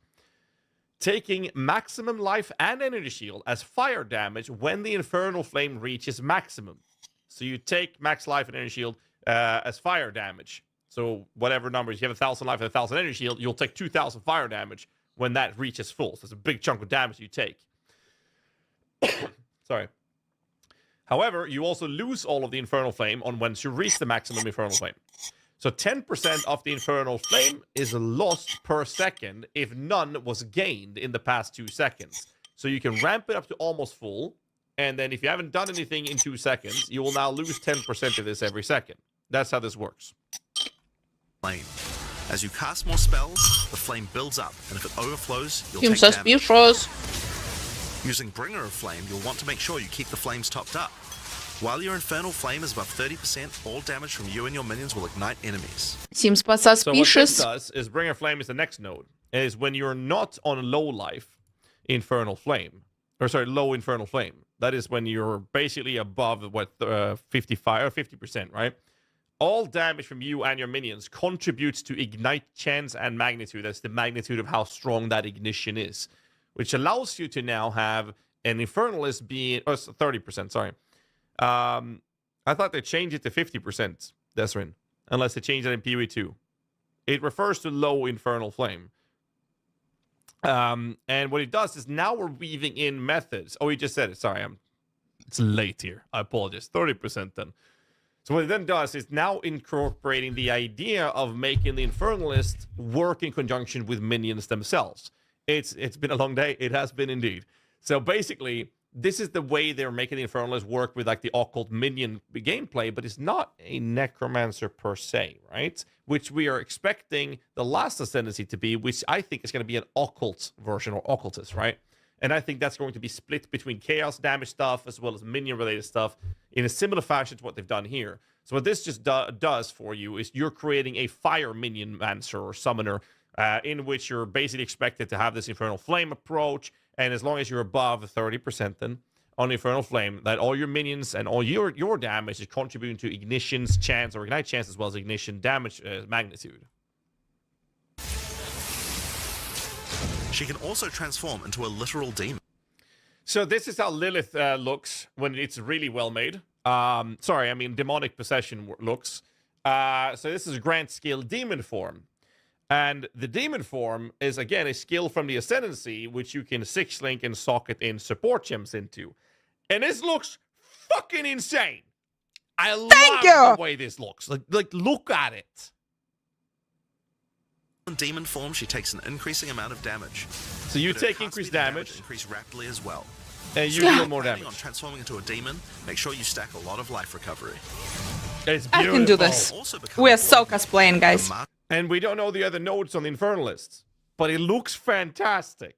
Taking maximum life and energy shield as fire damage when the Infernal Flame reaches maximum. So you take max life and energy shield as fire damage. So whatever numbers, you have 1,000 life and 1,000 energy shield, you'll take 2,000 fire damage when that reaches full. So it's a big chunk of damage you take. Sorry. However, you also lose all of the Infernal Flame on once you reach the maximum Infernal Flame. So 10% of the Infernal Flame is lost per second if none was gained in the past 2 seconds. So you can ramp it up to almost full, and then if you haven't done anything in 2 seconds, you will now lose 10% of this every second. That's how this works. Flame. As you cast more spells, the flame builds up, and if it overflows, you'll Seems take damage. suspicious. Using Bringer of Flame, you'll want to make sure you keep the flames topped up. While your Infernal Flame is above 30%, all damage from you and your minions will ignite enemies. Seems but So what suspicious. this does is Bringer Flame is the next node. Is when you're not on low life Infernal Flame. Or sorry, low Infernal Flame. That is when you're basically above, what, 55 or 50%, right? All damage from you and your minions contributes to ignite chance and magnitude. That's the magnitude of how strong that ignition is. Which allows you to now have an Infernalist being... Oh, 30%, sorry. I thought they changed it to 50%, Desrin. Unless they changed it in PoE2. It refers to low Infernal Flame. And what it does is now we're weaving in methods. Oh, you just said it. Sorry, it's late here. I apologize. 30% then. So what it then does is now incorporating the idea of making the Infernalist work in conjunction with minions themselves. It's been a long day. It has been indeed. So basically, this is the way they're making the Infernalist work with like the occult minion gameplay, but it's not a necromancer per se, right? Which we are expecting the last ascendancy to be, which I think is going to be an occult version or occultist, right? And I think that's going to be split between chaos damage stuff as well as minion related stuff in a similar fashion to what they've done here. So what this just does for you is you're creating a fire minion mancer or summoner in which you're basically expected to have this Infernal Flame approach. And as long as you're above 30% then on Infernal Flame, that all your minions and all your damage is contributing to ignition's chance or ignite chance as well as ignition damage magnitude. She can also transform into a literal demon. So this is how Lilith looks when it's really well made. Sorry, I mean demonic possession looks. So this is a grand scale demon form. And the demon form is, again, a skill from the Ascendancy, which you can 6-link and socket in support gems into. And this looks fucking insane. I love the way this looks. Like, look at it. In demon form, she takes an increasing amount of damage. So you But her take cast increased speed and damage. Increase rapidly as well. And you deal more Planning damage. on transforming into a demon, make sure you stack a lot of life recovery. It's I beautiful. can do this. Also become We are so cosplaying, guys. And we don't know the other nodes on the Infernalists. But it looks fantastic.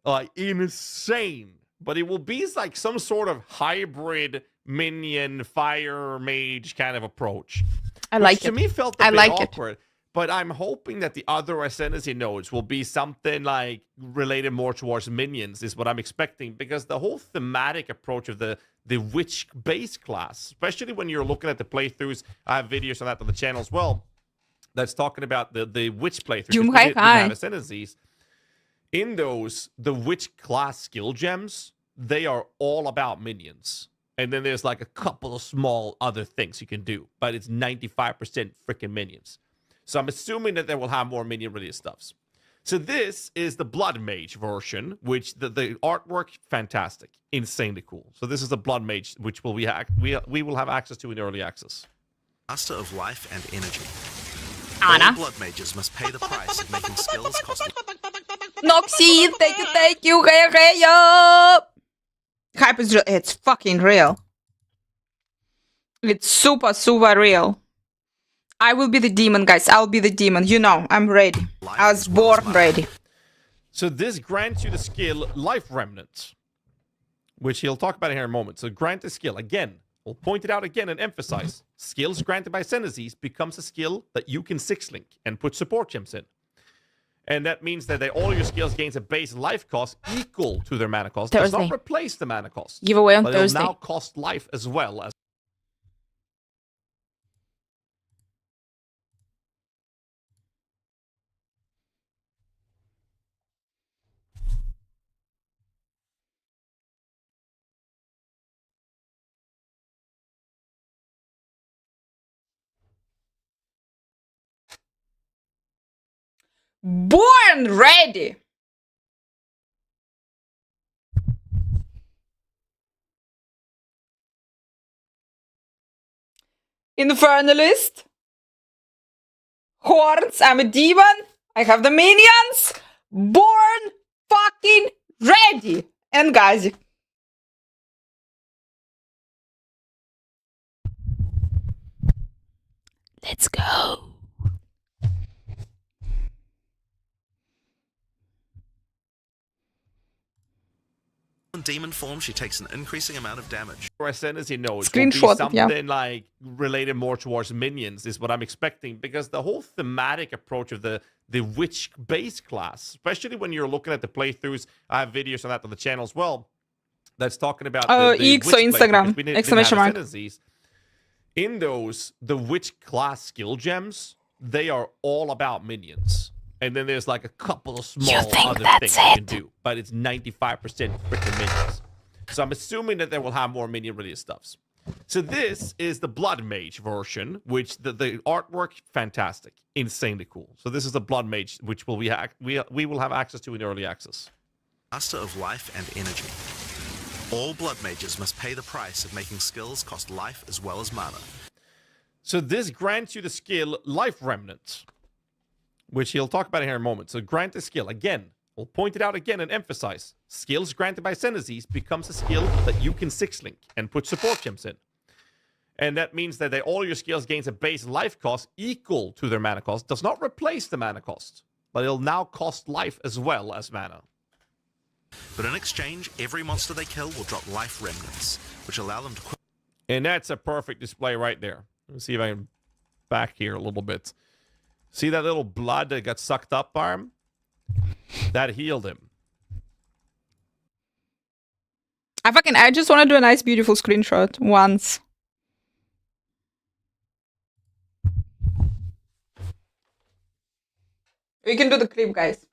Like, insane. But it will be like some sort of hybrid minion, fire, mage kind of approach. I like which it. to me felt a I bit like it. awkward. But I'm hoping that the other Ascendancy nodes will be something like related more towards minions, is what I'm expecting. Because the whole thematic approach of the witch base class, especially when you're looking at the playthroughs, I have videos on that on the channel as well, that's talking about the witch playthroughs. Doom because we didn't High. have Ascendancies. In those, the witch class skill gems, they are all about minions. And then there's like a couple of small other things you can do, but it's 95% freaking minions. So I'm assuming that they will have more minion-related stuffs. So this is the Blood Mage version, which the artwork, fantastic, insanely cool. So this is the Blood Mage, which we will have access to in early access. Master of life and energy. Anna. All blood mages must pay the price of making skills cost. Noxy, thank you, hey, up. Hype is real. It's fucking real. It's super, super real. I will be the demon, guys. I'll be the demon. You know, I'm ready. I was born ready. So this grants you the skill Life Remnant, which he'll talk about here in a moment. So grant the skill. Again, we'll point it out again and emphasize. Skills granted by Senazis becomes a skill that you can 6-link and put support gems in. And that means that all your skills gains a base life cost equal to their mana cost. Does not replace the mana cost. Giveaway on but Thursday. It'll now cost life as well as. Born ready. Infernalist. Horns. I'm a demon. I have the minions. Born fucking ready. And guys. Let's go. In demon form, she takes an increasing amount of damage. As soon as he knows, Screenshot, will be something like related more towards minions is what I'm expecting, because the whole thematic approach of the witch base class, especially when you're looking at the playthroughs, I have videos on that on the channel as well. That's talking about the X or Instagram exclamation mark. In those, the witch class skill gems, they are all about minions. And then there's like a couple of small other things you can do. But it's 95% freaking minions. So I'm assuming that they will have more minion-related stuffs. So this is the Blood Mage version, which the artwork, fantastic. Insanely cool. So this is the Blood Mage, which we will have access to in early access. Master of life and energy. All blood mages must pay the price of making skills cost life as well as mana. So this grants you the skill Life Remnant, which he'll talk about here in a moment. So grant the skill. Again, we'll point it out again and emphasize. Skills granted by Senazis becomes a skill that you can 6-link and put support gems in. And that means that all your skills gains a base life cost equal to their mana cost. Does not replace the mana cost, but it'll now cost life as well as mana. But in exchange, every monster they kill will drop life remnants, which allow them to... And that's a perfect display right there. Let's see if I can back here a little bit. See that little blood that got sucked up by him? That healed him. I just want to do a nice, beautiful screenshot once. We can do the clip, guys.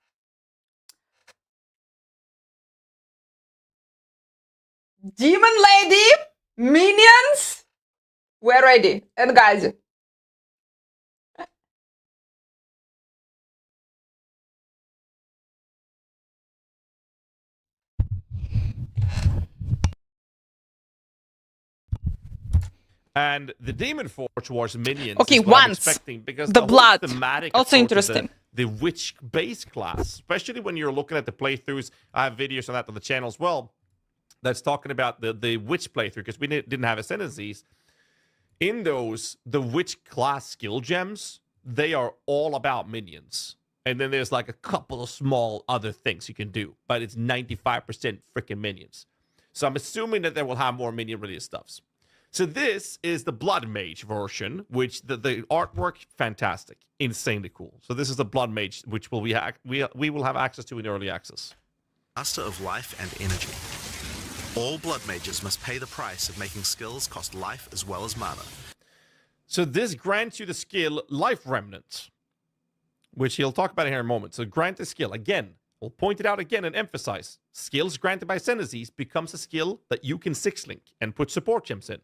Demon lady, minions, we're ready. And guys. And the Demon Forge towards minions. Okay, is what I'm once. expecting, because The blood. Thematic Also approach of interesting. The witch base class, especially when you're looking at the playthroughs. I have videos on that on the channel as well. That's talking about the witch playthrough, because we didn't have ascendancies. In those, the witch class skill gems, they are all about minions. And then there's like a couple of small other things you can do, but it's 95% freaking minions. So I'm assuming that they will have more minion-related stuffs. So this is the Blood Mage version, which the artwork, fantastic, insanely cool. So this is the Blood Mage, which we will have access to in early access. Master of life and energy. All blood mages must pay the price of making skills cost life as well as mana. So this grants you the skill Life Remnant, which he'll talk about here in a moment. So grant the skill. Again, We'll point it out again and emphasize. Skills granted by ascendancies becomes a skill that you can 6-link and put support gems in.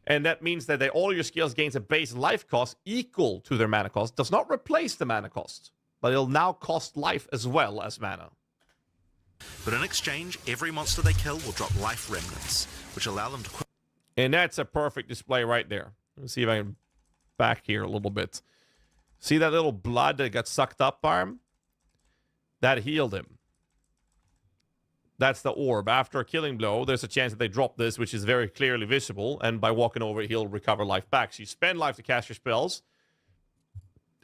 And that means that all your skills gains a base life cost equal to their mana cost. Does not replace the mana cost, but it'll now cost life as well as mana. But in exchange, every monster they kill will drop life remnants, which allow them to... And that's a perfect display right there. Let's see if I can back here a little bit. See that little blood that got sucked up by him? That healed him. That's the orb. After a killing blow, there's a chance that they drop this, which is very clearly visible. And by walking over, he'll recover life back. So you spend life to cast your spells.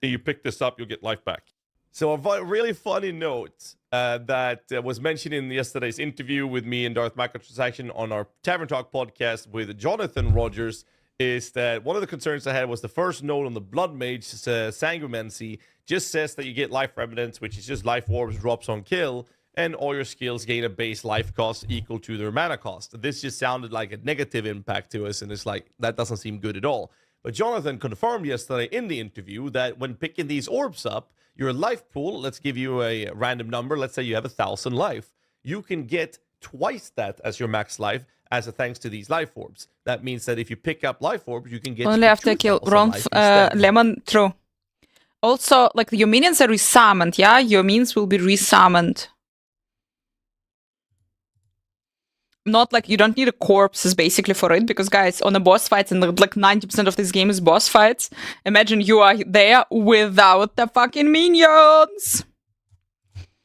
And you pick this up, you'll get life back. So a really funny note that was mentioned in yesterday's interview with me and Darth Microtransaction on our Tavern Talk podcast with Jonathan Rogers is that one of the concerns I had was the first note on the Blood Mage Sanguimancy just says that you get life remnants, which is just life orbs drops on kill, and all your skills gain a base life cost equal to their mana cost. This just sounded like a negative impact to us, and it's like, that doesn't seem good at all. But Jonathan confirmed yesterday in the interview that when picking these orbs up, your life pool, let's give you a random number, let's say you have 1,000 life, you can get twice that as your max life as a thanks to these life orbs. That means that if you pick up life orbs, you can get only after kill Lemon. True. Also, like your minions are resummoned, yeah? Your minions will be resummoned. Not like you don't need a corpses basically for it, because guys, on a boss fights, and like 90% of this game is boss fights, imagine you are there without the fucking minions.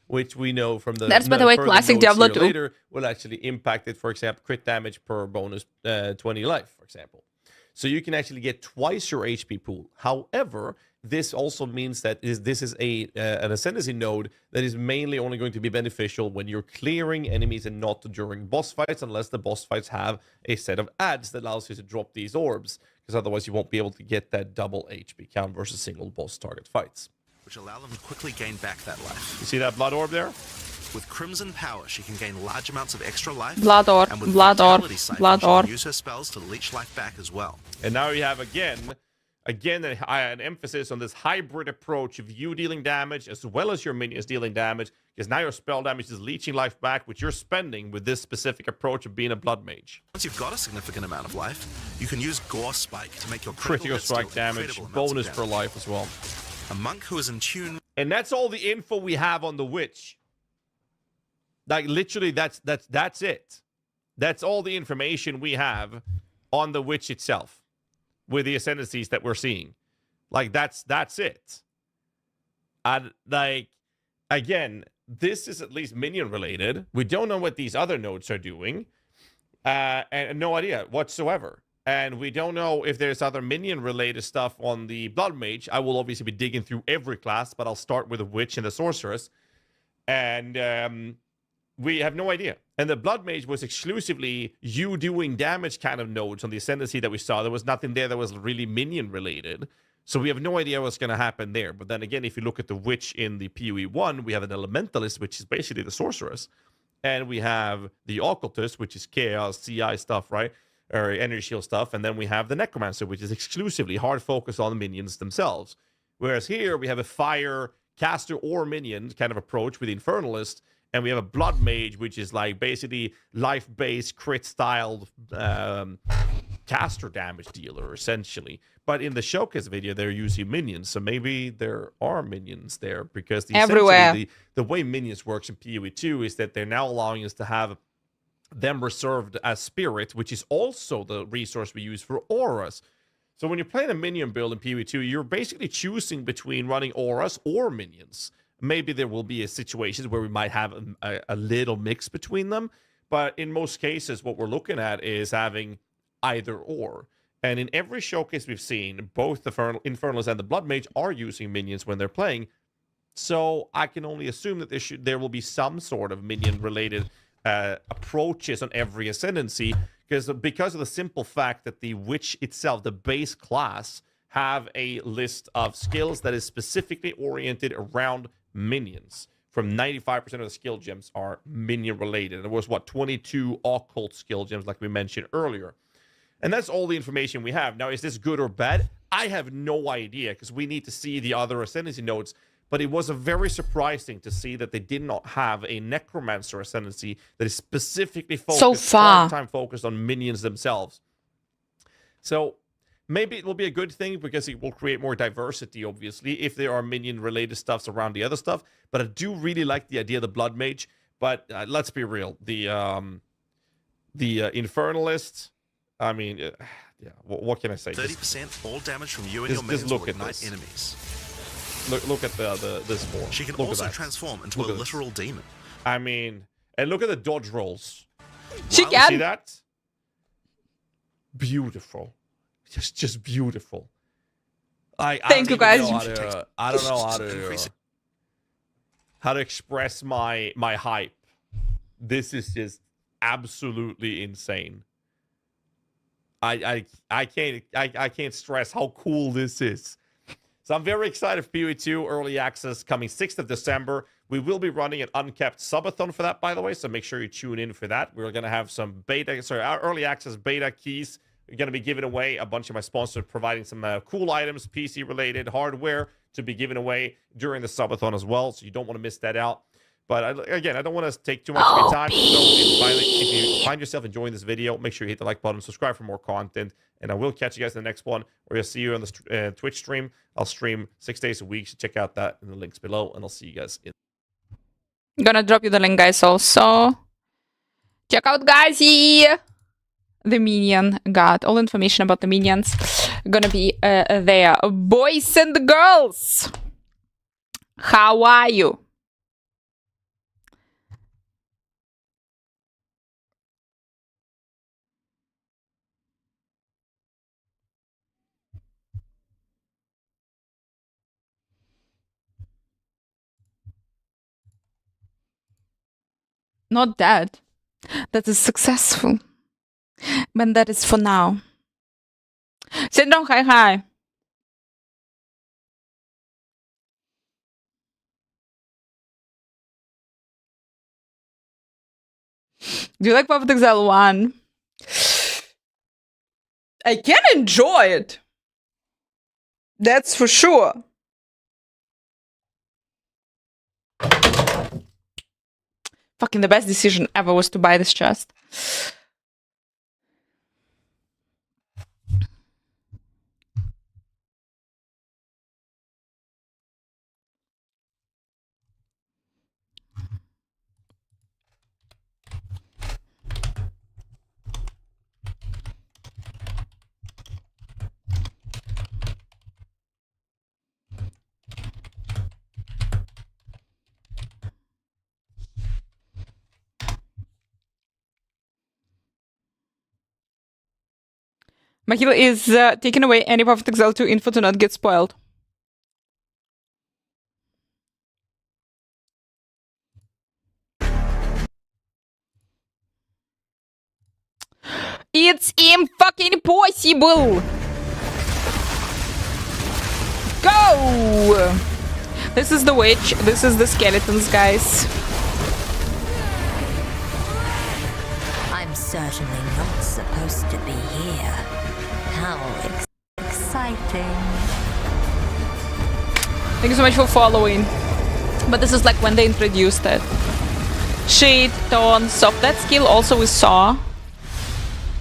Which we know from the... That's, by the way, classic Diablo 2. Later will actually impact it, for example, crit damage per bonus 20 life, for example. So you can actually get twice your HP pool. However, this also means that this is an ascendancy node that is mainly only going to be beneficial when you're clearing enemies and not during boss fights, unless the boss fights have a set of adds that allows you to drop these orbs, because otherwise you won't be able to get that double HP count versus single boss target fights. Which allow them to quickly gain back that life. You see that blood orb there? With Crimson Power, she can gain large amounts of extra life. Blood orb, and with blood orb, Siphon, blood she can orb. use her spells to leech life back as well. And now you have again an emphasis on this hybrid approach of you dealing damage as well as your minions dealing damage, because now your spell damage is leeching life back, which you're spending with this specific approach of being a blood mage. Once you've got a significant amount of life, you can use Gore Spike to make your critical strike damage bonus per life as well. A monk who is in tune. And that's all the info we have on the witch. Like literally, that's it. That's all the information we have on the witch itself, with the ascendancies that we're seeing. Like that's it. And like again, this is at least minion related. We don't know what these other nodes are doing, and no idea whatsoever. And we don't know if there's other minion-related stuff on the Blood Mage. I will obviously be digging through every class, but I'll start with the Witch and the Sorceress. And we have no idea. And the Blood Mage was exclusively you doing damage kind of nodes on the Ascendancy that we saw. There was nothing there that was really minion-related. So we have no idea what's going to happen there. But then again, if you look at the Witch in the PoE1, we have an Elementalist, which is basically the Sorceress. And we have the Occultist, which is Chaos, CI stuff, right? Or energy shield stuff, and then we have the Necromancer, which is exclusively hard focus on the minions themselves. Whereas here we have a fire caster or minion kind of approach with the Infernalist, and we have a Blood Mage, which is like basically life-based crit-styled caster damage dealer, essentially. But in the showcase video, they're using minions, so maybe there are minions there, because everywhere. The way minions works in PoE2 is that they're now allowing us to have them reserved as spirit, which is also the resource we use for auras. So when you're playing a minion build in PoE2, you're basically choosing between running auras or minions. Maybe there will be situations where we might have a little mix between them, but in most cases, what we're looking at is having either or. And in every showcase we've seen, both the Infernalist and the Blood Mage are using minions when they're playing. So I can only assume that there will be some sort of minion-related approaches on every ascendancy, because of the simple fact that the witch itself, the base class, have a list of skills that is specifically oriented around minions. From 95% of the skill gems are minion related. There was 22 occult skill gems like we mentioned earlier. And that's all the information we have. Now, is this good or bad? I have no idea, because we need to see the other ascendancy nodes. but it was very surprising to see that they did not have a Necromancer Ascendancy that is specifically focused, time focused on minions themselves. So maybe it will be a good thing because it will create more diversity, obviously, if there are minion-related stuffs around the other stuff. But I do really like the idea of the Blood Mage. But let's be real, the Infernalist, I mean, yeah, what can I say? 30% all damage from you and your minions will ignite enemies. Look at this form. She can also transform into a literal demon. I mean, and look at the dodge rolls. She can. See that? Beautiful. Just beautiful. Thank you guys. I don't know how to express my hype. This is just absolutely insane. I can't stress how cool this is. So I'm very excited for PoE2 early access coming 6th of December. We will be running an uncapped subathon for that, by the way, so make sure you tune in for that. We're going to have some our early access beta keys. We're going to be giving away a bunch of my sponsors, providing some cool items, PC-related hardware to be given away during the subathon as well, so you don't want to miss that out. But again, I don't want to take too much of your time. So if you find yourself enjoying this video, make sure you hit the like button, subscribe for more content, and I will catch you guys in the next one, or I'll see you on the Twitch stream. I'll stream 6 days a week, so check out that in the links below, and I'll see you guys in. I'm gonna drop you the link, guys, also. Check out, guys, the minion god. All information about the minions gonna be there. Boys and girls, how are you? Not dead. That is successful. But that is for now. Sit down, hi. Do you like Perfect Exile 1? I can enjoy it. That's for sure. Fucking the best decision ever was to buy this chest. Mahila is taking away any Perfect Exile 2 info to not get spoiled. It's impossible! Go! This is the witch, this is the skeletons, guys. I'm certainly not supposed to be here. How exciting. Thank you so much for following. But this is like when they introduced it. Shade, tone, soft. That skill also we saw.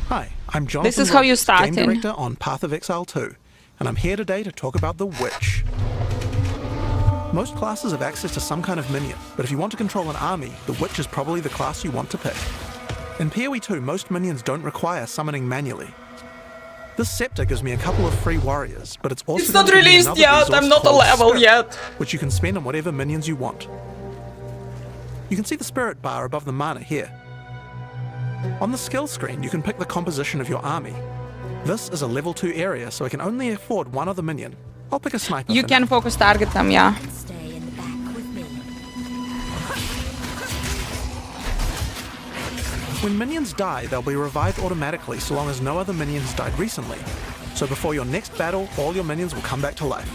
Hi, I'm Jonathan. This is how you start Game Director on Path of Exile 2, and I'm here today to talk about the Witch. Most classes have access to some kind of minion, but if you want to control an army, the Witch is probably the class you want to pick. In PoE2, most minions don't require summoning manually. This scepter gives me a couple of free warriors, but it's also It's not released yet, I'm not a level yet. Which you can spend on whatever minions you want. You can see the spirit bar above the mana here. On the skill screen, you can pick the composition of your army. This is a level 2 area, so I can only afford one other minion. I'll pick a sniper. You can focus target them, yeah. Stay in the back with me. When minions die, they'll be revived automatically so long as no other minions died recently. So before your next battle, all your minions will come back to life.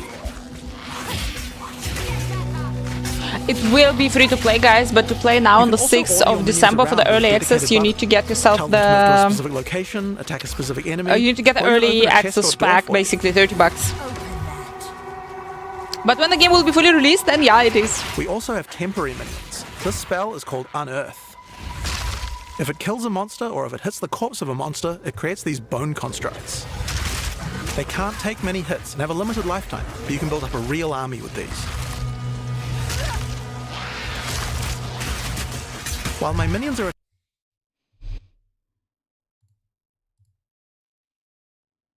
It will be free to play, guys, but to play now on the 6th of December for the early access, you need to get yourself the... specific location, attack a specific enemy. You need to get the early access pack, basically $30. But when the game will be fully released, then yeah, it is. We also have temporary minions. This spell is called Unearth. If it kills a monster or if it hits the corpse of a monster, it creates these bone constructs. They can't take many hits and have a limited lifetime, but you can build up a real army with these. While my minions are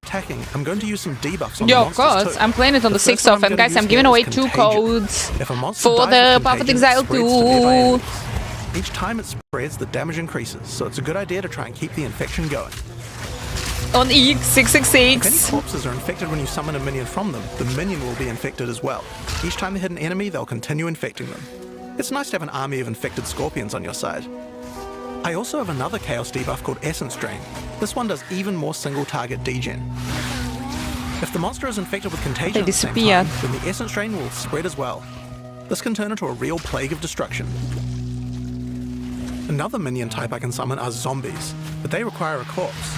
attacking, I'm going to use some debuffs on the Yo, of monsters course. too. I'm playing it on the 6th of, and guys, I'm giving away 2 codes If a monster for dies the with Path of Contagion, Exile it spreads to nearby 2. enemies. Each time it spreads, the damage increases, so it's a good idea to try and keep the infection going. On If any EX666. corpses are infected when you summon a minion from them, the minion will be infected as well. Each time they hit an enemy, they'll continue infecting them. It's nice to have an army of infected scorpions on your side. I also have another chaos debuff called Essence Drain. This one does even more single target degen. If the monster is infected with contagion They at the same disappeared. time, then the Essence Drain will spread as well. This can turn into a real plague of destruction. Another minion type I can summon are zombies, but they require a corpse.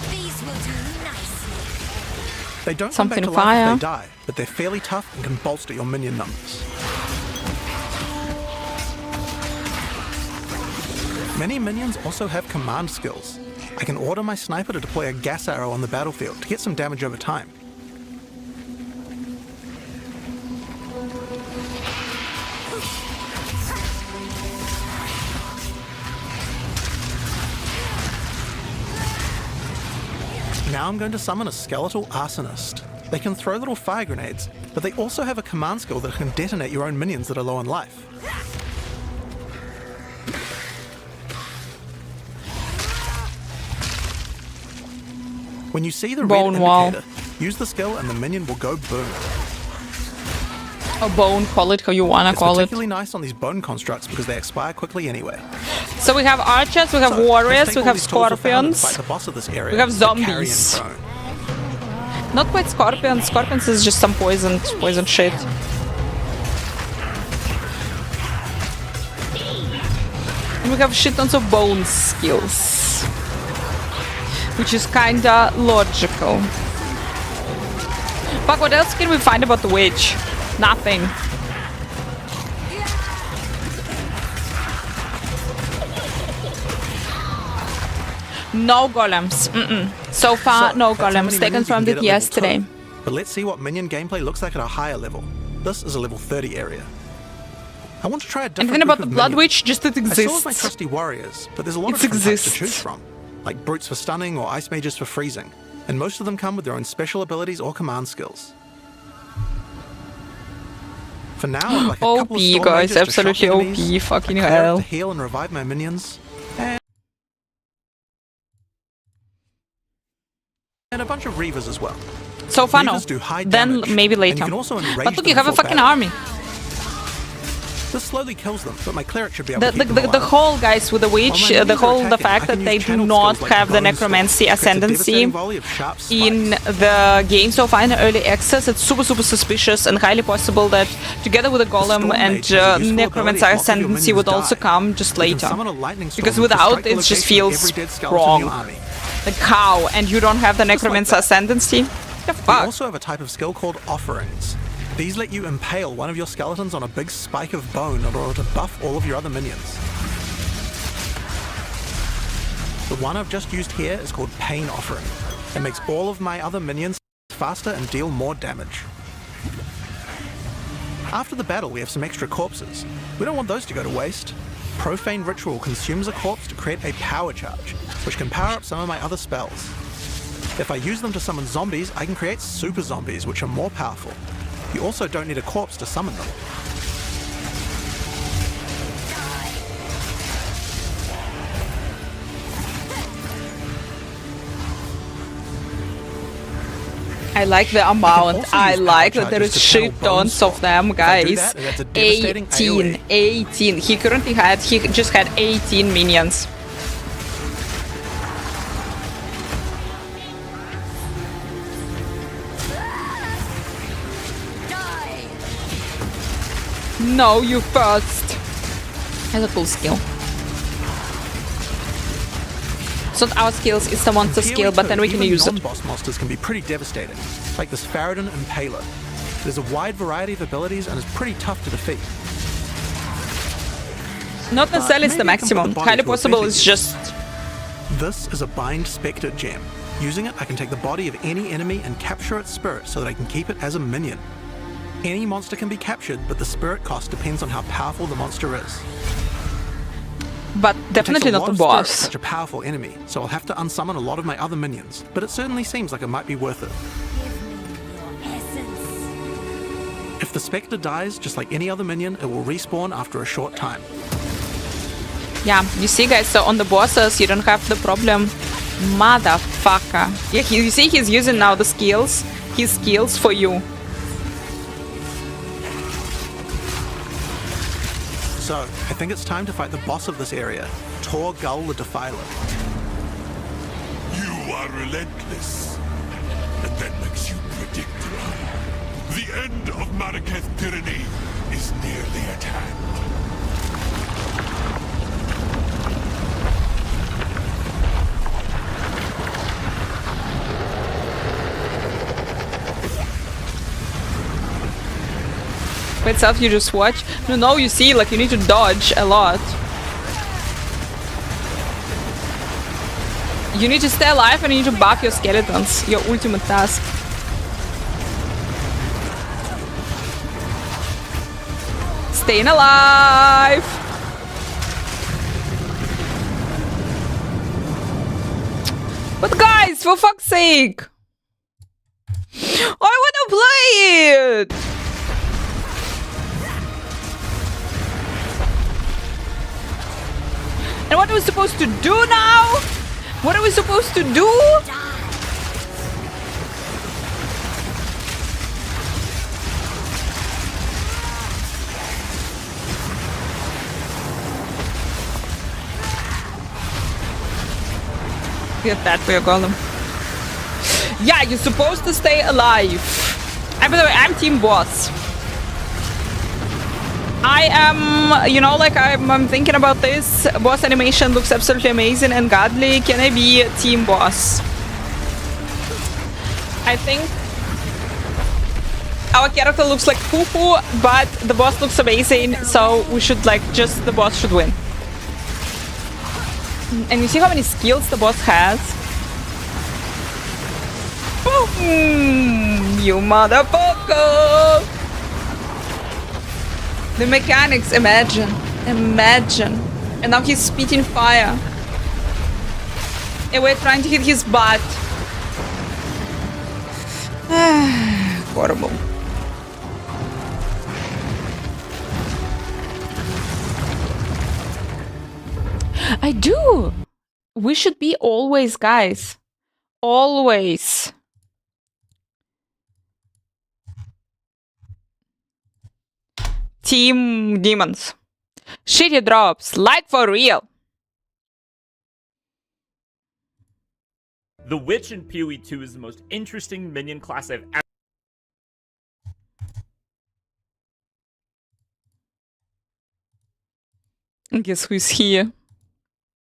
These will do nicely. They don't Something come back to life fire. if they die, but they're fairly tough and can bolster your minion numbers. Many minions also have command skills. I can order my sniper to deploy a gas arrow on the battlefield to get some damage over time. Now I'm going to summon a skeletal arsonist. They can throw little fire grenades, but they also have a command skill that can detonate your own minions that are low on life. When you see the Bone red wall. indicator, use the skill and the minion will go boom. Or bone, call it how you wanna It's call it. particularly nice on these bone constructs because they expire quickly anyway. So we have archers, we have So, let's warriors, take we all have these tools we found and scorpions. fight the boss of this area, We have the carrion zombies. drone. Not quite scorpions. Scorpions is just some poison shit. And we have shit tons of bone skills, which is kinda logical. Fuck, what else can we find about the witch? Nothing. No golems. So far, So, no that's how golems. many They minions you can confirmed get it at level yesterday. 2. But let's see what minion gameplay looks like at a higher level. This is a level 30 area. I want to try a different Anything about group the of Blood minions. Witch? Just it I still have my exists. trusty warriors, but there's a lot It of different types to exists. choose from, like brutes for stunning or ice mages for freezing, and most of them come with their own special abilities or command skills. For now, I'd like a couple of OP, storm guys. mages to shock Absolutely enemies, OP. Fucking a cleric hell. to heal and revive my minions, and a bunch of reavers as well. So far, no. Reavers do high Then damage, maybe and later. you can also enrage But look, them you have a before fucking battle. army. This slowly kills them, but my cleric should be able The, to the, keep the, them the alive. whole, guys, with the witch, While my the minions are whole, the attacking, fact I that can they use do channel not skills like have the bone necromancy sword. Creates a ascendancy devastating volley of sharp spikes. in the game so far in early access. It's super suspicious and highly possible that together with the golem Storm and Mage has a useful necromancy ability if lots of your ascendancy minions would also die. come just You can later. summon a lightning storm Because to without strike the it just location of feels every dead skeleton in your wrong. army. Like how? And you don't have the necromancy that. ascendancy? The We fuck? also have a type of skill called offerings. These let you impale one of your skeletons on a big spike of bone in order to buff all of your other minions. The one I've just used here is called Pain Offering. It makes all of my other minions faster and deal more damage. After the battle, we have some extra corpses. We don't want those to go to waste. Profane Ritual consumes a corpse to create a power charge, which can power up some of my other spells. If I use them to summon zombies, I can create super zombies, which are more powerful. You also don't need a corpse to summon them. I like the amount. also I use like power that there is charges to channel shit bone tons of storm. them, If I do guys. that, that's a devastating 18. AoE. 18. He just had 18 minions. No, you first. That's a cool skill. It's not our skills, it's the monster skill, but then we can use it. Non-boss monsters can be pretty devastating, like this Faradin Impaler. There's a wide variety of abilities and is pretty tough to defeat. Not necessarily it's the maybe I can put maximum. the body Highly to a possible better it's use. just... This is a Bind Spectre gem. Using it, I can take the body of any enemy and capture its spirit so that I can keep it as a minion. Any monster can be captured, but the spirit cost depends on how powerful the monster is. But definitely not the boss. Such a powerful enemy, so I'll have to unsummon a lot of my other minions. But it certainly seems like it might be worth it. If the Spectre dies, just like any other minion, it will respawn after a short time. Yeah, you see guys, so on the bosses you don't have the problem. Motherfucker. Yeah, you see he's using now the skills. His skills for you. So, I think it's time to fight the boss of this area, Tor Gull the Defiler. You are relentless, and that makes you predictable. The end of Marraketh tyranny is nearly at hand. By itself you just watch. No, you see, like you need to dodge a lot. You need to stay alive and you need to buff your skeletons. Your ultimate task. Staying alive! But guys, for fuck's sake! I wanna play it! And what are we supposed to do now? What are we supposed to do? Get that for your golem. Yeah, you're supposed to stay alive. And by the way, I'm team boss. I am, you know, like I'm thinking about this. Boss animation looks absolutely amazing and godly. Can I be a team boss? I think our character looks like poo-poo, but the boss looks amazing. So we should like the boss should win. And you see how many skills the boss has? Boom! You motherfucker! The mechanics, imagine. Imagine. And now he's spitting fire. And we're trying to hit his butt. Horrible. I do. We should be always, guys. Always. Team demons. Shitty drops. Like for real. The Witch in PoE2 is the most interesting minion class I've ever... Guess who's here?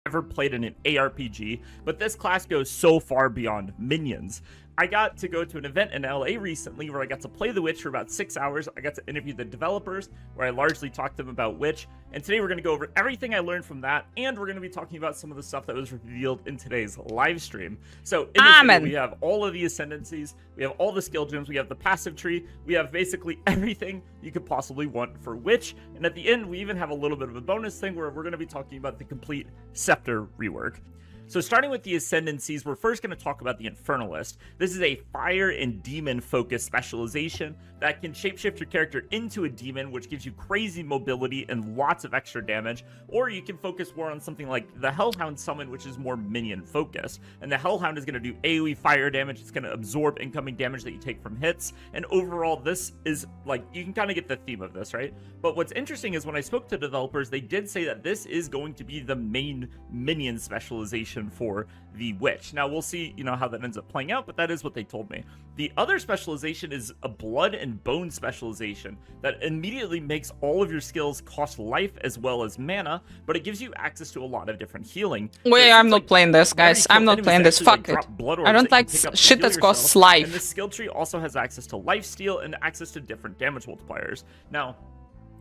Ever played in an ARPG, but this class goes so far beyond minions. I got to go to an event in LA recently where I got to play the Witch for about 6 hours. I got to interview the developers where I largely talked to them about Witch. And today we're going to go over everything I learned from that. And we're going to be talking about some of the stuff that was revealed in today's live stream. So in this video, we have all of the ascendancies. We have all the skill gems. We have the passive tree. We have basically everything you could possibly want for Witch. And at the end, we even have a little bit of a bonus thing where we're going to be talking about the complete Scepter rework. So starting with the Ascendancies, we're first going to talk about the Infernalist. This is a fire and demon focused specialization that can shapeshift your character into a demon, which gives you crazy mobility and lots of extra damage, or you can focus more on something like the Hellhound summon, which is more minion focused. And the Hellhound is going to do AoE fire damage, it's going to absorb incoming damage that you take from hits, and overall this is like, you can kind of get the theme of this, right? But what's interesting is when I spoke to developers, they did say that this is going to be the main minion specialization specialization for the Witch. Now, we'll see, how that ends up playing out, but that is what they told me. The other specialization is a blood and bone specialization that immediately makes all of your skills cost life as well as mana, but it gives you access to a lot of different healing. Wait, I'm not playing this, guys. I'm not playing this. Fuck it. I don't like shit that costs life. And the skill tree also has access to lifesteal and access to different damage multipliers. Now,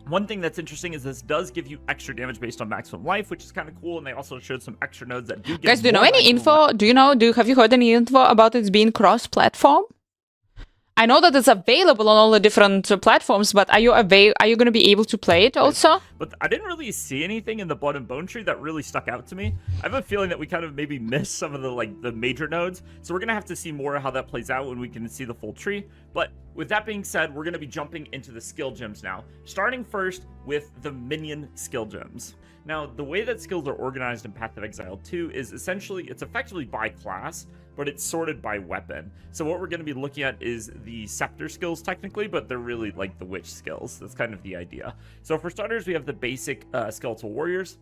one thing that's interesting is this does give you extra damage based on maximum life, which is kind of cool, and they also showed some extra nodes that do give Guys, do you know any info? Have you heard any info about it being cross-platform? I know that it's available on all the different platforms, but are you going to be able to play it also? But I didn't really see anything in the Blood and Bone tree that really stuck out to me. I have a feeling that we kind of maybe missed some of the major nodes, so we're going to have to see more of how that plays out when we can see the full tree. But with that being said, we're going to be jumping into the skill gems now, starting first with the minion skill gems. Now, the way that skills are organized in Path of Exile 2 is essentially, it's effectively by class, but it's sorted by weapon. So what we're going to be looking at is the scepter skills technically, but they're really like the witch skills. That's kind of the idea. So for starters, we have the basic skeletal warriors.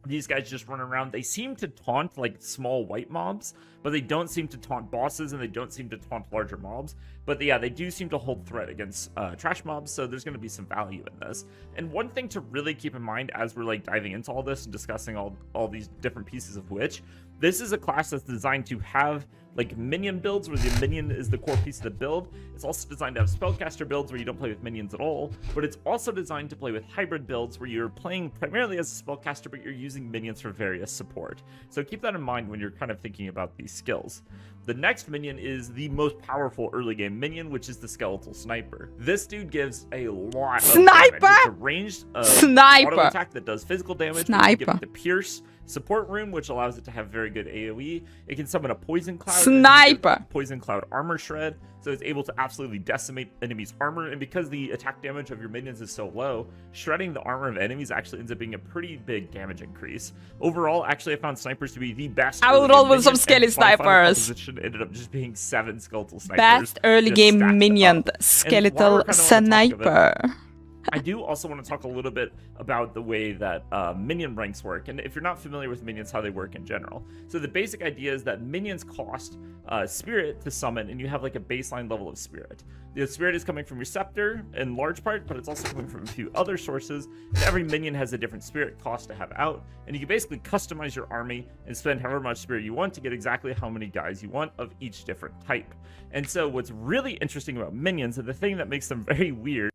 These guys just run around. They seem to taunt like small white mobs, but they don't seem to taunt bosses, and they don't seem to taunt larger mobs. But yeah, they do seem to hold threat against trash mobs, so there's going to be some value in this. And one thing to really keep in mind as we're like diving into all this and discussing all these different pieces of Witch, this is a class that's designed to have like minion builds where the minion is the core piece of the build. It's also designed to have spellcaster builds where you don't play with minions at all, but it's also designed to play with hybrid builds where you're playing primarily as a spellcaster, but you're using minions for various support. So keep that in mind when you're kind of thinking about these skills. The next minion is the most powerful early game minion, which is the skeletal sniper. This dude gives a lot of damage. It's a ranged auto attack that does physical damage. You give it the pierce support room, which allows it to have very good AoE. It can summon a poison cloud, poison cloud armor shred, so it's able to absolutely decimate enemies' armor. And because the attack damage of your minions is so low, shredding the armor of enemies actually ends up being a pretty big damage increase. Overall, actually, I found snipers to be the best. I will roll with some skelly snipers. Ended up just being 7 skeletal snipers. Best early game minion, skeletal sniper. I do also want to talk a little bit about the way that minion ranks work, and if you're not familiar with minions, how they work in general. So the basic idea is that minions cost spirit to summon, and you have like a baseline level of spirit. The spirit is coming from your scepter in large part, but it's also coming from a few other sources, and every minion has a different spirit cost to have out, and you can basically customize your army and spend however much spirit you want to get exactly how many guys you want of each different type. And so what's really interesting about minions, and the thing that makes them very weird,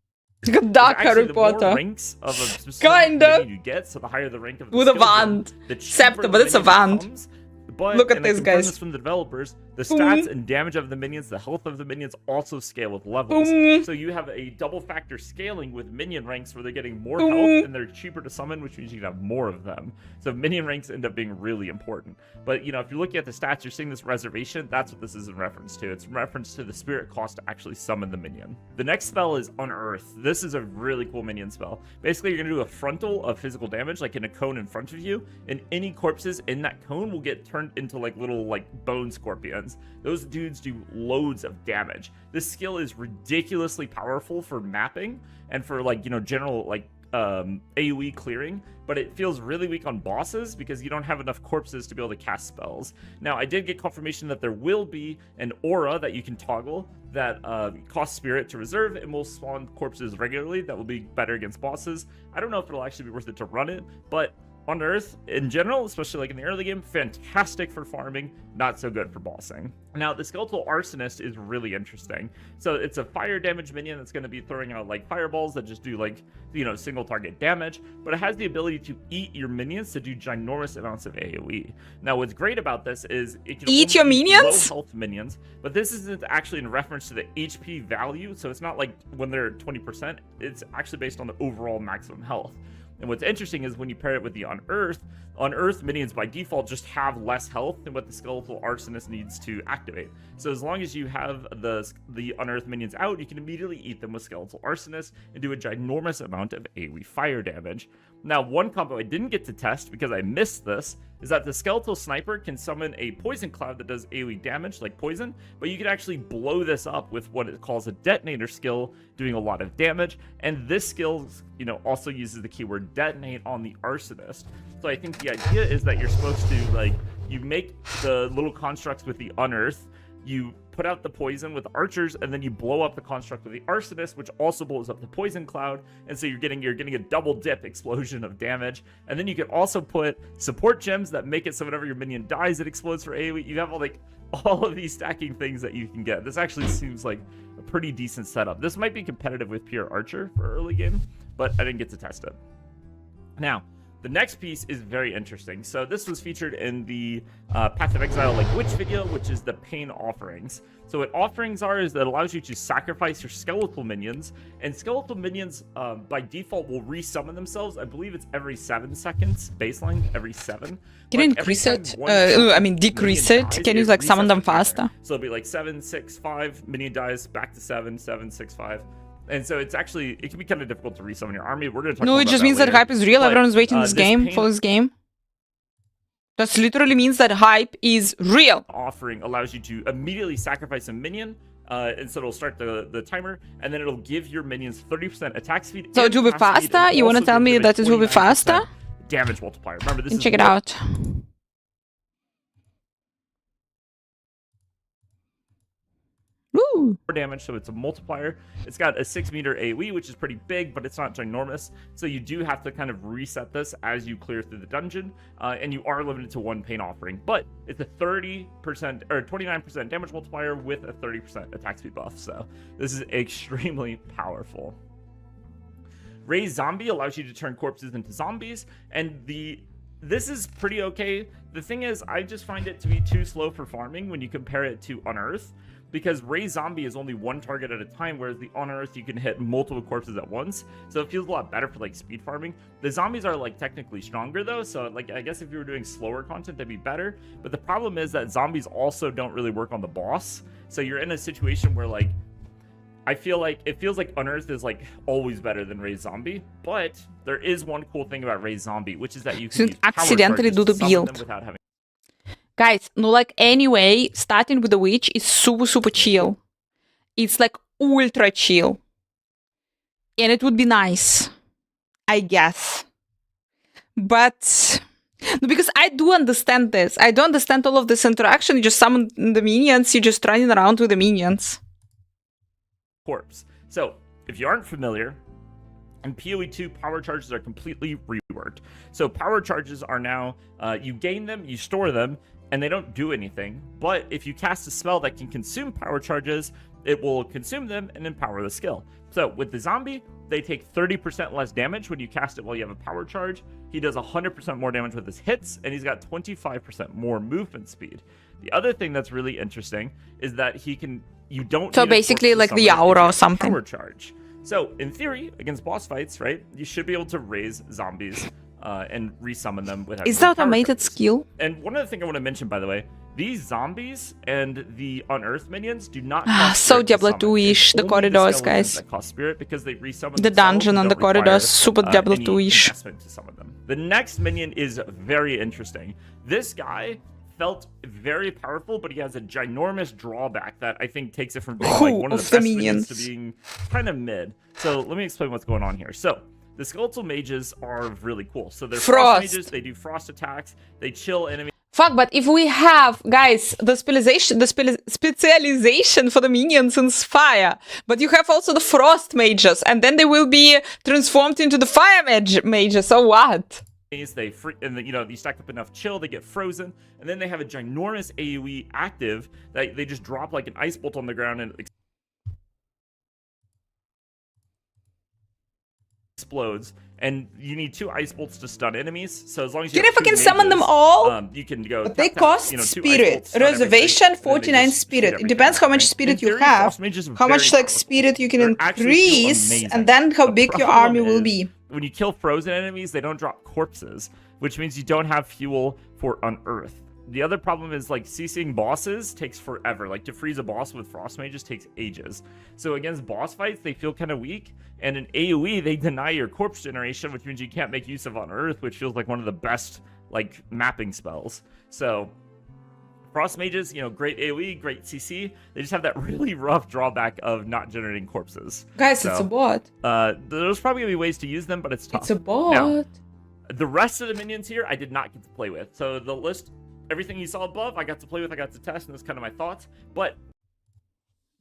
Dark Harry Potter. The more ranks of a specific minion you get, so the higher the rank of the with a wand. Scepter, but it's a wand. But, look at this, guys. This from the developers, the stats and damage of the minions, the health of the minions also scale with levels. So you have a double factor scaling with minion ranks where they're getting more health and they're cheaper to summon, which means you can have more of them. So minion ranks end up being really important. But if you're looking at the stats, you're seeing this reservation. That's what this is in reference to. It's in reference to the spirit cost to actually summon the minion. The next spell is Unearth. This is a really cool minion spell. Basically, you're going to do a frontal of physical damage, like in a cone in front of you, and any corpses in that cone will get turned into like little bone scorpions. Those dudes do loads of damage. This skill is ridiculously powerful for mapping and for general AoE clearing, but it feels really weak on bosses because you don't have enough corpses to be able to cast spells. Now, I did get confirmation that there will be an aura that you can toggle that costs spirit to reserve and will spawn corpses regularly that will be better against bosses. I don't know if it'll actually be worth it to run it, but Unearth in general, especially in the early game, fantastic for farming, not so good for bossing. Now, the Skeletal Arsonist is really interesting. So it's a fire damage minion that's going to be throwing out fireballs that just do single target damage, but it has the ability to eat your minions to do ginormous amounts of AoE. Now, what's great about this is it can eat your minions? Low health minions, but this isn't actually in reference to the HP value, so it's not like when they're at 20%, it's actually based on the overall maximum health. And what's interesting is when you pair it with the Unearth minions by default just have less health than what the Skeletal Arsonist needs to activate. So as long as you have the Unearth minions out, you can immediately eat them with Skeletal Arsonist and do a ginormous amount of AoE fire damage. Now, one combo I didn't get to test because I missed this is that the Skeletal Sniper can summon a poison cloud that does AoE damage, like poison, but you can actually blow this up with what it calls a detonator skill, doing a lot of damage, and this skill, also uses the keyword detonate on the Arsonist. So I think the idea is that you're supposed to, you make the little constructs with the unearth, you put out the poison with archers, and then you blow up the construct with the arsonist, which also blows up the poison cloud, and so you're getting a double dip explosion of damage. And then you can also put support gems that make it so whenever your minion dies, it explodes for AoE. You have all of these stacking things that you can get. This actually seems like a pretty decent setup. This might be competitive with pure archer for early game, but I didn't get to test it. Now, the next piece is very interesting. So this was featured in the Path of Exile Witch video, which is the Pain Offerings. So what offerings are is that it allows you to sacrifice your skeletal minions, and skeletal minions by default will resummon themselves. I believe it's every 7 seconds, baseline every 7. Can you increase it? I mean decrease it? Can you summon them faster? So it'll be like 7, 6, 5, minion dies, back to 7, 7, 6, 5. And so it can be kind of difficult to resummon your army. We're going to talk about that. No, it just means that hype is real. But, everyone's waiting for this game. That literally means that hype is real. Offering allows you to immediately sacrifice a minion, and so it'll start the timer, and then it'll give your minions 30% attack speed. So it will be faster? You want to tell me that it will be faster? Damage multiplier. Remember, this is check it out. Woo! More damage, so it's a multiplier. It's got a 6 meter AoE, which is pretty big, but it's not ginormous. So you do have to kind of reset this as you clear through the dungeon, and you are limited to 1 pain offering. But it's a 30% or 29% damage multiplier with a 30% attack speed buff. So this is extremely powerful. Raise Zombie allows you to turn corpses into zombies, and this is pretty okay. The thing is, I just find it to be too slow for farming when you compare it to Unearth, because Raise Zombie is only 1 target at a time, whereas the Unearth you can hit multiple corpses at once, so it feels a lot better for speed farming. The zombies are technically stronger though, so I guess if you were doing slower content that'd be better, but the problem is that zombies also don't really work on the boss, so you're in a situation where I feel like it feels like Unearth is always better than Raise Zombie, but there is one cool thing about Raise Zombie, which is that you can accidentally do the build without having. Guys, no, anyway, starting with the witch is super chill. It's ultra chill. And it would be nice, I guess. But no, because I do understand this. I do understand all of this interaction. You just summon the minions, you're just running around with the minions. Corpse. So, if you aren't familiar, in PoE2, power charges are completely reworked. So power charges are now, you gain them, you store them, and they don't do anything. But if you cast a spell that can consume power charges, it will consume them and empower the skill. So with the zombie, they take 30% less damage when you cast it while you have a power charge. He does 100% more damage with his hits, and he's got 25% more movement speed. The other thing that's really interesting is that you don't. So basically the aura or something. Power charge. So in theory, against boss fights, right, you should be able to raise zombies and resummon them without. Is that automated skill? And one other thing I want to mention, by the way, these zombies and the Unearthed minions do not cost so Diablo 2-ish, the corridors, guys. That cost spirit because they resummon the dungeon and the corridors, super Diablo 2-ish. The next minion is very interesting. This guy felt very powerful, but he has a ginormous drawback that I think takes it from being one of the best minions to being kind of mid. So let me explain what's going on here. So the skeletal mages are really cool. So they're frost mages, they do frost attacks, they chill enemies. Fuck, but if we have, guys, the specialization for the minions in fire, but you have also the frost mages, and then they will be transformed into the fire mages, so what? You stack up enough chill, they get frozen, and then they have a ginormous AoE active that they just drop like an ice bolt on the ground and it explodes. And you need 2 ice bolts to stun enemies. So as long as you can I fucking summon them all? You can go. But they cost spirit. Reservation 49 spirit. It depends how much spirit you have, how much spirit you can increase, and then how big your army will be. When you kill frozen enemies, they don't drop corpses, which means you don't have fuel for Unearth. The other problem is CCing bosses takes forever. To freeze a boss with frost mages takes ages. So against boss fights, they feel kind of weak. And in AoE, they deny your corpse generation, which means you can't make use of Unearth, which feels like one of the best mapping spells. So frost mages, great AoE, great CC. They just have that really rough drawback of not generating corpses. Guys, it's a bot. There's probably gonna be ways to use them, but it's tough. It's a bot. Now, the rest of the minions here, I did not get to play with. So the list everything you saw above, I got to play with, I got to test, and that's kind of my thoughts. But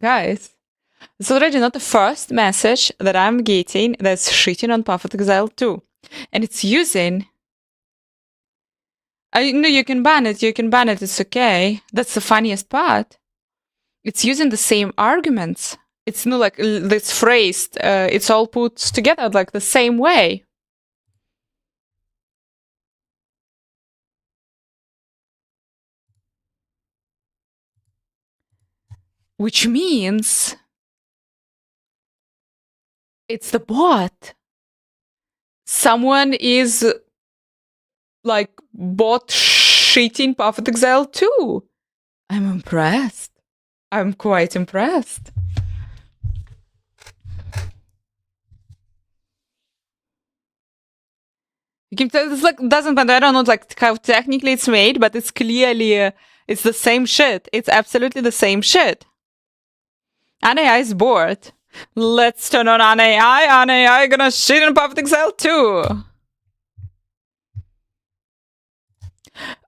Guys, it's already not the first message that I'm getting that's shitting on Path of Exile 2. And it's using... I know you can ban it, it's okay. That's the funniest part. It's using the same arguments. It's not like this phrased, it's all put together like the same way. Which means it's the bot. Someone is like bot shitting Path of Exile 2. I'm impressed. I'm quite impressed. You can tell this like doesn't matter. I don't know like how technically it's made, but it's clearly it's the same shit. It's absolutely the same shit. AI is bored. Let's turn on AI. AI gonna shit in Path of Exile 2.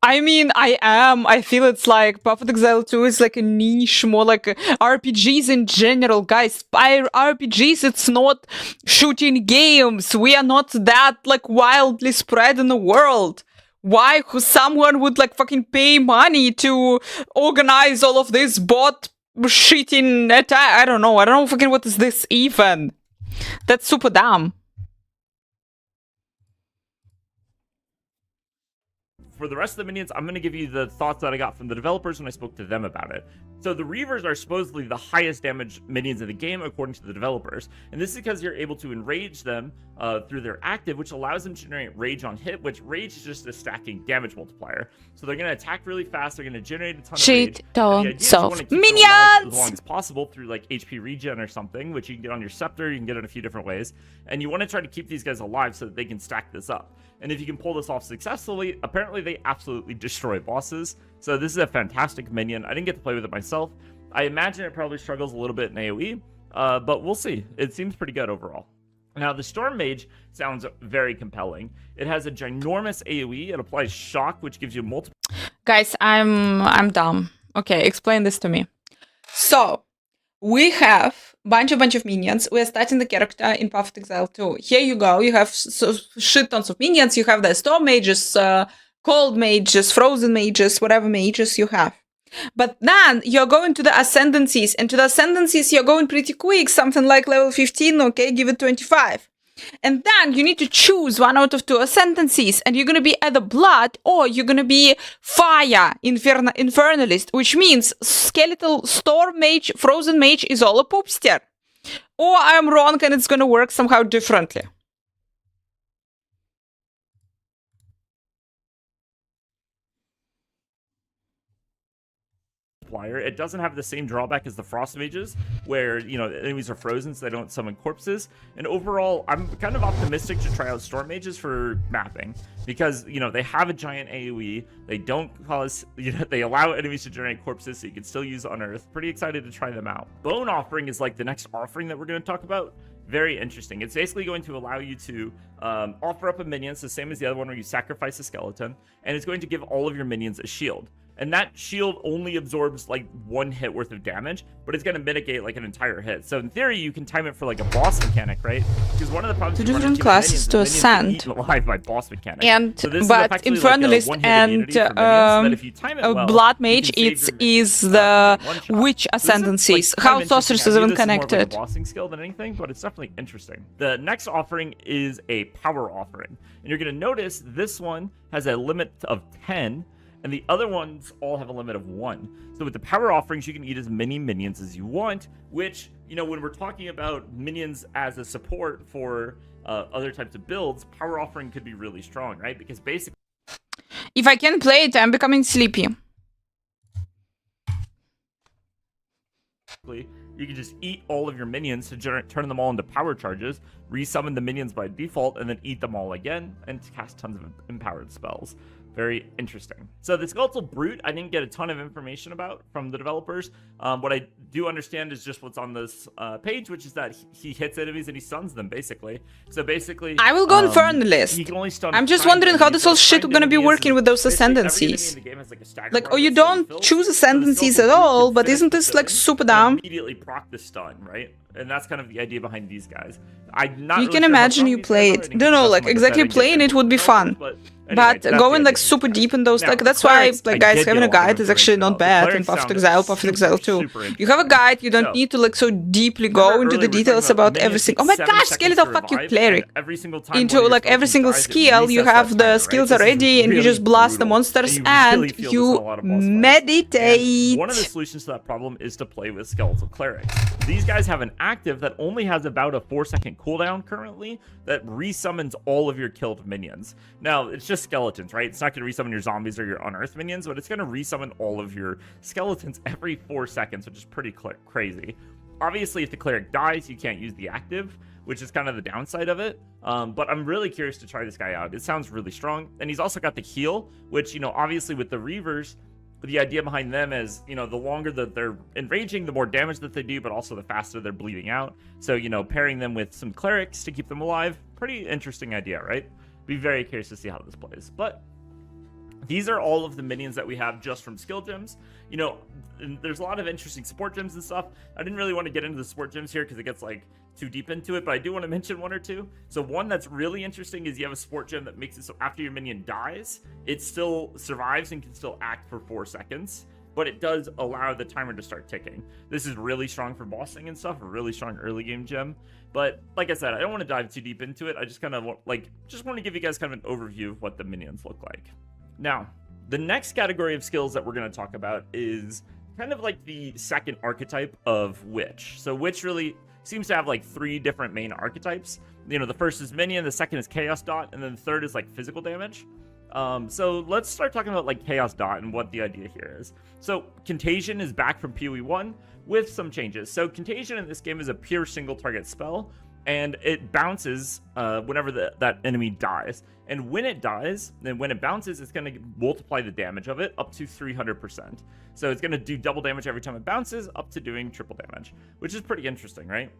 I mean, I feel it's like Path of Exile 2 is like a niche, more like RPGs in general. Guys, by RPGs, it's not shooting games. We are not that like wildly spread in the world. Why someone would like fucking pay money to organize all of this bot shitting attack? I don't know fucking what is this even. That's super dumb. For the rest of the minions, I'm going to give you the thoughts that I got from the developers when I spoke to them about it. So the Reavers are supposedly the highest damage minions in the game, according to the developers. And this is because you're able to enrage them through their active, which allows them to generate rage on hit, which rage is just a stacking damage multiplier. So they're going to attack really fast, they're going to generate a ton of rage. Don't solve minions! As long as possible through like HP regen or something, which you can get on your scepter, you can get it in a few different ways. And you want to try to keep these guys alive so that they can stack this up. And if you can pull this off successfully, apparently they absolutely destroy bosses. So this is a fantastic minion. I didn't get to play with it myself. I imagine it probably struggles a little bit in AoE, but we'll see. It seems pretty good overall. Now, the Storm Mage sounds very compelling. It has a ginormous AoE. It applies shock, which gives you multiple... Guys, I'm dumb. Okay, explain this to me. So, we have bunch of minions. We are starting the character in Path of Exile 2. Here you go. You have shit tons of minions. You have the Storm Mages, Cold Mages, Frozen Mages, whatever mages you have. But then you're going to the Ascendancies, and to the Ascendancies you're going pretty quick, something like level 15, okay, give it 25. And then you need to choose one out of two Ascendancies, and you're going to be either Blood or you're going to be Fire, Infernalist, which means Skeletal Storm Mage, Frozen Mage is all a poopster. Or I'm wrong and it's going to work somehow differently. It doesn't have the same drawback as the Frost Mages, where, you know, enemies are frozen so they don't summon corpses. And overall, I'm kind of optimistic to try out Storm Mages for mapping, because, you know, they have a giant AoE, they don't cause, you know, they allow enemies to generate corpses so you can still use Unearth. Pretty excited to try them out. Bone Offering is like the next offering that we're going to talk about. Very interesting. It's basically going to allow you to offer up a minion, it's the same as the other one where you sacrifice a skeleton, and it's going to give all of your minions a shield. And that shield only absorbs like one hit worth of damage, but it's going to mitigate like an entire hit. So in theory, you can time it for like a boss mechanic, right? Because one of the problems two different classes to ascend, alive by boss mechanics. And so but Infernalist like and Blood Mage, is the witch ascendancies. Like, how sorceress is even connected? It's more of like a bossing skill than anything, but it's definitely interesting. The next offering is a power offering, and you're going to notice this one has a limit of 10. And the other ones all have a limit of 1. So with the power offerings, you can eat as many minions as you want, which, you know, when we're talking about minions as a support for other types of builds, power offering could be really strong, right? Because basically... If I can play it, I'm becoming sleepy. You can just eat all of your minions to turn them all into power charges, resummon the minions by default, and then eat them all again, and cast tons of empowered spells. Very interesting. So the Skeletal Brute, I didn't get a ton of information about from the developers. What I do understand is just what's on this page, which is that he hits enemies and he stuns them, basically. So basically, I will go on Fern list. he can only stun I'm just primed wondering how enemies, this whole so shit primed gonna be enemies working is with those basically every enemy ascendancies. in the game has, like, a stagger Like, bar oh, you that's fully don't filled. choose So the ascendancies at Skeletal Brute all, can but finish isn't the this like filling super and dumb? immediately proc the stun, right? And that's kind of the idea behind these guys. I'm not You really can sure how imagine strong you these guys play are. I it. didn't No, no, custom, like I said, exactly I didn't get playing them it would be developers, fun. but anyway, But that's going the like idea. super deep in those, Now, like the that's why clerics, I like guys did having get a a lot of guide is actually information not about. The bad in clerics Path to sounded Exile, Path to Exile 2. super You have a guide, you don't So, need to like so deeply remember go into earlier the we were details talking about minions every take single. Oh my 7 gosh, seconds skeletal to fuck you revive, cleric. and every single time Into one of your like every skeletons single dies, it skill, you resets that have the timer, skills right? This is already, and you really just blast the brutal, monsters and and you really feel this in a you lot of boss fights. meditate. And one of the solutions to that problem is to play with skeletal clerics. These guys have an active that only has about a 4-second cooldown currently that resummons all of your killed minions. Now, it's just skeletons, right? It's not going to resummon your zombies or your unearthed minions, but it's going to resummon all of your skeletons every 4 seconds, which is pretty crazy. Obviously, if the cleric dies, you can't use the active, which is kind of the downside of it. But I'm really curious to try this guy out. It sounds really strong. And he's also got the heal, which, you know, obviously with the Reavers, the idea behind them is, you know, the longer that they're enraging, the more damage that they do, but also the faster they're bleeding out. So, you know, pairing them with some clerics to keep them alive, pretty interesting idea, right? Be very curious to see how this plays. But these are all of the minions that we have just from skill gems. You know, there's a lot of interesting support gems and stuff. I didn't really want to get into the support gems here because it gets like too deep into it, but I do want to mention one or two. So one that's really interesting is you have a support gem that makes it so after your minion dies, it still survives and can still act for 4 seconds, but it does allow the timer to start ticking. This is really strong for bossing and stuff, a really strong early game gem. But like I said, I don't want to dive too deep into it. I just kind of want to give you guys kind of an overview of what the minions look like. Now, the next category of skills that we're going to talk about is kind of like the second archetype of Witch. So Witch really seems to have like 3 different main archetypes. You know, the first is Minion, the second is Chaos Dot, and then the third is like physical damage. So let's start talking about like Chaos Dot and what the idea here is. So Contagion is back from PoE1 with some changes. So Contagion in this game is a pure single target spell, and it bounces whenever that enemy dies. And when it dies, and when it bounces, it's going to multiply the damage of it up to 300%. So it's going to do double damage every time it bounces, up to doing triple damage, which is pretty interesting, right?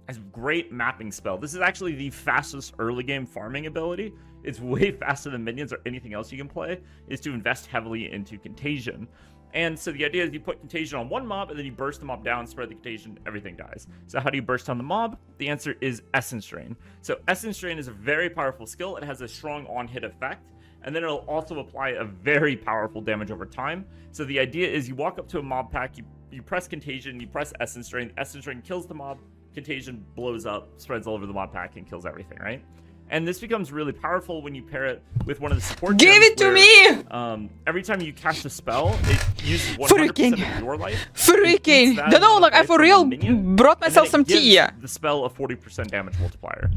It's a great mapping spell. This is actually the fastest early game farming ability. It's way faster than minions or anything else you can play, is to invest heavily into Contagion. And so the idea is you put Contagion on one mob, and then you burst the mob down, spread the Contagion, everything dies. So how do you burst down the mob? The answer is Essence Drain. So Essence Drain is a very powerful skill. It has a strong on-hit effect, and then it'll also apply a very powerful damage over time. So the idea is you walk up to a mob pack, you press Contagion, you press Essence Drain. Essence Drain kills the mob, Contagion blows up, spreads all over the mob pack, and kills everything, right? And this becomes really powerful when you pair it with one of the support gems. Give it to me! Every time you cast a spell, it uses 100% of your life. Freaking! No, like I for real brought myself some tea. The spell a 40% damage multiplier.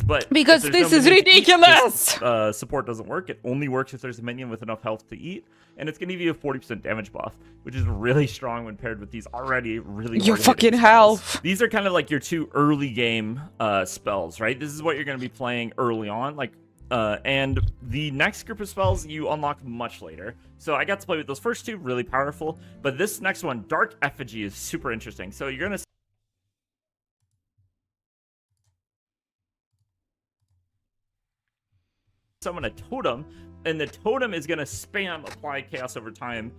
But because this is ridiculous! Support doesn't work. It only works if there's a minion with enough health to eat. And it's going to give you a 40% damage buff, which is really strong when paired with these already really your fucking health. These are kind of like your 2 early game spells, right? This is what you're going to be playing early on. And the next group of spells you unlock much later. So I got to play with those first 2, really powerful. But this next one, Dark Effigy, is super interesting. So you're going to summon a totem, and the totem is going to spam apply chaos over time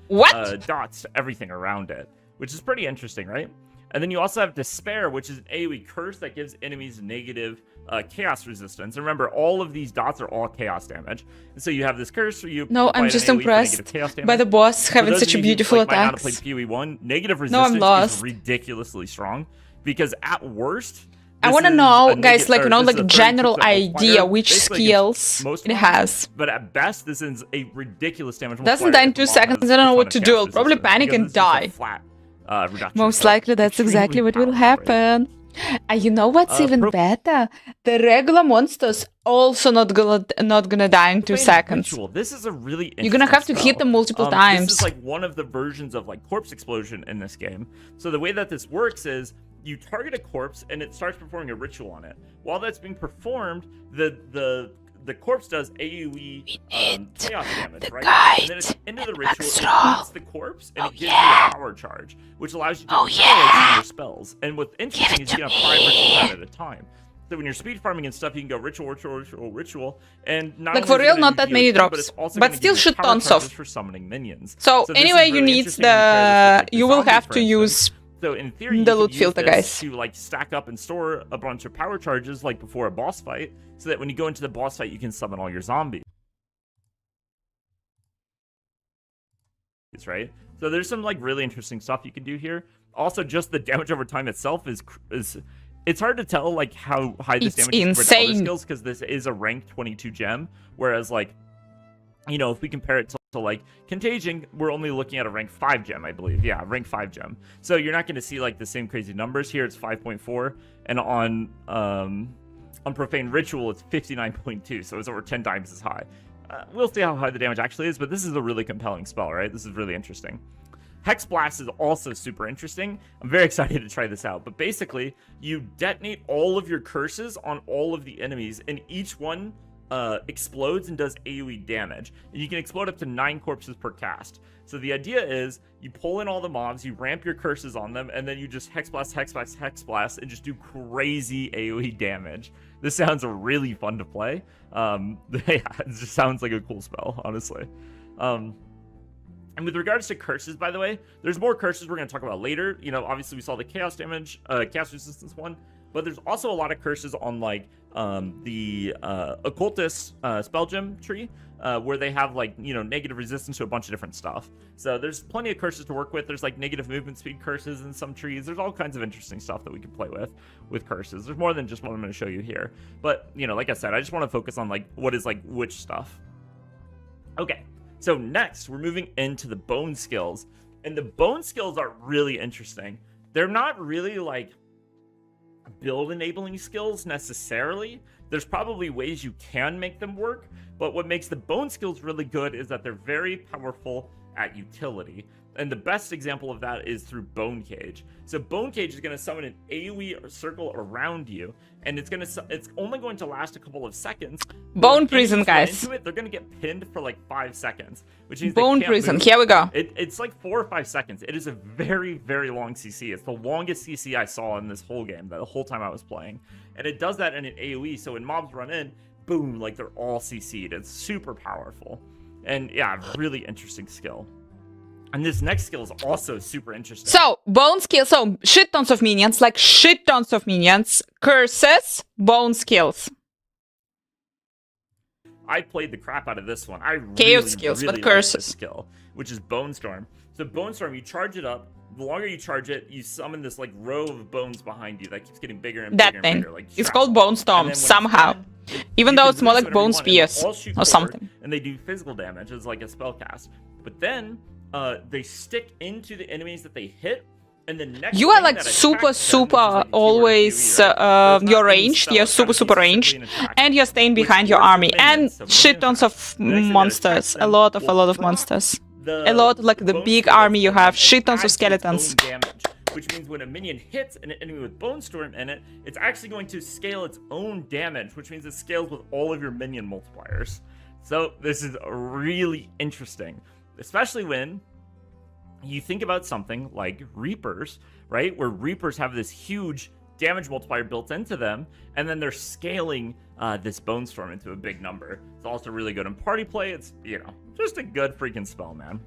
dots to everything around it, which is pretty interesting, right? And then you also have Despair, which is an AoE curse that gives enemies negative chaos resistance. And remember, all of these dots are all chaos damage. And so you have this curse where you no, I'm just impressed by the boss having such a beautiful attacks. PoE1, negative resistance is ridiculously strong, because at worst, I want to know, guys, like, you know, like general idea which skills it has. But at best, this is a ridiculous damage. Doesn't die in 2 seconds. I don't know what to do. I'll probably panic and die. Most likely, that's exactly what will happen. And you know what's even better? The regular monsters also not gonna die in 2 seconds. This is a really you're gonna have to hit them multiple times. This is like one of the versions of like Corpse Explosion in this game. So the way that this works is you target a corpse and it starts performing a ritual on it. While that's being performed, the the corpse does AoE chaos damage, right? And then at the end of the ritual, it eats the corpse and it gives you a power charge, which allows you to accelerate some of your spells. And what's interesting is you can have 5 rituals at a time. So when you're speed farming and stuff, you can go ritual, and not like for real, not that many drops, but still shit tons of. For summoning minions. So anyway, you need the. You will have to use. So in theory, the loot filter, guys, to like stack up and store a bunch of power charges like before a boss fight, so that when you go into the boss fight, you can summon all your zombies. Right? So there's some like really interesting stuff you can do here. Also, just the damage over time itself is it's hard to tell like how high this damage is compared to other skills, because this is a rank 22 gem, whereas like, you know, if we compare it to like Contagion, we're only looking at a rank 5 gem, I believe. Yeah, rank 5 gem. So you're not going to see like the same crazy numbers here. It's 5.4, and on Profane Ritual, it's 59.2, so it's over 10 times as high. We'll see how high the damage actually is, but this is a really compelling spell, right? This is really interesting. Hex Blast is also super interesting. I'm very excited to try this out. But basically, you detonate all of your curses on all of the enemies, and each one explodes and does AoE damage. And you can explode up to 9 corpses per cast. So the idea is you pull in all the mobs, you ramp your curses on them, and then you just Hex Blast, Hex Blast, Hex Blast, and just do crazy AoE damage. This sounds really fun to play. Yeah, it just sounds like a cool spell, honestly. And with regards to curses, by the way, there's more curses we're going to talk about later. You know, obviously we saw the chaos damage, chaos resistance one, but there's also a lot of curses on like the occultist spell gem tree, where they have like, you know, negative resistance to a bunch of different stuff. So there's plenty of curses to work with. There's like negative movement speed curses in some trees. There's all kinds of interesting stuff that we can play with curses. There's more than just what I'm going to show you here. But, you know, like I said, I just want to focus on like what is like which stuff. Okay. So next, we're moving into the bone skills. And the bone skills are really interesting. They're not really like build enabling skills necessarily. There's probably ways you can make them work, but what makes the bone skills really good is that they're very powerful at utility. And the best example of that is through Bone Cage. So Bone Cage is going to summon an AoE circle around you, and it's only going to last a couple of seconds. Bone Prison, guys. Into it, they're going to get pinned for like 5 seconds, which means Bone Prison. Move. Here we go. It's like 4 or 5 seconds. It is a very, very long CC. It's the longest CC I saw in this whole game, the whole time I was playing. And it does that in an AoE, so when mobs run in, boom, like they're all CC'd. It's super powerful. And yeah, really interesting skill. And this next skill is also super interesting. So, bone skill, so shit tons of minions, like shit tons of minions, curses, bone skills. I played the crap out of this one. I Chaos skills, really but curses. like this skill, which is Bone Storm. So Bone Storm, you charge it up. The longer you charge it, you summon this like row of bones behind you that keeps getting bigger and bigger and bigger. Like it's called Bone Storm somehow. Even though it's more like Bone Spears or something. And they do physical damage as like a spell cast. But then they stick into the enemies that they hit, and the next you are like super always you're ranged, you're super ranged, and you're staying behind your army, and shit tons of monsters, a lot of monsters, a lot, like the big army you have, shit tons of skeletons. Which means when a minion hits an enemy with Bone Storm in it, it's actually going to scale its own damage, which means it scales with all of your minion multipliers. So this is really interesting. Especially when you think about something like Reapers, right? Where Reapers have this huge damage multiplier built into them, and then they're scaling this Bone Storm into a big number. It's also really good in party play. It's, you know, just a good freaking spell, man.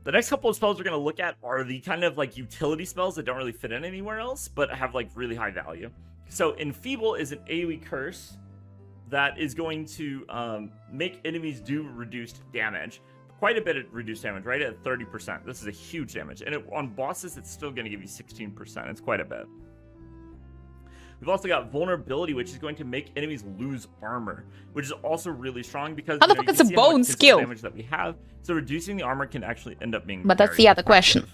The next couple of spells we're going to look at are the kind of like utility spells that don't really fit in anywhere else, but have like really high value. So Enfeeble is an AoE curse that is going to make enemies do reduced damage. Quite a bit of reduced damage, right? At 30%. This is a huge damage. And on bosses, it's still going to give you 16%. It's quite a bit. We've also got Vulnerability, which is going to make enemies lose armor, which is also really strong because how the fuck is a bone skill damage that we have. So reducing the armor can actually end up being but that's the other question.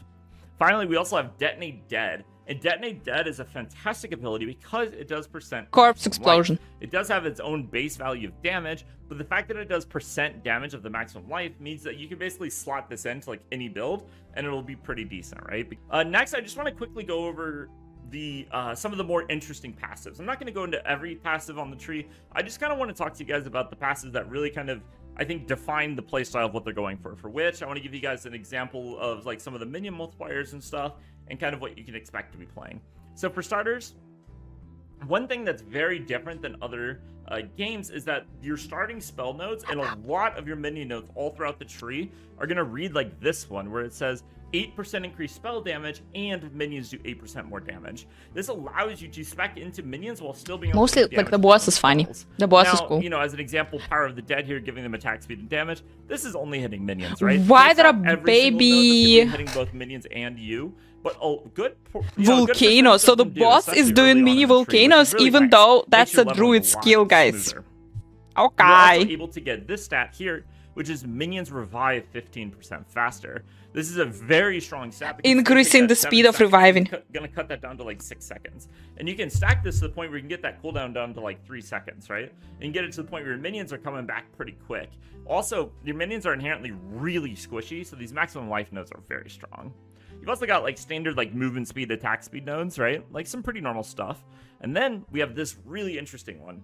Finally, we also have Detonate Dead. And Detonate Dead is a fantastic ability because it does % corpse explosion. Life. It does have its own base value of damage, but the fact that it does % damage of the maximum life means that you can basically slot this into like any build, and it'll be pretty decent, right? Next, I just want to quickly go over the some of the more interesting passives. I'm not going to go into every passive on the tree. I just kind of want to talk to you guys about the passives that really kind of, I think, define the playstyle of what they're going for. For which, I want to give you guys an example of like some of the minion multipliers and stuff, and kind of what you can expect to be playing. So for starters, one thing that's very different than other games is that your starting spell nodes and a lot of your minion nodes all throughout the tree are going to read like this one, where it says 8% increased spell damage and minions do 8% more damage. This allows you to spec into minions while still being able Mostly, to do like, damage the to boss your is funny. spells. The boss now, is cool. You know, as an example, Power of the Dead here, giving them attack speed and damage. This is only hitting minions, right? Why It's there not are every single node that's baby gonna be hitting both minions and you, but a good volcanoes? So the boss is doing mini volcanoes, even though that's a druid skill, guys. You're also Okay. able to get this stat here, which is minions revive 15% faster. This is a very strong stat. because Increasing the it's speed of 7 seconds, reviving. It's gonna cut that down to like 6 seconds. And you can stack this to the point where you can get that cooldown down to like 3 seconds, right? And get it to the point where your minions are coming back pretty quick. Also, your minions are inherently really squishy, so these maximum life nodes are very strong. You've also got like standard like movement speed, attack speed nodes, right? Like some pretty normal stuff. And then we have this really interesting one.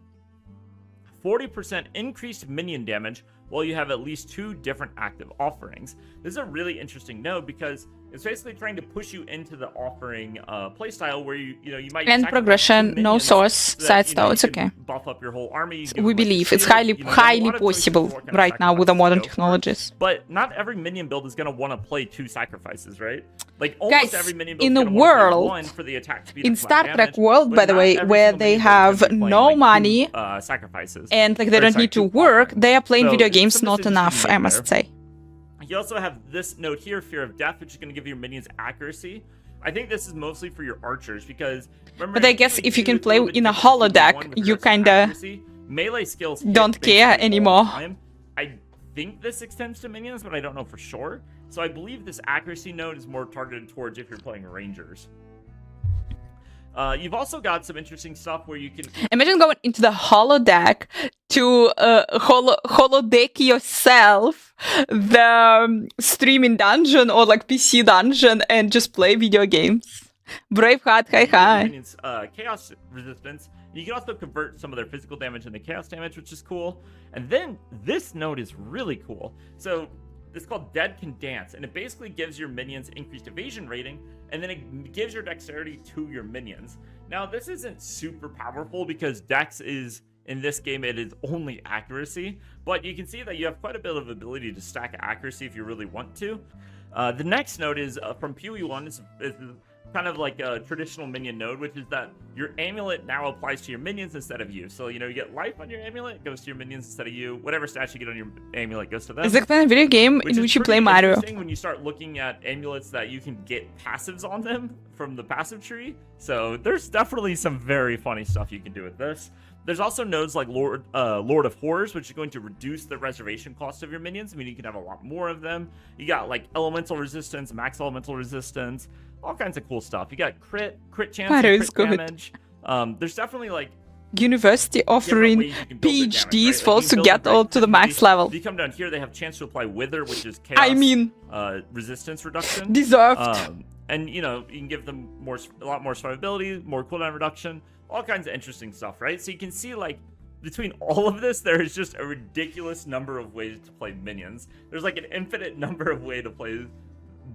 40% increased minion damage while you have at least 2 different active offerings. This is a really interesting node because it's basically trying to push you into the offering playstyle where you might And sacrifice progression, 2 no minions source, so that, side style, you it's can okay. buff up your whole army. We believe it's highly possible right now with the modern technologies. But not every minion build is going to want to play 2 sacrifices, right? Like almost Guys, every minion build in is a gonna wanna play world, 1 for the attack speed in and flat Star Trek damage, world, but by the not way, every where single they minion build is have gonna be playing, no like, 2, money sacrifices. and like they Or, don't sorry, need to 2 work, offerings. they are playing So, video games some not decisions enough, you I make must there. say. You also have this node here, Fear of Death, which is going to give your minions accuracy. I think this is mostly for your archers because remember. But I guess if you can play in a holodeck, you kinda melee skills hit don't care basically all the anymore. time. I think this extends to minions, but I don't know for sure. So I believe this accuracy node is more targeted towards if you're playing rangers. You've also got some interesting stuff where you can Imagine going into the holodeck to holodeck yourself the streaming dungeon or like PC dungeon and just play video games. Braveheart, hi. minions, chaos resistance. You can also convert some of their physical damage into chaos damage, which is cool. And then this node is really cool. So it's called Dead Can Dance, and it basically gives your minions increased evasion rating, and then it gives your dexterity to your minions. Now, this isn't super powerful because dex is, in this game, it is only accuracy, but you can see that you have quite a bit of ability to stack accuracy if you really want to. The next node is from PoE1, is kind of like a traditional minion node, which is that your amulet now applies to your minions instead of you. So, you get life on your amulet, it goes to your minions instead of you. Whatever stats you get on your amulet goes to them. It's like a video game in which you play Mario. Interesting when you start looking at amulets that you can get passives on them from the passive tree. So there's definitely some very funny stuff you can do with this. There's also nodes like Lord of Horrors, which is going to reduce the reservation cost of your minions. I mean, you can have a lot more of them. You got like elemental resistance, max elemental resistance, all kinds of cool stuff. You got crit chance, and crit damage. There's definitely like university offering PhDs for us to get all to the max level. If you come down here, they have chance to apply Wither, which is chaos resistance reduction. Deserved. And you can give them a lot more survivability, more cooldown reduction, all kinds of interesting stuff, right? So you can see like between all of this, there is just a ridiculous number of ways to play minions. There's like an infinite number of ways to play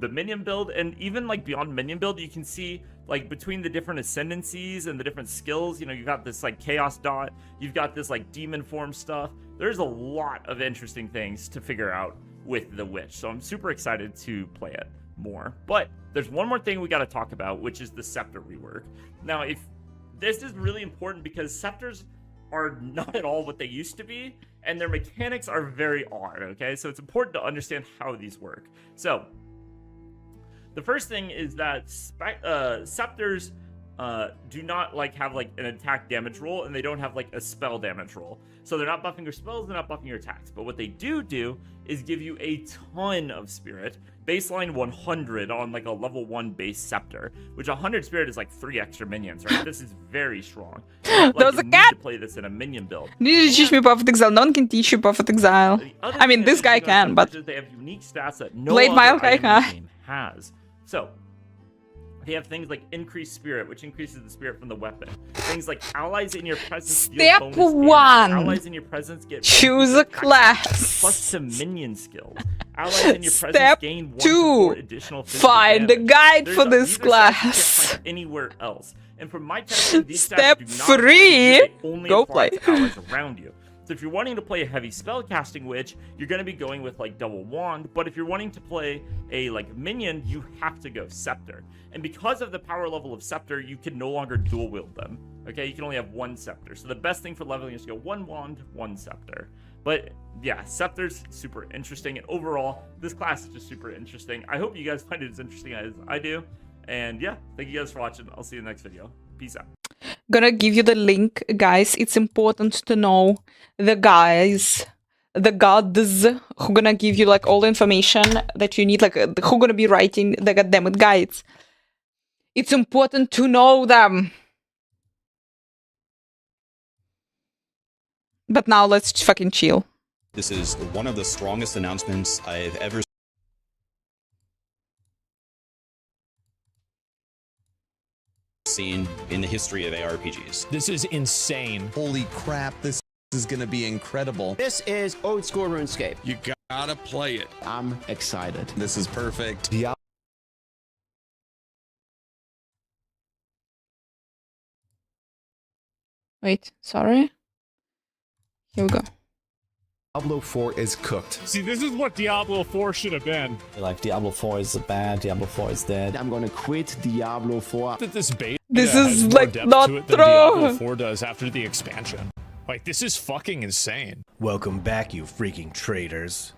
the minion build, and even like beyond minion build, you can see like between the different ascendancies and the different skills, you've got this like chaos dot, you've got this like demon form stuff. There's a lot of interesting things to figure out with the witch, so I'm super excited to play it more. But there's one more thing we got to talk about, which is the scepter rework. Now, if this is really important because scepters are not at all what they used to be, and their mechanics are very odd, okay? So it's important to understand how these work. So the first thing is that scepters do not have an attack damage roll, and they don't have a spell damage roll. So they're not buffing your spells, they're not buffing your attacks. But what they do is give you a ton of spirit, baseline 100 on a level 1 base scepter, which 100 spirit is 3 extra minions, right? This is very strong. There was a cat! To play this in a minion build. You need to teach me Perfect Exile. No one can teach you Perfect Exile. I mean, this guy can, but they have unique stats that no Blade other Mile item in the guy game has. So They have things like increased spirit, which increases the spirit from the weapon. Things like allies in your presence deal Step bonus damage. 1. Allies in your presence get Choose a class. plus some minion skills. Allies in your presence Step gain 1 to 2. 4 additional physical Find a damage. guide These for are this stats you can't class. find anywhere else. And from my testing, these Step stats do not 3. they only Go apply play. to allies around you. So if you're wanting to play a heavy spellcasting witch, you're going to be going with like double wand. But if you're wanting to play a like minion, you have to go scepter. And because of the power level of scepter, you can no longer dual wield them. Okay, you can only have 1 scepter. So the best thing for leveling is to go 1 wand, 1 scepter. But yeah, scepter's super interesting. And overall, this class is just super interesting. I hope you guys find it as interesting as I do. And yeah, thank you guys for watching. I'll see you in the next video. Peace out. Gonna give you the link, guys. It's important to know the guys, the gods who gonna give you like all the information that you need, like who gonna be writing the goddammit guides. It's important to know them. But now let's fucking chill. This is one of the strongest announcements I've ever seen in the history of ARPGs. This is insane. Holy crap, this is gonna be incredible. This is old school RuneScape. You gotta play it. I'm excited. This is perfect. Wait, sorry. Here we go. Diablo 4 is cooked. See, this is what Diablo 4 should have been. Like, Diablo 4 is bad, Diablo 4 is dead. I'm gonna quit Diablo 4. This beta This has is more like depth not to it than Diablo true. 4 does after the expansion. Like, this is fucking insane. Welcome back, you freaking traitors.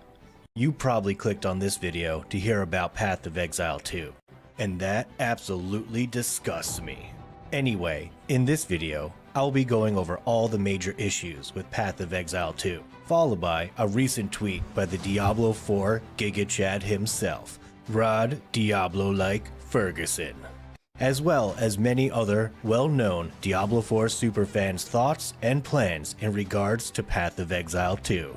You probably clicked on this video to hear about Path of Exile 2, and that absolutely disgusts me. Anyway, in this video, I'll be going over all the major issues with Path of Exile 2, followed by a recent tweet by the Diablo 4 Giga Chad himself, Rod Diablo-like Ferguson, as well as many other well-known Diablo 4 superfans' thoughts and plans in regards to Path of Exile 2.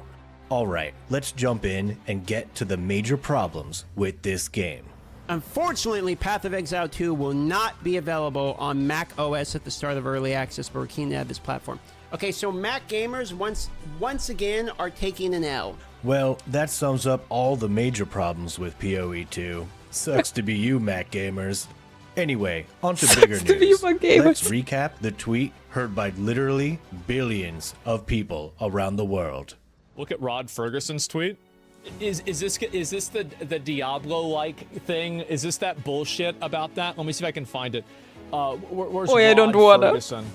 Alright, let's jump in and get to the major problems with this game. Unfortunately, Path of Exile 2 will not be available on Mac OS at the start of early access, but we're keen to add this platform. Okay, so Mac gamers once again are taking an L. Well, that sums up all the major problems with PoE2. Sucks to be you, Mac gamers. Anyway, on to bigger news. Let's recap the tweet heard by literally billions of people around the world. Look at Rod Ferguson's tweet. Is this the Diablo-like thing? Is this that bullshit about that? Let me see if I can find it. Where's I don't Rod wanna. Ferguson?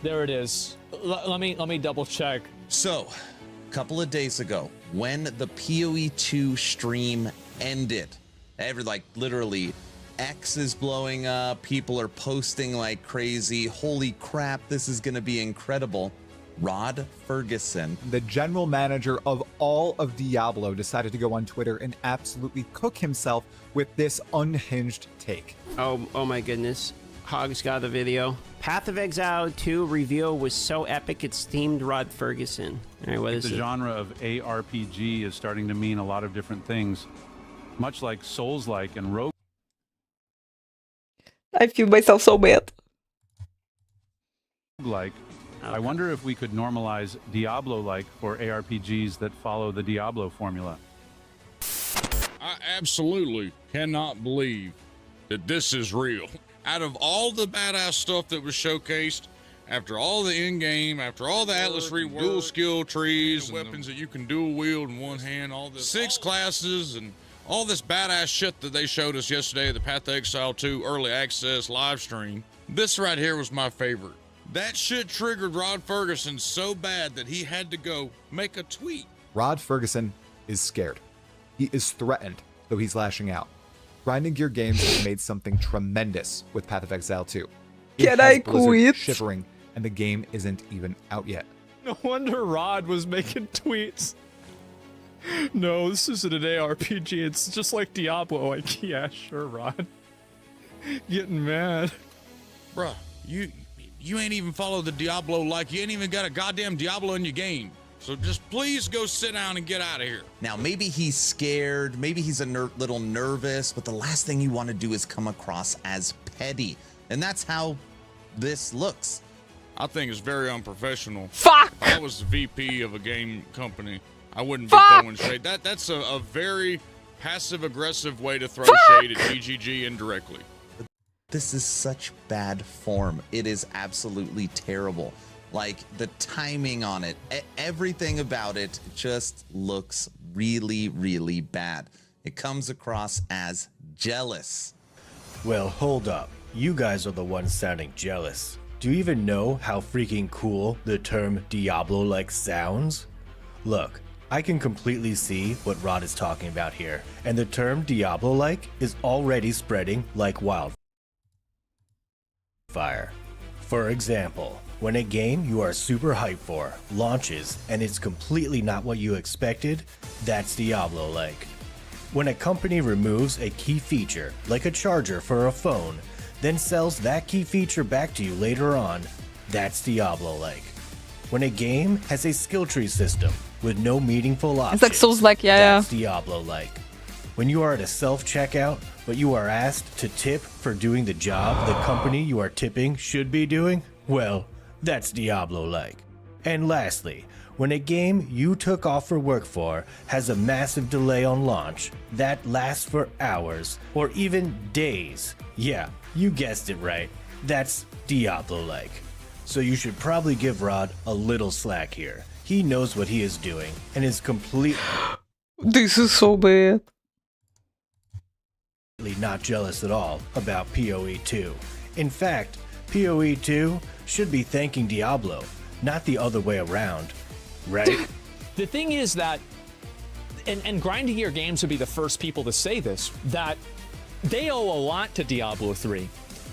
There it is. Let me double check. So, a couple of days ago, when the PoE2 stream ended, literally, X is blowing up, people are posting like crazy, holy crap, this is gonna be incredible. Rod Ferguson, the general manager of all of Diablo, decided to go on Twitter and absolutely cook himself with this unhinged take. Oh my goodness. Hogs got the video. Path of Exile 2 reveal was so epic it steamed Rod Ferguson. All right, what is the it? genre of ARPG is starting to mean a lot of different things, much like Souls-like and Rogue. I feel myself so bad. Like, I wonder if we could normalize Diablo-like for ARPGs that follow the Diablo formula. I absolutely cannot believe that this is real. Out of all the badass stuff that was showcased, after all the in-game, after all the Atlas rework, dual skill trees, and weapons that you can dual wield in one hand, all the 6 classes, and all this badass shit that they showed us yesterday at the Path of Exile 2 early access live stream, this right here was my favorite. That shit triggered Rod Ferguson so bad that he had to go make a tweet. Rod Ferguson is scared. He is threatened, though he's lashing out. Grinding Gear Games has made something tremendous with Path of Exile 2. Can I quit? Shivering, and the game isn't even out yet. No wonder Rod was making tweets. No, this isn't an ARPG. It's just like Diablo. Like, yeah, sure, Rod. Getting mad. Bruh, you ain't even followed the Diablo like you ain't even got a goddamn Diablo in your game. So just please go sit down and get out of here. Now, maybe he's scared, maybe he's a little nervous, but the last thing you want to do is come across as petty. And that's how this looks. I think it's very unprofessional. Fuck! If I was the VP of a game company, I wouldn't be throwing shade. That's a very passive-aggressive way to throw shade at GGG indirectly. This is such bad form. It is absolutely terrible. Like, the timing on it, everything about it just looks really, really bad. It comes across as jealous. Well, hold up. You guys are the ones sounding jealous. Do you even know how freaking cool the term Diablo-like sounds? Look, I can completely see what Rod is talking about here, and the term Diablo-like is already spreading like wildfire. For example, when a game you are super hyped for launches and it's completely not what you expected, that's Diablo-like. When a company removes a key feature, like a charger for a phone, then sells that key feature back to you later on, that's Diablo-like. When a game has a skill tree system with no meaningful options, It's like Souls-like, yeah. that's Diablo-like. When you are at a self-checkout, but you are asked to tip for doing the job the company you are tipping should be doing, well, that's Diablo-like. And lastly, when a game you took off for work for has a massive delay on launch that lasts for hours or even days, yeah, you guessed it right, that's Diablo-like. So you should probably give Rod a little slack here. He knows what he is doing and is completely This is so bad. not jealous at all about PoE2. In fact, PoE2 should be thanking Diablo, not the other way around, right? The thing is that, and Grinding Gear Games would be the first people to say this, that they owe a lot to Diablo 3.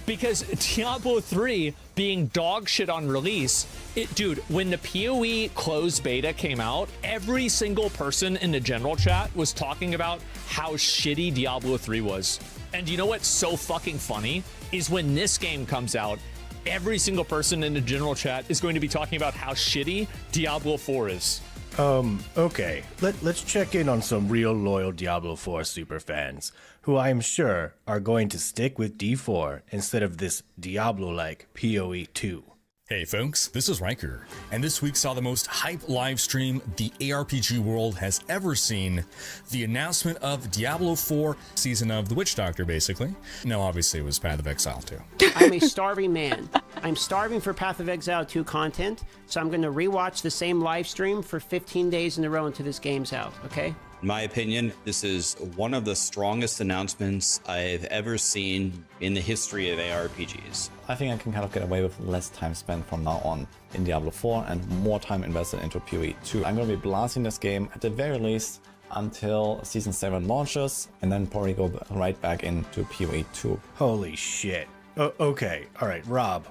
Because Diablo 3 being dog shit on release, dude, when the PoE closed beta came out, every single person in the general chat was talking about how shitty Diablo 3 was. And you know what's so fucking funny? Is when this game comes out, every single person in the general chat is going to be talking about how shitty Diablo 4 is. Okay. Let's check in on some real loyal Diablo 4 superfans, who I am sure are going to stick with D4 instead of this Diablo-like PoE2. Hey folks, this is Riker, and this week saw the most hype live stream the ARPG world has ever seen. The announcement of Diablo 4, season of The Witch Doctor, basically. No, obviously it was Path of Exile 2. I'm a starving man. I'm starving for Path of Exile 2 content, so I'm going to rewatch the same live stream for 15 days in a row until this game's out, okay? In my opinion, this is one of the strongest announcements I've ever seen in the history of ARPGs. I think I can kind of get away with less time spent from now on in Diablo 4 and more time invested into PoE2. I'm going to be blasting this game at the very least until Season 7 launches, and then probably go right back into PoE2. Holy shit. Okay, alright, Rob,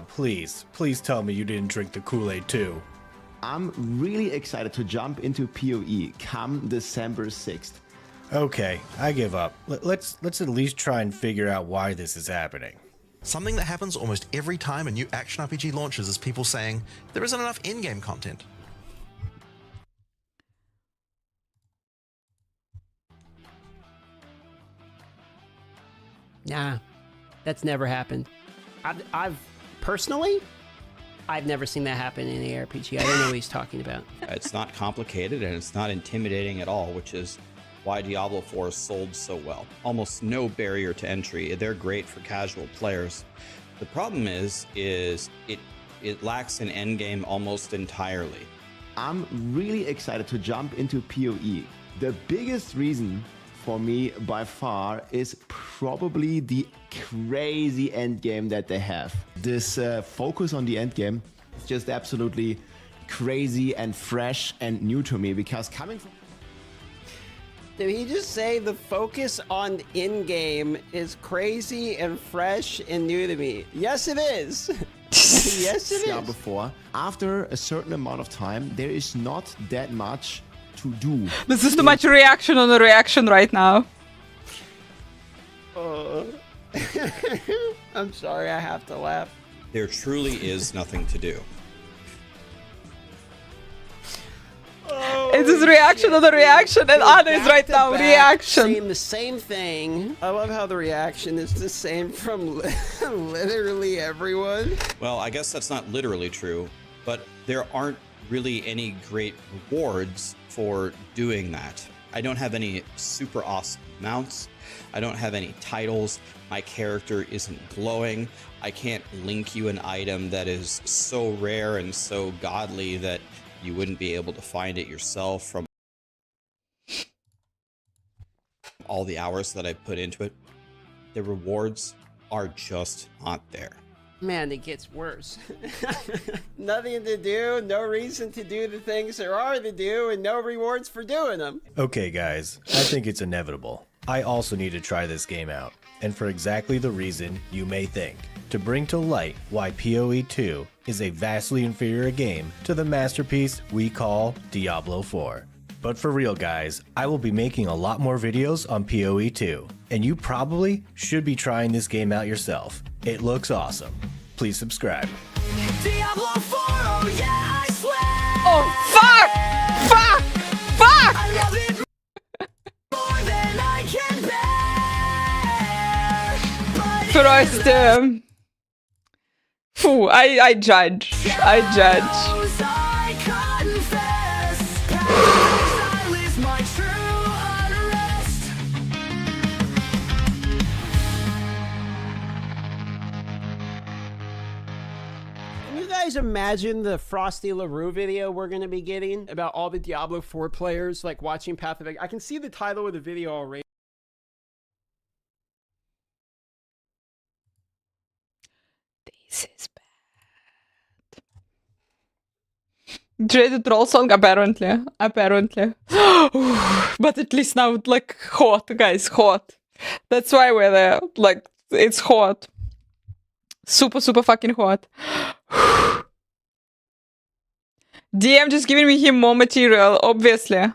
please tell me you didn't drink the Kool-Aid too. I'm really excited to jump into PoE come December 6th. Okay, I give up. Let's at least try and figure out why this is happening. Something that happens almost every time a new action RPG launches is people saying, there isn't enough in-game content. Nah, that's never happened. I've personally, I've never seen that happen in an ARPG. I don't know what he's talking about. It's not complicated and it's not intimidating at all, which is why Diablo 4 sold so well. Almost no barrier to entry. They're great for casual players. The problem is it lacks an endgame almost entirely. I'm really excited to jump into PoE. The biggest reason for me by far is probably the crazy endgame that they have. This focus on the endgame is just absolutely crazy and fresh and new to me, because coming from... Did he just say the focus on in-game is crazy and fresh and new to me? Yes, it is. Yes, it is. Before, after a certain amount of time, there is not that much to do. This is too much reaction on a reaction right now. I'm sorry, I have to laugh. There truly is nothing to do. It's his reaction to the reaction, and Anna is right now reaction. Saying the same thing. I love how the reaction is the same from literally everyone. Well, I guess that's not literally true, but there aren't really any great rewards for doing that. I don't have any super awesome mounts. I don't have any titles. My character isn't glowing. I can't link you an item that is so rare and so godly that you wouldn't be able to find it yourself from all the hours that I put into it. The rewards are just not there. Man, it gets worse. Nothing to do, no reason to do the things there are to do, and no rewards for doing them. Okay, guys, I think it's inevitable. I also need to try this game out, and for exactly the reason you may think. To bring to light why PoE2 is a vastly inferior game to the masterpiece we call Diablo 4. But for real, guys, I will be making a lot more videos on PoE2, and you probably should be trying this game out yourself. It looks awesome. Please subscribe. Diablo 4, oh yeah, I swear. Oh, fuck! Fuck! Fuck! I love it more than I can bear. First, phew, I judge. I judge. Can you guys imagine the Frosty LaRue video we're going to be getting about all the Diablo 4 players like watching Path of Exile? I can see the title of the video already. This is bad. Dreaded troll song, apparently. Apparently. But at least now, like, hot, guys, hot. That's why we're there. Like, it's hot. Super, super fucking hot. DM just giving me him more material, obviously. We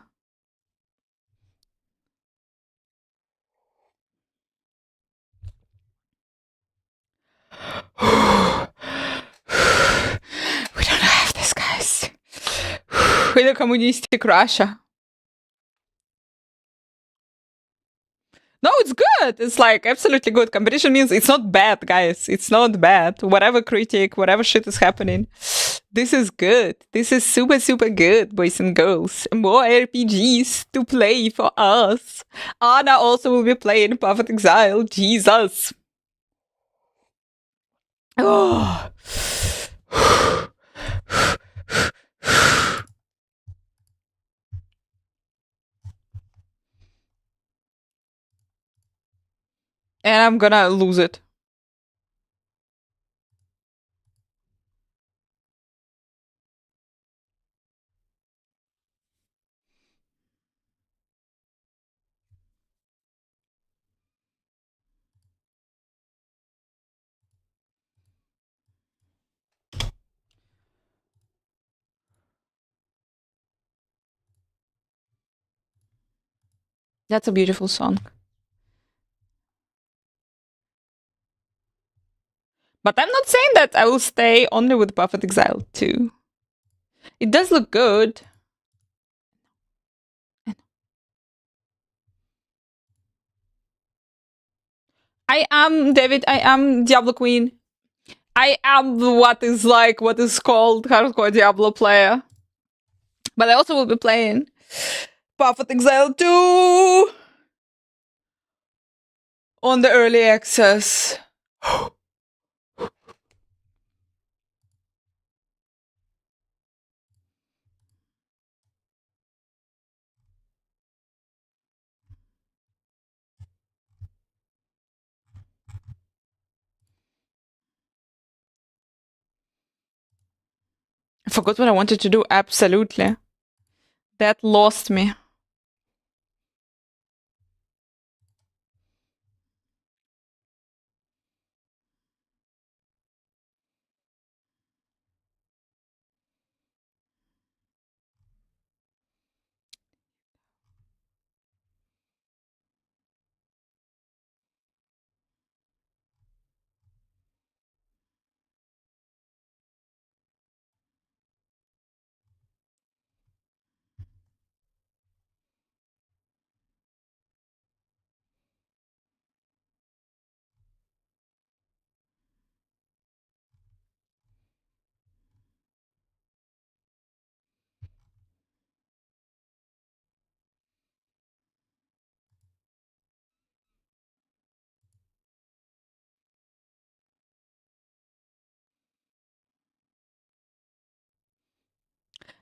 don't have this, guys. We're the communistic Russia. No, it's good. It's like absolutely good. Competition means it's not bad, guys. It's not bad. Whatever critic, whatever shit is happening. This is good. This is super, super good, boys and girls. More RPGs to play for us. Anna also will be playing Path of Exile. Jesus. Oh. And I'm gonna lose it. That's a beautiful song. But I'm not saying that I will stay only with Path of Exile 2. It does look good. I am David, I am Diablo Queen. I am what is called hardcore Diablo player. But I also will be playing Path of Exile 2 on the early access. I forgot what I wanted to do, absolutely. That lost me.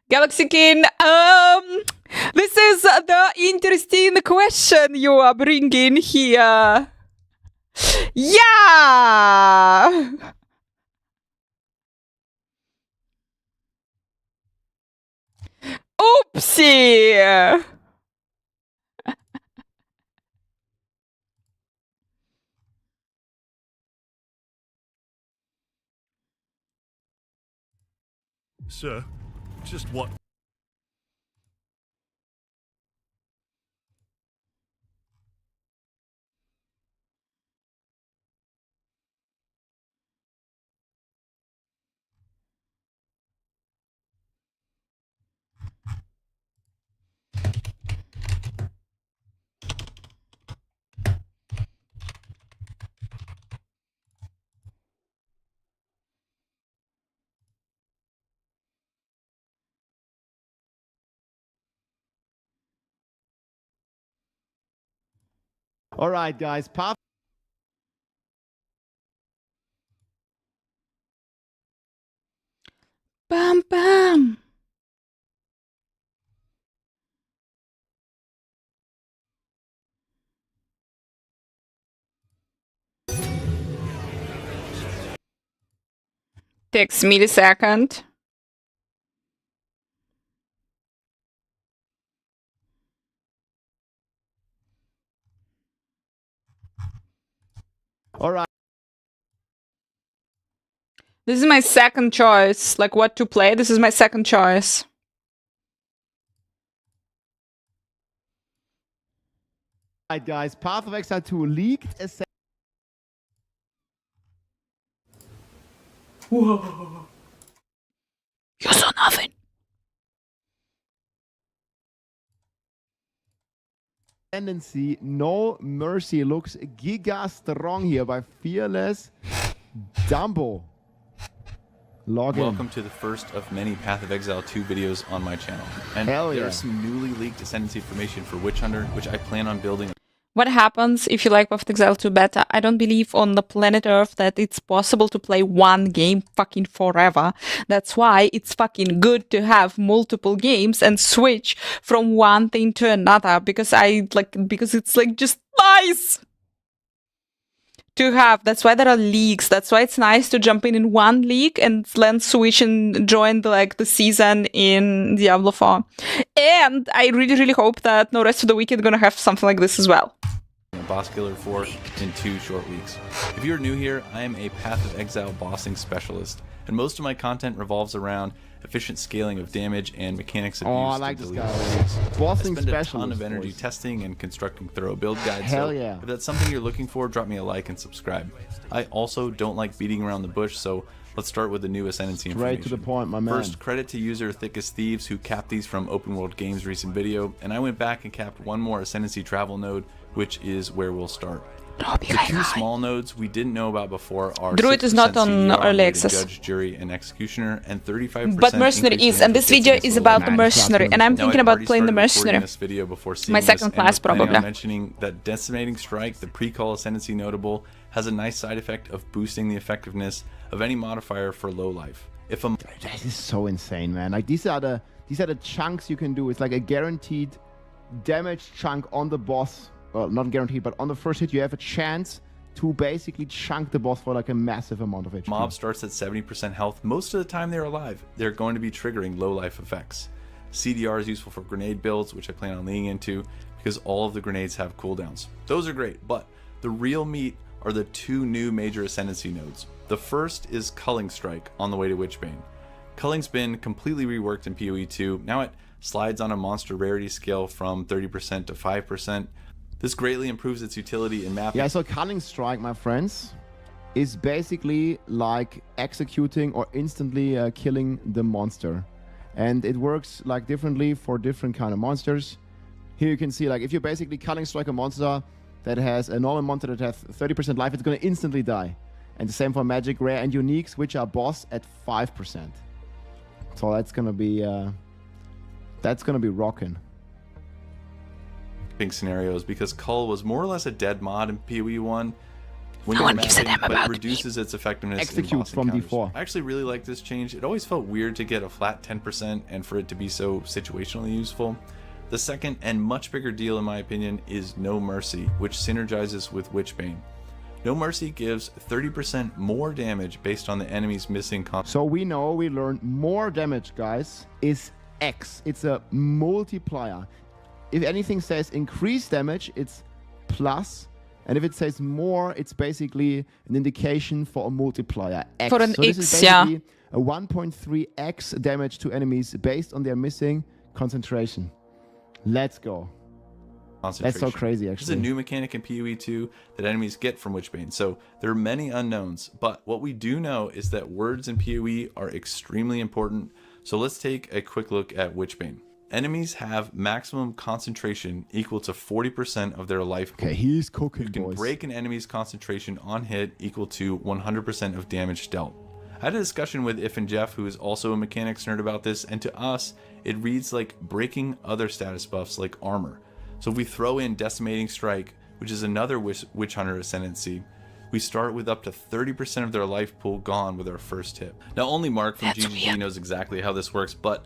Galaxy King, this is the interesting question you are bringing here. Yeah! Oopsie! Sir, just what? All right, guys. Path. Bam bam! Takes millisecond. All right. This is my second choice. Like what to play. This is my second choice. All right, guys. Path of Exile 2 leaked. Whoa. You saw nothing. Tendency, No Mercy looks giga strong here by Fearless Dumbo. Log in. Welcome to the first of many Path of Exile 2 videos on my channel. And Hell yeah. there's some newly leaked Ascendancy information for Witch Hunter, which I plan on building. What happens if you like Path of Exile 2 beta? I don't believe on the planet Earth that it's possible to play one game fucking forever. That's why it's fucking good to have multiple games and switch from one thing to another because it's like just nice to have. That's why there are leagues. That's why it's nice to jump in one league and then switch and join the season in Diablo 4. And I really hope that no rest of the weekend gonna have something like this as well. Boss Killer 4 in 2 short weeks. If you're new here, I am a Path of Exile bossing specialist, and most of my content revolves around efficient scaling of damage and mechanics of use. I like this guy. Bossing I spend a ton of energy testing and constructing thorough build guides. Hell so yeah. If that's something you're looking for, drop me a like and subscribe. I also don't like beating around the bush, so let's start with the new Ascendancy information. Straight to the point, my man. First, credit to user Thickest Thieves who capped these from Open World Games' recent video, and I went back and capped one more Ascendancy travel node, which is where we'll start. The two small nodes we didn't know about before are Druid is not on CDR early rated access. Judge, jury, and executioner, and 35% But Mercenary increase is, in and this video is about the Mercenary, and I'm Now, thinking I've about already playing the started recording Mercenary. This video before seeing My this, second and class, was planning on probably. mentioning that Decimating Strike, the pre-call Ascendancy notable, has a nice side effect of boosting the effectiveness of any modifier for low life. If a This is so insane, man. Like these are the chunks you can do. It's like a guaranteed damage chunk on the boss. Well, not guaranteed, but on the first hit you have a chance to basically chunk the boss for like a massive amount of HP. mob starts at 70% health, most of the time they're alive. They're going to be triggering low life effects. CDR is useful for grenade builds, which I plan on leaning into because all of the grenades have cooldowns. Those are great, but the real meat are the two new major Ascendancy nodes. The first is Culling Strike on the way to Witchbane. Culling's been completely reworked in PoE2. Now it slides on a monster rarity scale from 30% to 5%. This greatly improves its utility in mapping. Yeah, so Culling Strike, my friends, is basically like executing or instantly killing the monster. And it works like differently for different kind of monsters. Here you can see, like, if you basically Culling Strike a monster that has a normal monster that has 30% life, it's going to instantly die. And the same for Magic, Rare, and Uniques, which are boss at 5%. So that's going to be rocking. Scenarios because Cull was more or less a dead mod in PoE1. when No you're one gives a mapping, damn but about it reduces its effectiveness in Execute boss from encounters. D4. I actually really like this change. It always felt weird to get a flat 10% and for it to be so situationally useful. The second and much bigger deal in my opinion is No Mercy, which synergizes with Witchbane. No Mercy gives 30% more damage based on the enemy's missing So we know, we learned more damage, guys, is X. It's a multiplier. If anything says increased damage, it's plus. And if it says more, it's basically an indication for a multiplier. X. For an so this is X, yeah. basically a 1.3x damage to enemies based on their missing concentration. Let's go. That's so crazy, This is a actually. new mechanic in PoE2 that enemies get from Witchbane, so there are many unknowns, but what we do know is that words in PoE are extremely important, so let's take a quick look at Witchbane. Enemies have maximum concentration equal to 40% of their life pool. Okay, he's cooking, You can boys. break an enemy's concentration on hit equal to 100% of damage dealt. I had a discussion with If and Jeff, who is also a mechanics nerd, about this, and to us, it reads like breaking other status buffs like armor. So if we throw in Decimating Strike, which is another Witch Hunter Ascendancy, we start with up to 30% of their life pool gone with our first hit. Now only Mark from GGG knows exactly how this works, but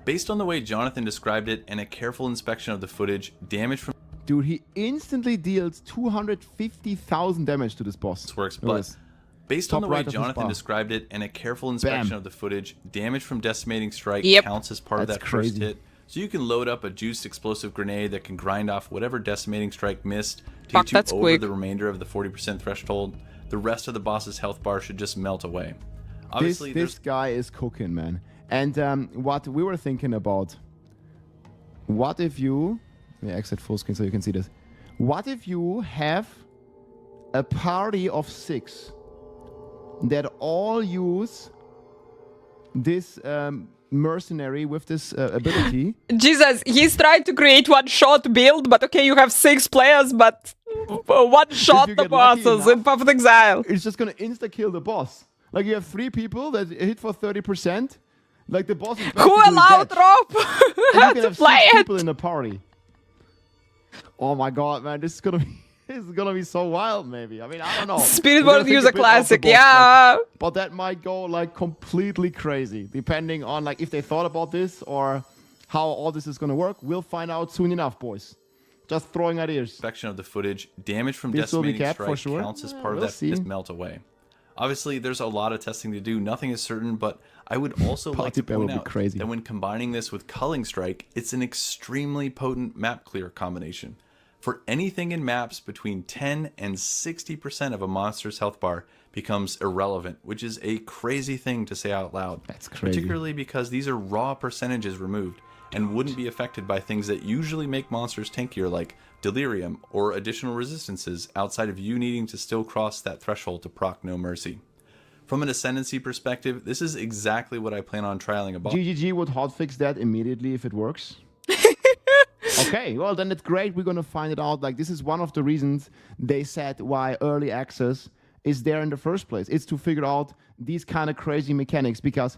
based on the way Jonathan described it and a careful inspection of the footage, damage from Dude, he instantly deals 250,000 damage to this boss. This works, Look at but this. based on Top the way right of his Jonathan bar. described it and a careful inspection Bam. of the footage, damage from Decimating Strike Yep. counts as part of That's that first crazy. hit. So you can load up a juiced explosive grenade that can grind off whatever Decimating Strike missed to Fuck, get you that's over quick. the remainder of the 40% threshold. The rest of the boss's health bar should just melt away. Obviously, This guy is cooking, man. And what we were thinking about, what if you, let me exit full screen so you can see this. What if you have a party of 6 that all use this mercenary with this ability? Jesus, he's trying to create one-shot build, but okay, you have 6 players, but one-shot you the get lucky bosses in enough- Path of Exile. It's just gonna insta-kill the boss. Like you have 3 people that hit for 30%. Like the boss is Who basically allowed dead. Rob And you can to have play 6 it? people in the party. Oh my god, man, this is gonna be this is gonna be so wild. Maybe I mean I don't know. Spirit We're gonna World think user a bit off the classic, box, yeah. like, but that might go like completely crazy, depending on like if they thought about this or how all this is gonna work. We'll find out soon enough, boys. Just throwing ideas. inspection of the footage, damage from This will be Decimating capped for Strike sure. counts as part We'll of that see. just melt away. Obviously, there's a lot of testing to do. Nothing is certain, but I would also like Party to Bear point will be out crazy. that when combining this with Culling Strike, it's an extremely potent map clear combination. For anything in maps, between 10 and 60% of a monster's health bar becomes irrelevant, which is a crazy thing to say out loud. That's crazy. Particularly because these are raw percentages removed and wouldn't be affected by things that usually make monsters tankier, like delirium or additional resistances, outside of you needing to still cross that threshold to proc No Mercy. From an Ascendancy perspective, this is exactly what I plan on trialing a boss. GGG would hotfix that immediately if it works. Okay, well then it's great. We're gonna find it out. Like this is one of the reasons they said why early access is there in the first place. It's to figure out these kind of crazy mechanics because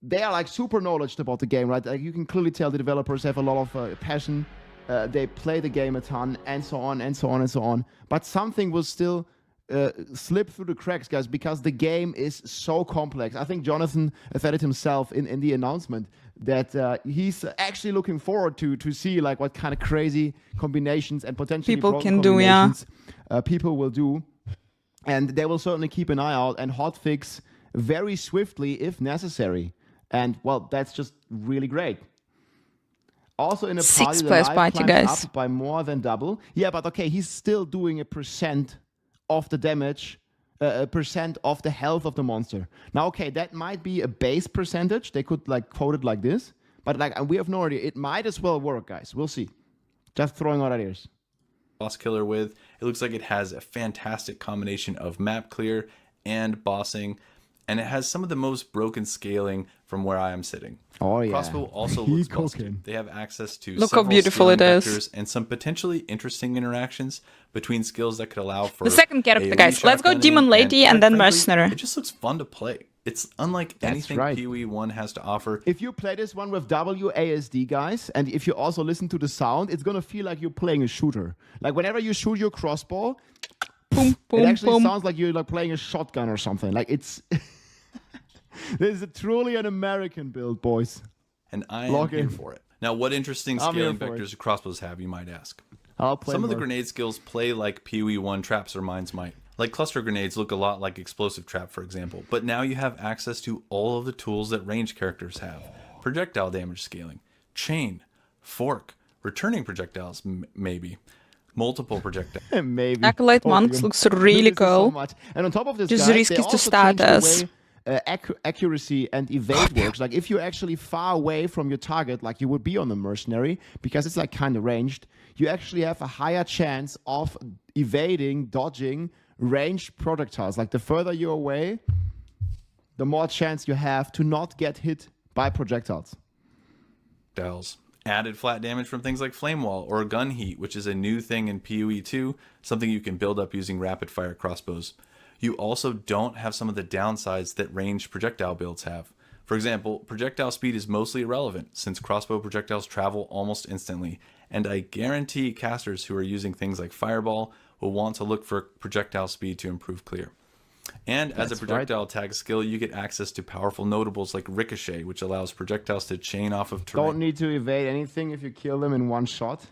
they are like super knowledgeable about the game, right? Like you can clearly tell the developers have a lot of passion. They play the game a ton, and so on, and so on, and so on. But something will still slip through the cracks, guys, because the game is so complex. I think Jonathan said it himself in the announcement that he's actually looking forward to see like what kind of crazy combinations and potentially People broken can do, yeah. combinations, people will do. And they will certainly keep an eye out and hotfix very swiftly if necessary. And well, that's just really great. Also in a 6 party, the plus life party, climbs guys. up by more than double. Yeah, but okay, he's still doing a percent of the damage, a percent of the health of the monster. Now, okay, that might be a base percentage. They could like quote it like this, but like we have no idea. It might as well work, guys. We'll see. Just throwing out ideas. Boss killer with. It looks like it has a fantastic combination of map clear and bossing, and it has some of the most broken scaling from where I am sitting. Oh yeah. Crossbow also He looks cooking. busted. They have access to Look how several beautiful scaling it is. vectors and some potentially interesting interactions between skills that could allow for The second character, AoE guys. Let's go shotgunning, Demon Lady and quite then frankly, Mercenary. It just looks fun to play. It's unlike That's anything right. PoE1 has to offer. If you play this one with WASD, guys, and if you also listen to the sound, it's gonna feel like you're playing a shooter. Like whenever you shoot your crossbow, boom, It actually boom. sounds like you're like playing a shotgun or something. Like it's this is truly an American build, boys. And I am Log here in. for it. Now, what interesting I'm here scaling for it. vectors do crossbows have, you might ask? I'll play Some of the more. grenade skills play like PoE1 traps or mines might. Like cluster grenades look a lot like explosive trap, for example. But now you have access to all of the tools that range characters have. Projectile damage scaling, chain, fork, returning projectiles, maybe. Multiple projectiles. Maybe. Acolyte Oh, Monks you- looks really this is so cool. much. And on top of this, Just guys, risky they to also start changed the as. way, accuracy and evade works. Like if you're actually far away from your target, like you would be on the mercenary, because it's like kind of ranged, you actually have a higher chance of evading, dodging ranged projectiles. Like the further you're away, the more chance you have to not get hit by projectiles. Added flat damage from things like flame wall or gun heat, which is a new thing in PoE2, something you can build up using rapid fire crossbows. You also don't have some of the downsides that ranged projectile builds have. For example, projectile speed is mostly irrelevant since crossbow projectiles travel almost instantly, and I guarantee casters who are using things like fireball will want to look for projectile speed to improve clear. And as a That's projectile tag skill, you get access to powerful notables like Ricochet, which allows projectiles to chain off of terrain. Don't need to evade anything if you kill them in one shot.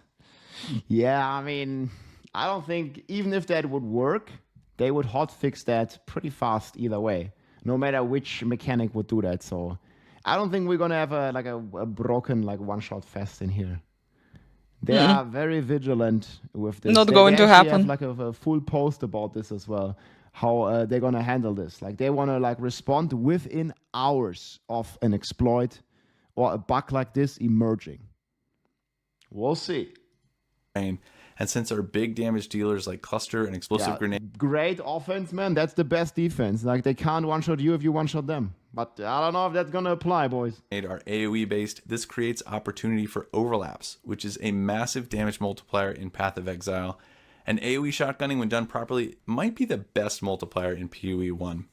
Yeah, I mean, I don't think, even if that would work, they would hotfix that pretty fast either way, no matter which mechanic would do that. So I don't think we're going to have a broken one-shot fest in here. They are very vigilant with this. Not They going to actually happen. have a full post about this as well, how they're going to handle this. Like they want to respond within hours of an exploit or a bug like this emerging. We'll see. And since our big damage dealers like cluster and explosive grenade Great offense, man. That's the best defense. Like they can't one-shot you if you one-shot them. But I don't know if that's gonna apply, boys. are AoE based, this creates opportunity for overlaps, which is a massive damage multiplier in Path of Exile. And AoE shotgunning, when done properly, might be the best multiplier in PoE1.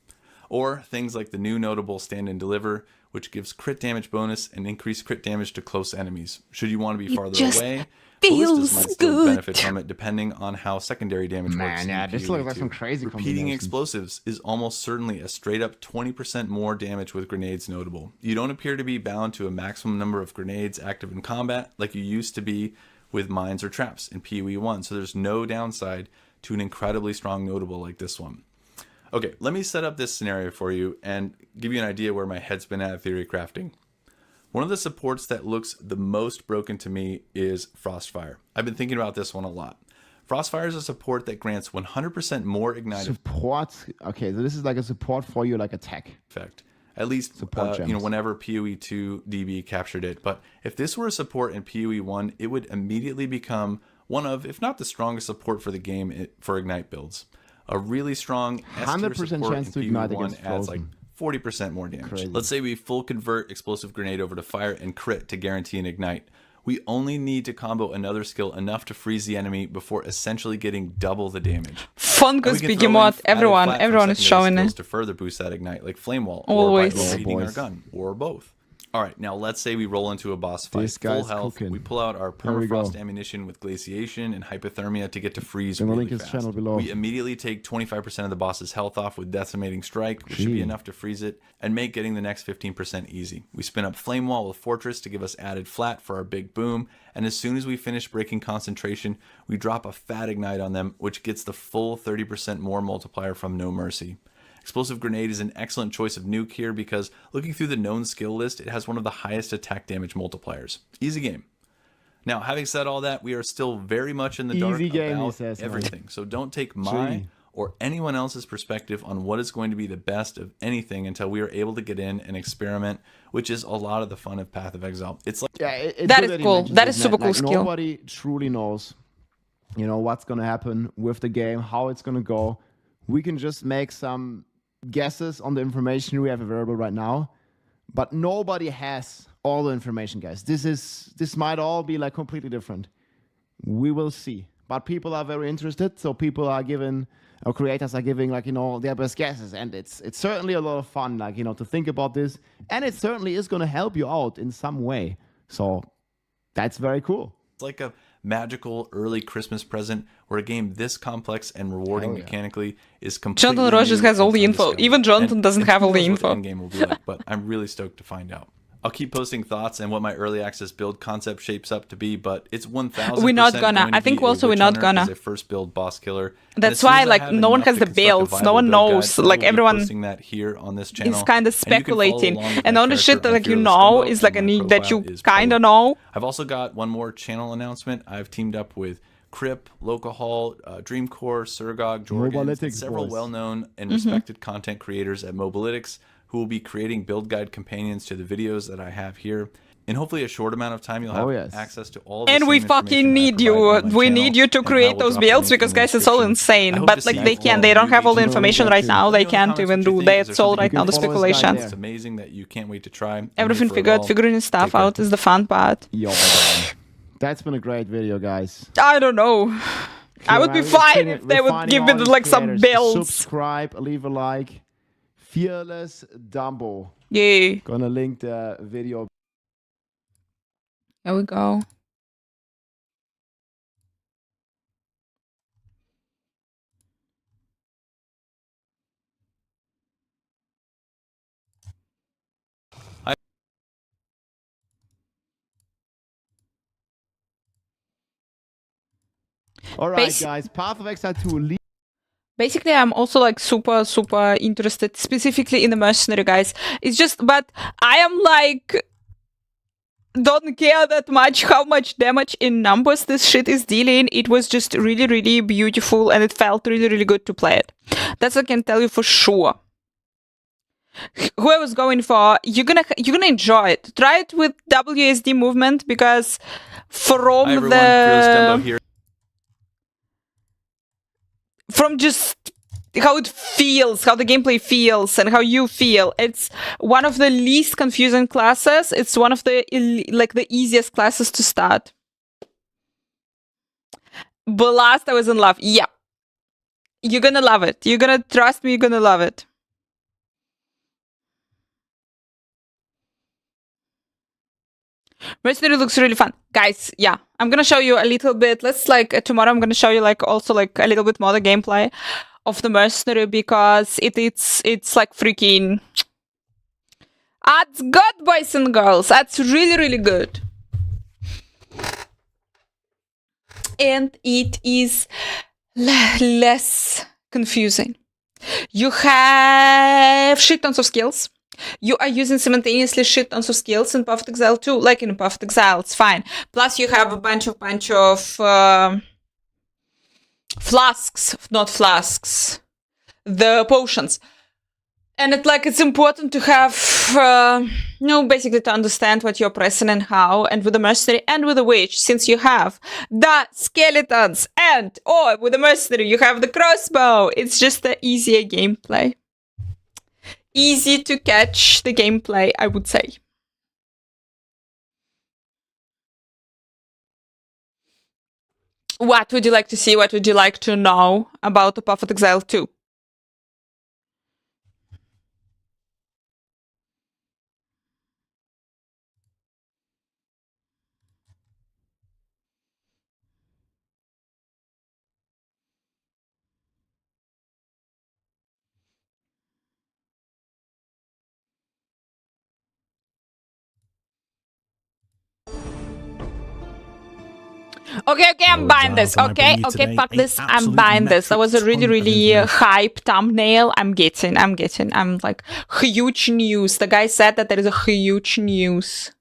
Or things like the new notable Stand and Deliver, which gives crit damage bonus and increased crit damage to close enemies. Should you want to be farther away, ballistas might still benefit from it depending on how secondary damage works. Man, yeah, this looks like PoE2. some crazy Repeating combinations. explosives is almost certainly a straight up 20% more damage with grenades notable. You don't appear to be bound to a maximum number of grenades active in combat like you used to be with mines or traps in PoE1, so there's no downside to an incredibly strong notable like this one. Okay, let me set up this scenario for you and give you an idea where my head's been at theory crafting. One of the supports that looks the most broken to me is Frostfire. I've been thinking about this one a lot. Frostfire is a support that grants 100% more ignite Support. Okay, so this is like a support for you, like attack effect. At least, Support gems. whenever PoE2 DB captured it. But if this were a support in PoE1, it would immediately become one of, if not the strongest support for the game for ignite builds. A really strong 100% support chance in to ignite PoE1 against adds like Frozen. 40% more damage. Crazy. Let's say we full convert explosive grenade over to fire and crit to guarantee an ignite. We only need to combo another skill enough to freeze the enemy before essentially getting double the damage. Fungus, And we can Biggie throw in Mod, added everyone, flat from everyone is secondary showing skills it. to further boost that ignite, like flame wall, Always. or by overheating our boys. gun, or both. All right, now let's say we roll into a boss fight, This full guy's health. cooking. We pull out our Here we go. permafrost ammunition with glaciation and hypothermia to get to freeze In the really link is fast. channel below. We immediately take 25% of the boss's health off with decimating strike, which should be Gee. enough to freeze it and make getting the next 15% easy. We spin up flame wall with fortress to give us added flat for our big boom, and as soon as we finish breaking concentration, we drop a fat ignite on them, which gets the full 30% more multiplier from No Mercy. Explosive Grenade is an excellent choice of nuke here because looking through the known skill list, it has one of the highest attack damage multipliers. Easy game. Now, having said all that, we are still very much in the dark Easy game, he about says, man. everything. So don't take my Gee. or anyone else's perspective on what is going to be the best of anything until we are able to get in and experiment, which is a lot of the fun of Path of Exile. It's like It's That good is he cool. mentions That this, is man. super cool Like, skill. Nobody truly knows, what's gonna happen with the game, how it's gonna go. We can just make some guesses on the information we have available right now, but nobody has all the information, guys. This might all be like completely different. We will see. But people are very interested, so people are giving, or creators are giving, their best guesses, and it's certainly a lot of fun, to think about this, and it certainly is going to help you out in some way. So that's very cool. It's like a magical early Christmas present where a game this complex and rewarding mechanically is completely Jonathan Rogers new has all and the info. undiscovered. Even Jonathan doesn't and have who all the knows what info. Endgame will be like, but I'm really stoked to find out. I'll keep posting thoughts and what my early access build concept shapes up to be, but it's 1,000%. We're not gonna. going to I think be a also we're Witch not Hunter gonna. as a first build boss killer. And That's as soon why, as I like, have no one enough has to the construct a builds. No viable one build knows. guide, I Like, will be everyone posting that here on this channel. is kind of And you can follow speculating. along with And my all the shit character that, like, you on know Fearless is, Dumbo, like, and my that you profile is kind of PoE. know. I've also got one more channel announcement. I've teamed up with Crip, Localhaul, Dreamcore, Surgog, Jorgen, and several well-known and respected content creators at Mobalytics who will be creating build guide companions to the videos that I have here. In hopefully a short amount of time, you'll have access to all the And same we information fucking I need provide you. on my We channel, need you to and I create will those drop a builds link because, in the guys, it's all description. I insane. hope But to see like, you they all can. They don't have all the in information right now. They can't even do that. It's all right now. The speculation. It's amazing that you can't wait to try. I'm Everything here for it all. figuring stuff out is the fun part. Yo, that's been a great video, guys. I don't know. I would be fine if they would give me like some builds. Subscribe, leave a like. Fearless Dumbo. Yeah. Gonna link the video. There we go. All right, guys. Path of Exile 2. Basically, I'm also like super interested specifically in the mercenary, guys. It's just, but I am like, don't care that much how much damage in numbers this shit is dealing. It was just really beautiful and it felt really good to play it. That's what I can tell you for sure. Whoever's going for, you're gonna enjoy it. Try it with WSD movement because from Hi, everyone. Fearless Dumbo here. From just how it feels, how the gameplay feels, and how you feel. It's one of the least confusing classes. It's one of the the easiest classes to start. But last I was in love. Yeah. You're gonna love it. You're gonna trust me, you're gonna love it. Mercenary looks really fun. Guys, yeah. I'm gonna show you a little bit. Let's tomorrow I'm gonna show you also a little bit more the gameplay of the mercenary because it's like freaking. That's good, boys and girls. That's really good. And it is less confusing. You have shit tons of skills. You are using simultaneously shit tons of skills in Path of Exile 2, like in Path of Exile, it's fine. Plus you have a bunch of flasks, not flasks, the potions. And it's important to have, basically to understand what you're pressing and how, and with the mercenary and with the witch, since you have the skeletons and, with the mercenary, you have the crossbow. It's just the easier gameplay. Easy to catch the gameplay, I would say. What would you like to see? What would you like to know about the Path of Exile 2? Okay, I'm buying this. Okay, fuck this. I'm buying this. That was a really hype thumbnail. I'm like, huge news. The guy said that there is a huge news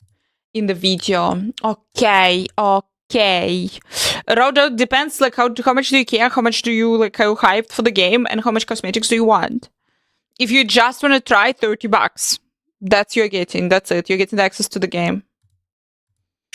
in the video. Okay. Rodo, depends how much do you care, how much do you how hyped for the game, and how much cosmetics do you want. If you just want to try, $30. That's you're getting. That's it. You're getting access to the game.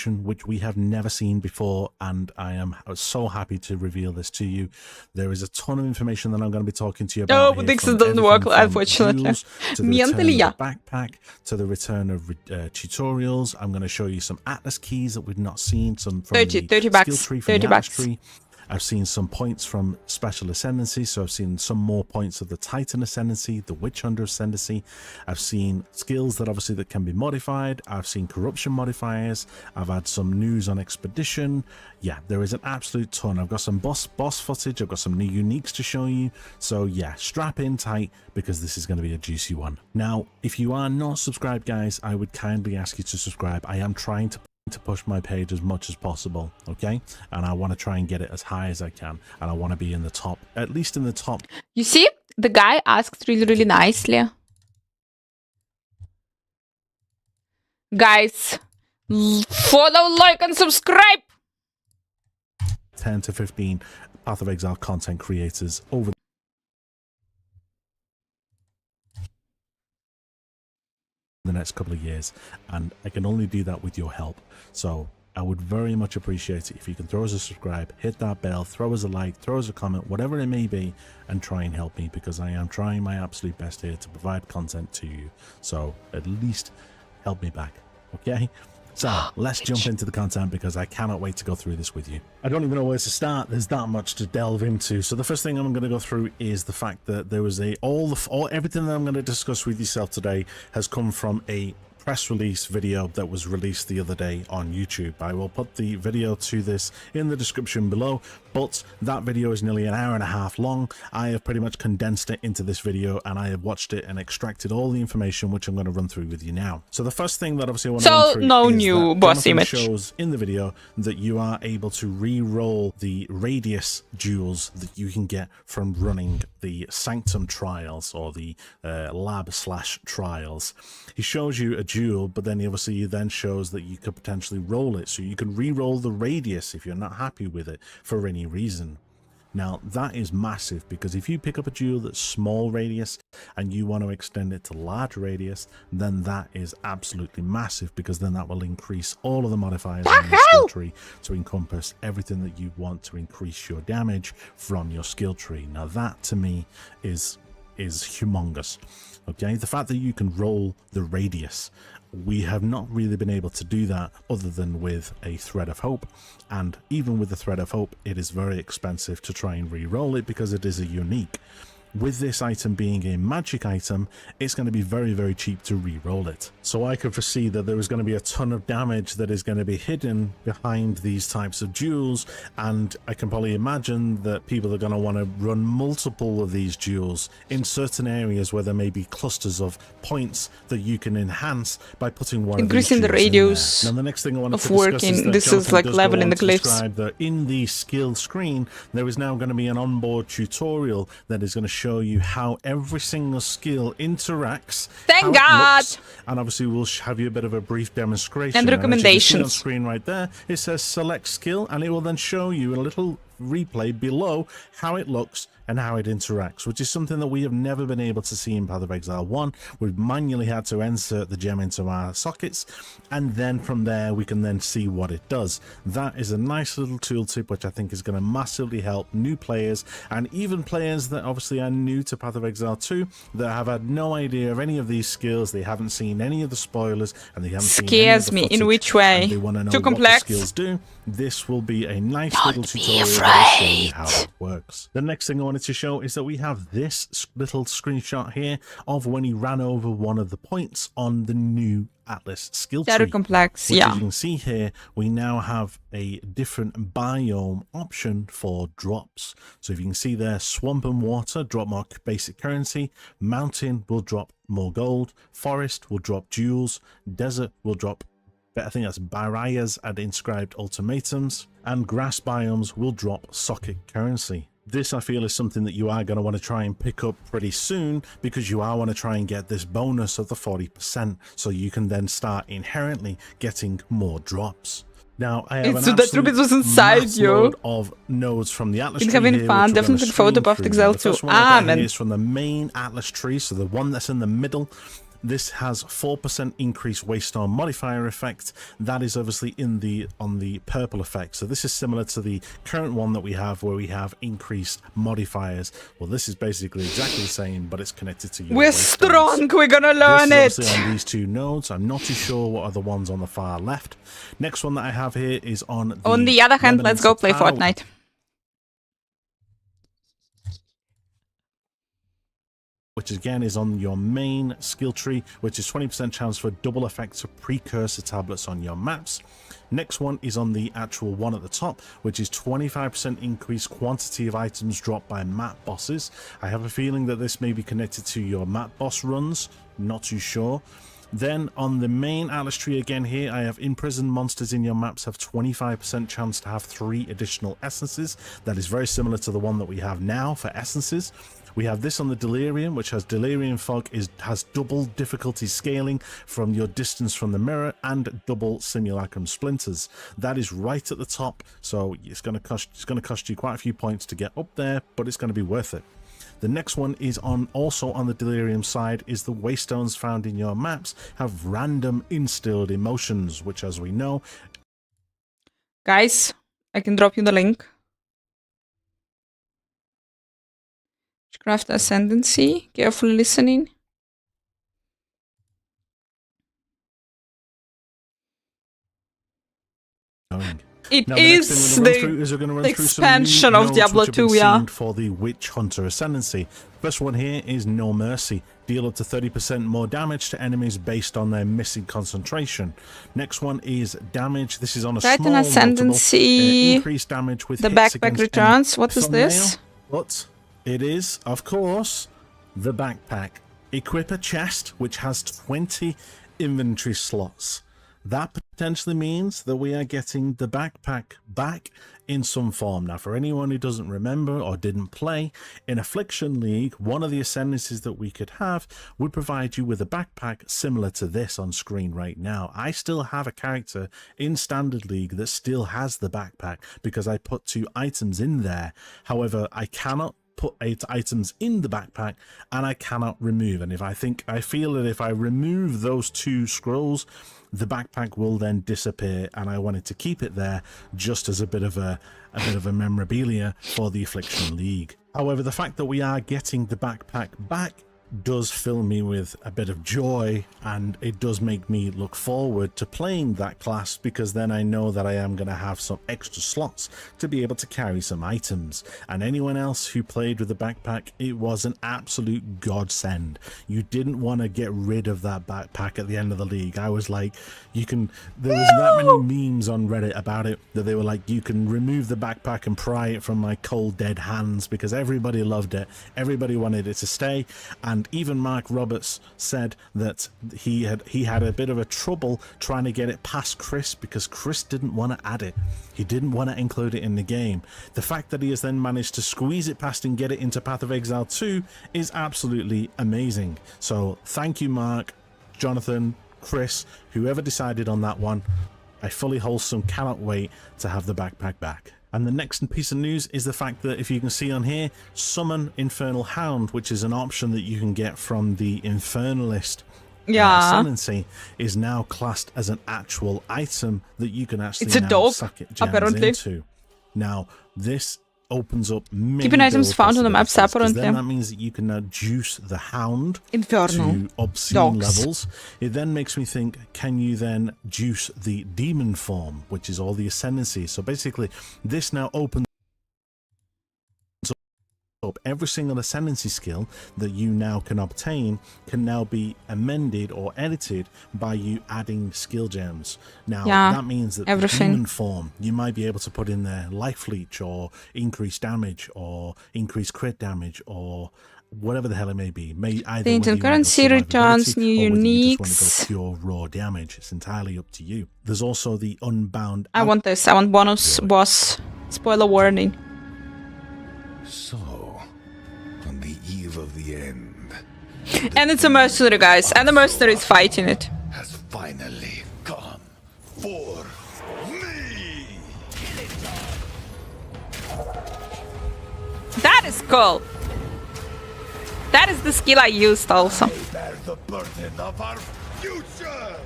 Which we have never seen before, and I am so happy to reveal this to you. There is a ton of information that I'm going to be talking to you about. Oh, but this doesn't work, unfortunately. To the return of the backpack, to the return of tutorials. I'm going to show you some Atlas keys that we've not seen. Some from the skill tree, from the Atlas tree. I've seen some points from Special Ascendancy, so I've seen some more points of the Titan Ascendancy, the Witch Hunter Ascendancy. I've seen skills that obviously that can be modified. I've seen corruption modifiers. I've had some news on Expedition. Yeah, there is an absolute ton. I've got some boss footage. I've got some new uniques to show you. So yeah, strap in tight because this is going to be a juicy one. Now, if you are not subscribed, guys, I would kindly ask you to subscribe. I am trying to push my page as much as possible, okay? And I want to try and get it as high as I can, and I want to be in the top, at least in the top. You see, the guy asked really nicely. Guys, follow, like, and subscribe. 10 to 15 Path of Exile content creators over the next couple of years, and I can only do that with your help. So I would very much appreciate it if you can throw us a subscribe, hit that bell, throw us a like, throw us a comment, whatever it may be, and try and help me, because I am trying my absolute best here to provide content to you. So at least help me back, okay? So let's jump into the content, because I cannot wait to go through this with you. I don't even know where to start. There's that much to delve into. So the first thing I'm going to go through is the fact that there was everything that I'm going to discuss with yourself today has come from a press release video that was released the other day on YouTube. I will put the video to this in the description below, but that video is nearly an hour and a half long. I have pretty much condensed it into this video, and I have watched it and extracted all the information, which I'm going to run through with you now. So the first thing that obviously I want to run through no is new that boss Jonathan image shows in the video that you are able to re-roll the radius jewels that you can get from running the Sanctum trials, or the lab/trials. He shows you a jewel, but then obviously he then shows that you could potentially roll it, so you can re-roll the radius if you're not happy with it for any reason. Now that is massive, because if you pick up a jewel that's small radius and you want to extend it to large radius, then that is absolutely massive, because then that will increase all of the modifiers in your skill tree to encompass everything that you want to increase your damage from your skill tree. Now that to me is humongous. Okay, the fact that you can roll the radius, we have not really been able to do that other than with a Thread of Hope, and even with the Thread of Hope, it is very expensive to try and re-roll it because it is a unique. With this item being a magic item, it's going to be very cheap to re-roll it. So I could foresee that there is going to be a ton of damage that is going to be hidden behind these types of jewels, and I can probably imagine that people are going to want to run multiple of these jewels in certain areas where there may be clusters of points that you can enhance by putting one increasing of these the radius now the next thing I wanted of to discuss working. is that This is Jonathan like does level go in on the to glyphs. describe that in the skill screen there is now going to be an onboard tutorial that is going to show you how every single skill interacts. Thank how it God. looks, and obviously we'll have you a bit of a brief demonstration. And as you can see recommendations. on screen right there, it says select skill, and it will then show you a little replay below how it looks and how it interacts, which is something that we have never been able to see in Path of Exile 1. We've manually had to insert the gem into our sockets, and then from there we can then see what it does. That is a nice little tooltip which I think is going to massively help new players, and even players that obviously are new to Path of Exile 2 that have had no idea of any of these skills. They haven't seen any of the spoilers, and they haven't seen any of Scares the me. footage, In which way? and they want to know Too what complex? the skills do. This will be a nice little tutorial that will show you how it works. The next thing I wanted to show is that we have this little screenshot here of when he ran over one of the points on the new Atlas skill tree. Very complex, which, yeah. as you can see here, we now have a different biome option for drops. So if you can see there, swamp and water drop more basic currency, mountain will drop more gold, forest will drop jewels, desert will drop, I think that's barriers and inscribed ultimatums, and grass biomes will drop socket currency. This, I feel, is something that you are going to want to try and pick up pretty soon, because you are want to try and get this bonus of the 40%, so you can then start inherently getting more drops. Now, I have So that Rubik was inside you. load of nodes from the Atlas Been tree having here, fun. which we're gonna Definitely photo stream Path through. Exile The first 2. one I've got man. here is from the main Atlas tree, so the one that's in the middle. This has 4% increased waystone modifier effect. That is obviously on the purple effect. So this is similar to the current one that we have, where we have increased modifiers. Well, this is basically exactly the same, but it's connected to your We're waystones. strong. We're gonna learn This it. is obviously on these two nodes. I'm not too sure what are the ones on the far left. Next one that I have here is on On the other hand, Remnants let's go of play Power. Fortnite. which again is on your main skill tree, which is 20% chance for double effects of precursor tablets on your maps. Next one is on the actual one at the top, which is 25% increased quantity of items dropped by map bosses. I have a feeling that this may be connected to your map boss runs, not too sure. Then on the main atlas tree again here, I have imprisoned monsters in your maps have 25% chance to have 3 additional essences. That is very similar to the one that we have now for essences. We have this on the Delirium, which has Delirium Fog, has double difficulty scaling from your distance from the mirror and double Simulacrum Splinters. That is right at the top, so it's going to cost you quite a few points to get up there, but it's going to be worth it. The next one is also on the Delirium side, is the Waystones found in your maps have random instilled emotions, which, as we know... Guys, I can drop you the link. Witchcraft Ascendancy. Carefully listening. It is the expansion of Diablo 2, yeah. For the Witch Hunter Ascendancy. First one here is No Mercy. Deal up to 30% more damage to enemies based on their missing concentration. Next one is damage. This is on a Titan small Ascendancy. Increased damage with the hits backpack returns. What is this? But it is, of course, the backpack. Equip a chest which has 20 inventory slots. That potentially means that we are getting the backpack back in some form. Now, for anyone who doesn't remember or didn't play, in Affliction League, one of the ascendancies that we could have would provide you with a backpack similar to this on screen right now. I still have a character in Standard League that still has the backpack because I put 2 items in there. However, I cannot put 8 items in the backpack and I cannot remove. And I feel that if I remove those 2 scrolls, the backpack will then disappear, and I wanted to keep it there just as a bit of a memorabilia for the Affliction League. However, the fact that we are getting the backpack back does fill me with a bit of joy, and it does make me look forward to playing that class, because then I know that I am going to have some extra slots to be able to carry some items. And anyone else who played with the backpack, it was an absolute godsend. You didn't want to get rid of that backpack at the end of the league. I was like, there was that many memes on Reddit about it, that they were like, you can remove the backpack and pry it from my cold dead hands, because everybody loved it, everybody wanted it to stay. And even Mark Roberts said that he had a bit of a trouble trying to get it past Chris, because Chris didn't want to add it. He didn't want to include it in the game. The fact that he has then managed to squeeze it past and get it into Path of Exile 2 is absolutely amazing. So thank you, Mark, Jonathan, Chris, whoever decided on that one. I fully wholesome cannot wait to have the backpack back. And the next piece of news is the fact that, if you can see on here, Summon Infernal Hound, which is an option that you can get from the Infernalist ascendancy, is now classed as an actual item that you can actually suck it gems into. Now, this opens up many keeping items found on the maps apparently. Then that means that you can now juice the hound Infernal to obscene levels. It then makes me think, can you then juice the demon form, which is all the ascendancy? So basically, this now opens up every single ascendancy skill that you now can obtain can now be amended or edited by you adding skill gems. Now that means that the demon form, you might be able to put in there life leech or increased damage or increased crit damage or whatever the hell it may be. The instant currency returns new uniques. Just want to go pure raw damage. It's entirely up to you. There's also the unbound. I want this. I want bonus boss. Spoiler warning. So, on the eve of the end, and it's a mercenary, guys, and the mercenary is fighting it. Has finally come for me. That is cool. That is the skill I used also. I bear the burden of our future.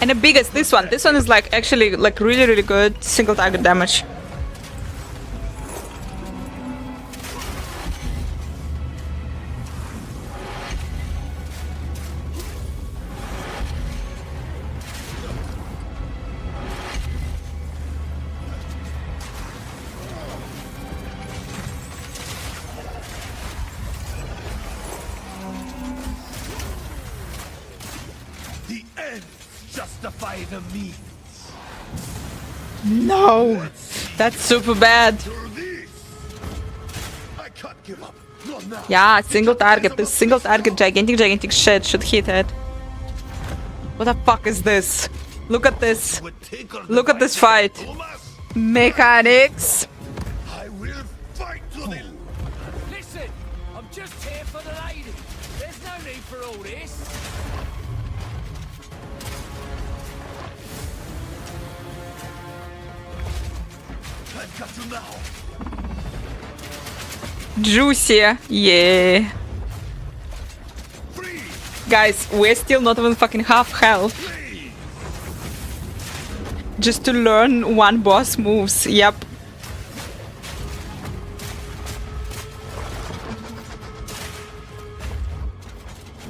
And the biggest, this one is like actually like really good single target damage. Ends justify the means. No, that's super bad. I can't give up. Not now. Yeah, single target. This single target, gigantic shit should hit it. What the fuck is this? Look at this. Look at this fight. Mechanics. I will fight to the. Listen, I'm just here for the lady. There's no need for all this. I've got you now. Juicy. Yeah. Guys, we're still not even fucking half health. Just to learn one boss moves. Yep.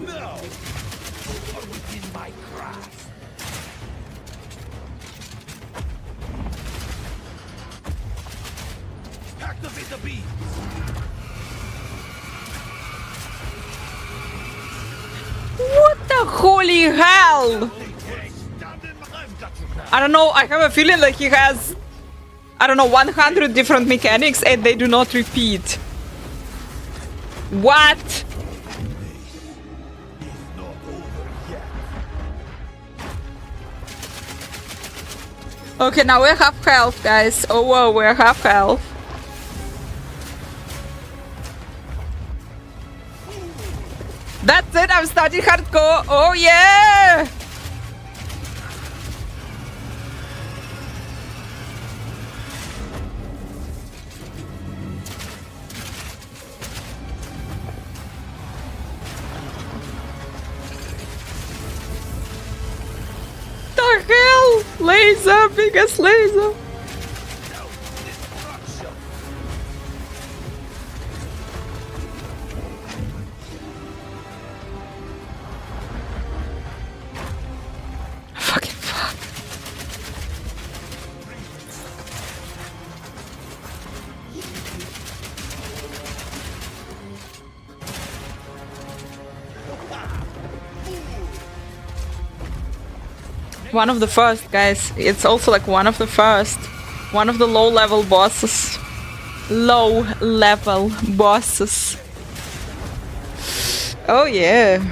Now, are within my grasp. Activate the beam. What the holy hell? I don't know, I have a feeling like he has, I don't know, 100 different mechanics and they do not repeat. What? Okay, now we're half health, guys. Oh, whoa, we're half health. That's it, I'm starting hardcore. Oh, yeah! The hell? Laser, biggest laser. Fucking fuck. One of the first, guys. It's also like one of the first. One of the low-level bosses. Low-level bosses. Oh, yeah.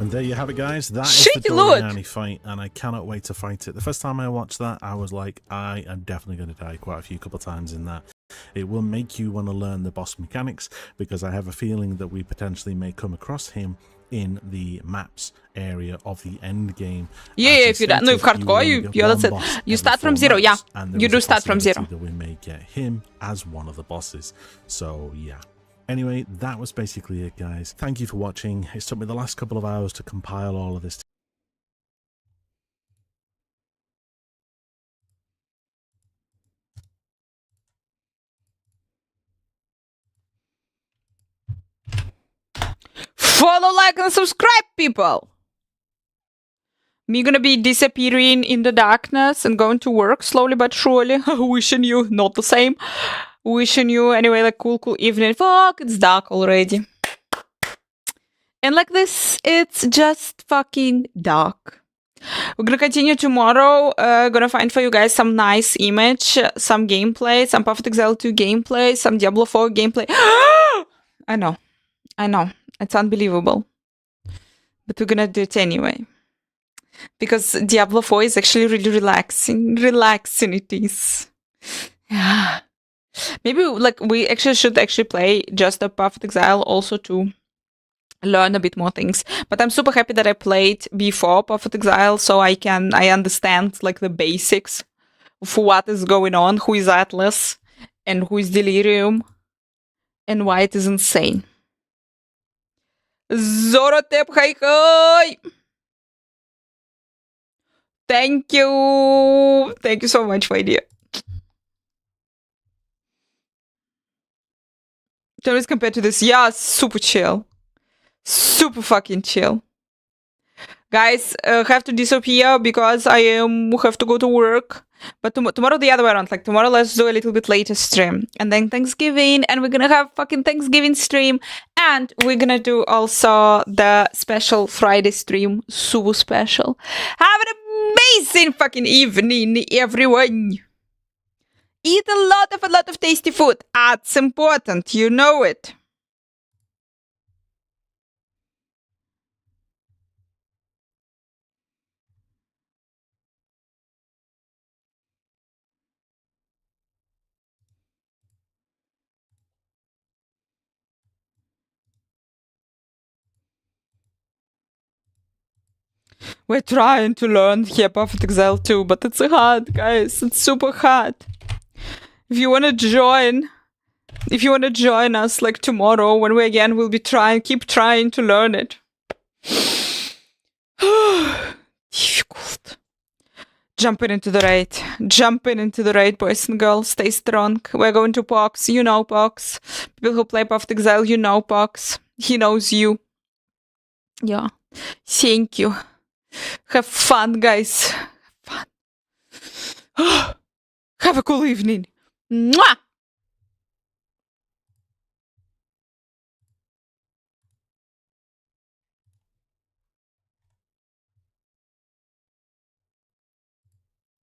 And there you have it, guys. That is the Doriani fight, and I cannot wait to fight it. The first time I watched that, I was like, I am definitely going to die quite a few couple times in that. It will make you want to learn the boss mechanics, because I have a feeling that we potentially may come across him in the maps area of the end game. Yeah, if you don't know, if hardcore, that's it. You start from zero, yeah. You do start from zero. That we may get him as one of the bosses. So, yeah. Anyway, that was basically it, guys. Thank you for watching. It took me the last couple of hours to compile all of this. Follow, like, and subscribe, people! Me gonna be disappearing in the darkness and going to work slowly but surely. Wishing you not the same. Wishing you, anyway, like, cool evening. Fuck, it's dark already. And like this, it's just fucking dark. We're gonna continue tomorrow. Gonna find for you guys some nice image, some gameplay, some Path of Exile 2 gameplay, some Diablo 4 gameplay. I know. It's unbelievable. But we're gonna do it anyway. Because Diablo 4 is actually really relaxing. Relaxing it is. Yeah. Maybe like we actually should play just a Path of Exile also to learn a bit more things. But I'm super happy that I played before Path of Exile, so I understand like the basics of what is going on, who is Atlas, and who is Delirium, and why it is insane. Zorotep, hi! Thank you! Thank you so much, my dear. Terrorist compared to this, yeah, super chill. Super fucking chill. Guys, have to disappear because I have to go to work. But tomorrow the other way around. Like tomorrow, let's do a little bit later stream, and then Thanksgiving, and we're gonna have fucking Thanksgiving stream, and we're gonna do also the special Friday stream, super special. Have an amazing fucking evening, everyone. Eat a lot of tasty food. That's important. You know it. We're trying to learn here Perfect Exile 2, but it's hard, guys. It's super hard. If you wanna join us like tomorrow when we again will be keep trying to learn it. Difficult. Jumping into the raid, boys and girls. Stay strong. We're going to Pox. You know Pox. People who play Perfect Exile, you know Pox. He knows you. Yeah. Thank you. Have fun, guys. Have fun. Have a cool evening. Mwah!